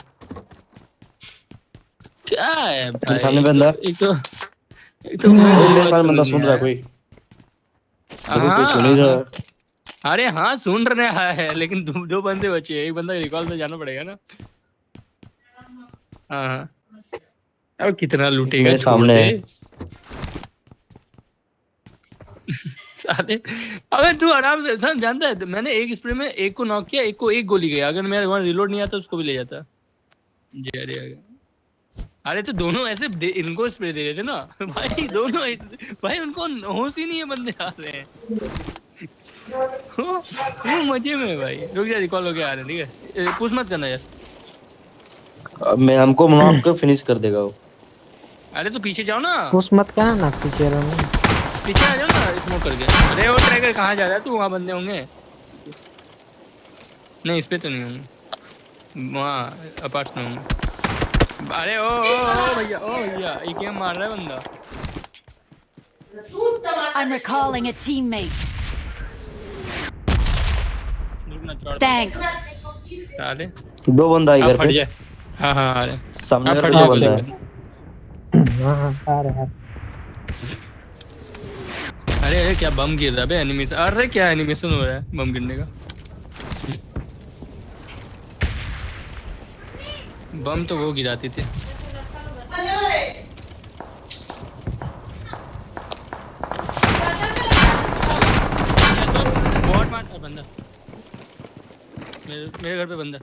क्या है भाई? सामने बंदा। एक तो मेरे सामने बंदा सुन रहा है कोई। कोई सुन ही रहा है। अरे हाँ सुन रहा है, लेकिन दो बंदे बचे हैं, एक बंदा रिकॉल तो जाना पड़ेगा ना। हाँ अब कितना लूटेगा मेरे सामने है। अबे तू आराम से जानता है मैंने एक स्प्रे में एक को नॉक किया, एक को एक गोली गया। अगर मेरा वहां रिलोड नहीं आता उसको भी ले जाता। जी अरे तो दोनों ऐसे इनको स्प्रे दे रहे थे ना भाई, दोनों भाई उनको होश ही नहीं है, बंदे आ रहे हैं वो मजे में भाई। रुक जा रिकॉल हो गया आ रहे हैं, ठीक है पुश मत करना यार। मैं हमको नॉक कर फिनिश कर देगा वो। अरे तो पीछे जाओ ना। पुश मत करना ना, पीछे रहो। पीछे आ जाओ ना स्मोक करके। अरे वो ट्रैकर कहाँ जा रहा है तू? वहाँ बंदे होंगे। नहीं इस पे तो नहीं होंगे, वहाँ अपार्ट्स में होंगे। अरे ओ भैया एक ही मार रहा है बंदा। I'm recalling a teammate. Thanks. साले दो बंदा इधर पे। हाँ हाँ आ रहे सामने दो बंदा है। हाँ आ रहा है। अरे क्या बम गिर रहा है बे एनिमेशन। अरे क्या एनिमेशन हो रहा है बम गिरने का। बम तो वो गिराती थी। बहुत मारता है बंदा मेरे घर पे बंदा।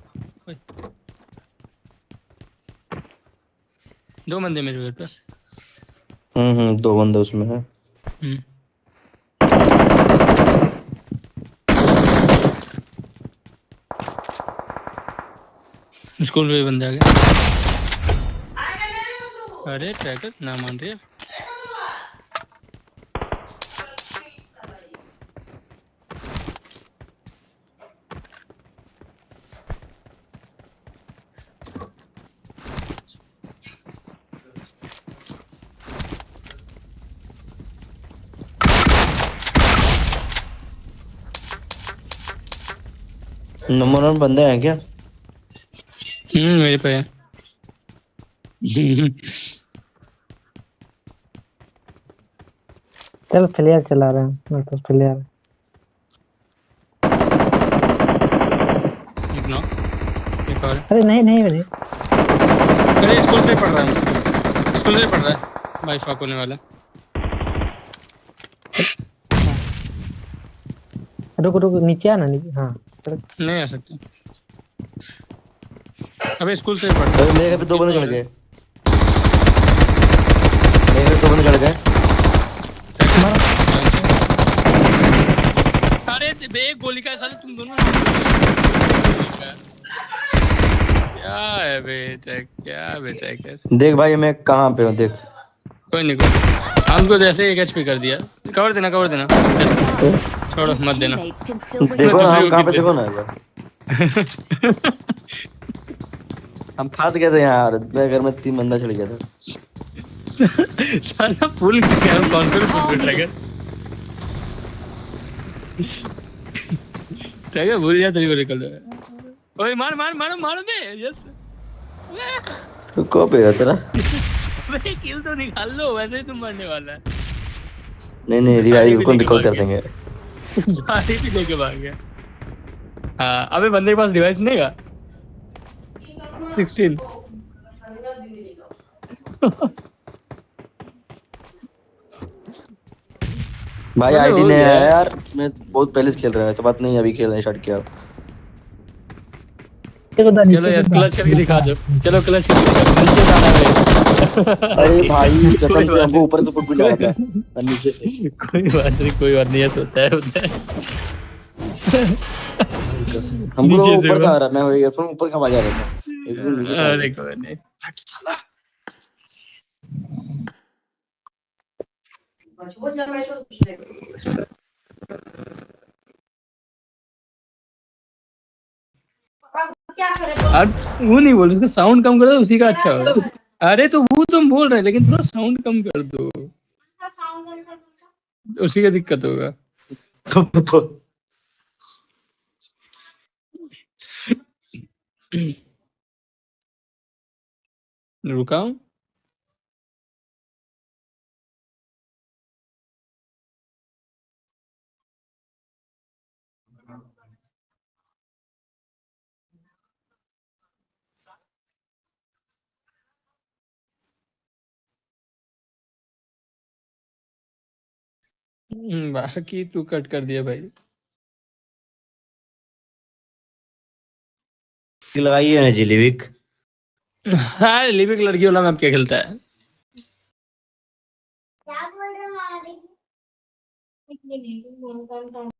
दो बंदे मेरे घर पे। दो बंदे उसमें है। स्कूल में बंदे आ गए। अरे ट्रैकर ना मान रही है। नंबर 1 बंदे हैं क्या? मेरे पे है। चल फ्लेयर चला रहे हैं, मैं तो फ्लेयर। एक और। अरे नहीं नहीं अरे अरे स्कूल से पढ़ रहा हूँ, स्कूल से पढ़ रहा है भाई, शौक होने वाला। रुको रुको नीचे आना नीचे। हाँ नहीं आ सकते। अबे स्कूल से पढ़ रहा है। मेरे पे 2 बंदे चढ़ गए, मेरे पे 2 बंदे चढ़ गए। अरे एक गोली का साले तुम दोनों क्या है बेटा, क्या बेटा कर। देख भाई मैं कहाँ पे हूँ देख। कोई नहीं कोई, हमको जैसे 1 HP कर दिया। कवर देना कवर देना, छोड़ो मत देना। देखो ना हम कहाँ पे, देखो ना यार। हम फंस गए थे यार, मेरे घर में 3 बंदा चढ़ गया था। साला full confidence full Trager Trager भूल जा तेरी को निकल रहा है। ओए मार मार मारो मारो दे। यस रुको पे तेरा। भाई किल तो निकाल लो, वैसे ही तुम मरने वाला है। नहीं नहीं रिवाइव को रिकॉल कर देंगे। गाड़ी भी लेके भाग गया। हाँ अबे बंदे के पास डिवाइस नहीं है 16। भाई आईडी नहीं आया यार, मैं बहुत पहले से खेल रहा हूँ, ऐसा बात नहीं अभी खेलना स्टार्ट किया। चलो यार क्लच करके दिखा दो, चलो क्लच करके दिखा दो। नीचे जाना है। अरे भाई कसम से हमको ऊपर से फुटबॉल लगा था और नीचे से। कोई बात नहीं ऐसा होता है होता है। हमको ऊपर से आ रहा, मैं ईयरफोन ऊपर का आवाज आ रहा था, एकदम नीचे से। अरे कोई नहीं हट साला। वो नहीं बोल, उसका साउंड कम कर दो, उसी का अच्छा होगा। अरे तो वो तुम बोल रहे हैं लेकिन थोड़ा साउंड कम कर दो, उसी का दिक्कत होगा। रुका हूँ। बाकी तू कट कर दिया भाई। लगाई है ना जी लिविक। हाँ लिविक लड़की वाला मैप क्या खेलता है। क्या बोल रहे हो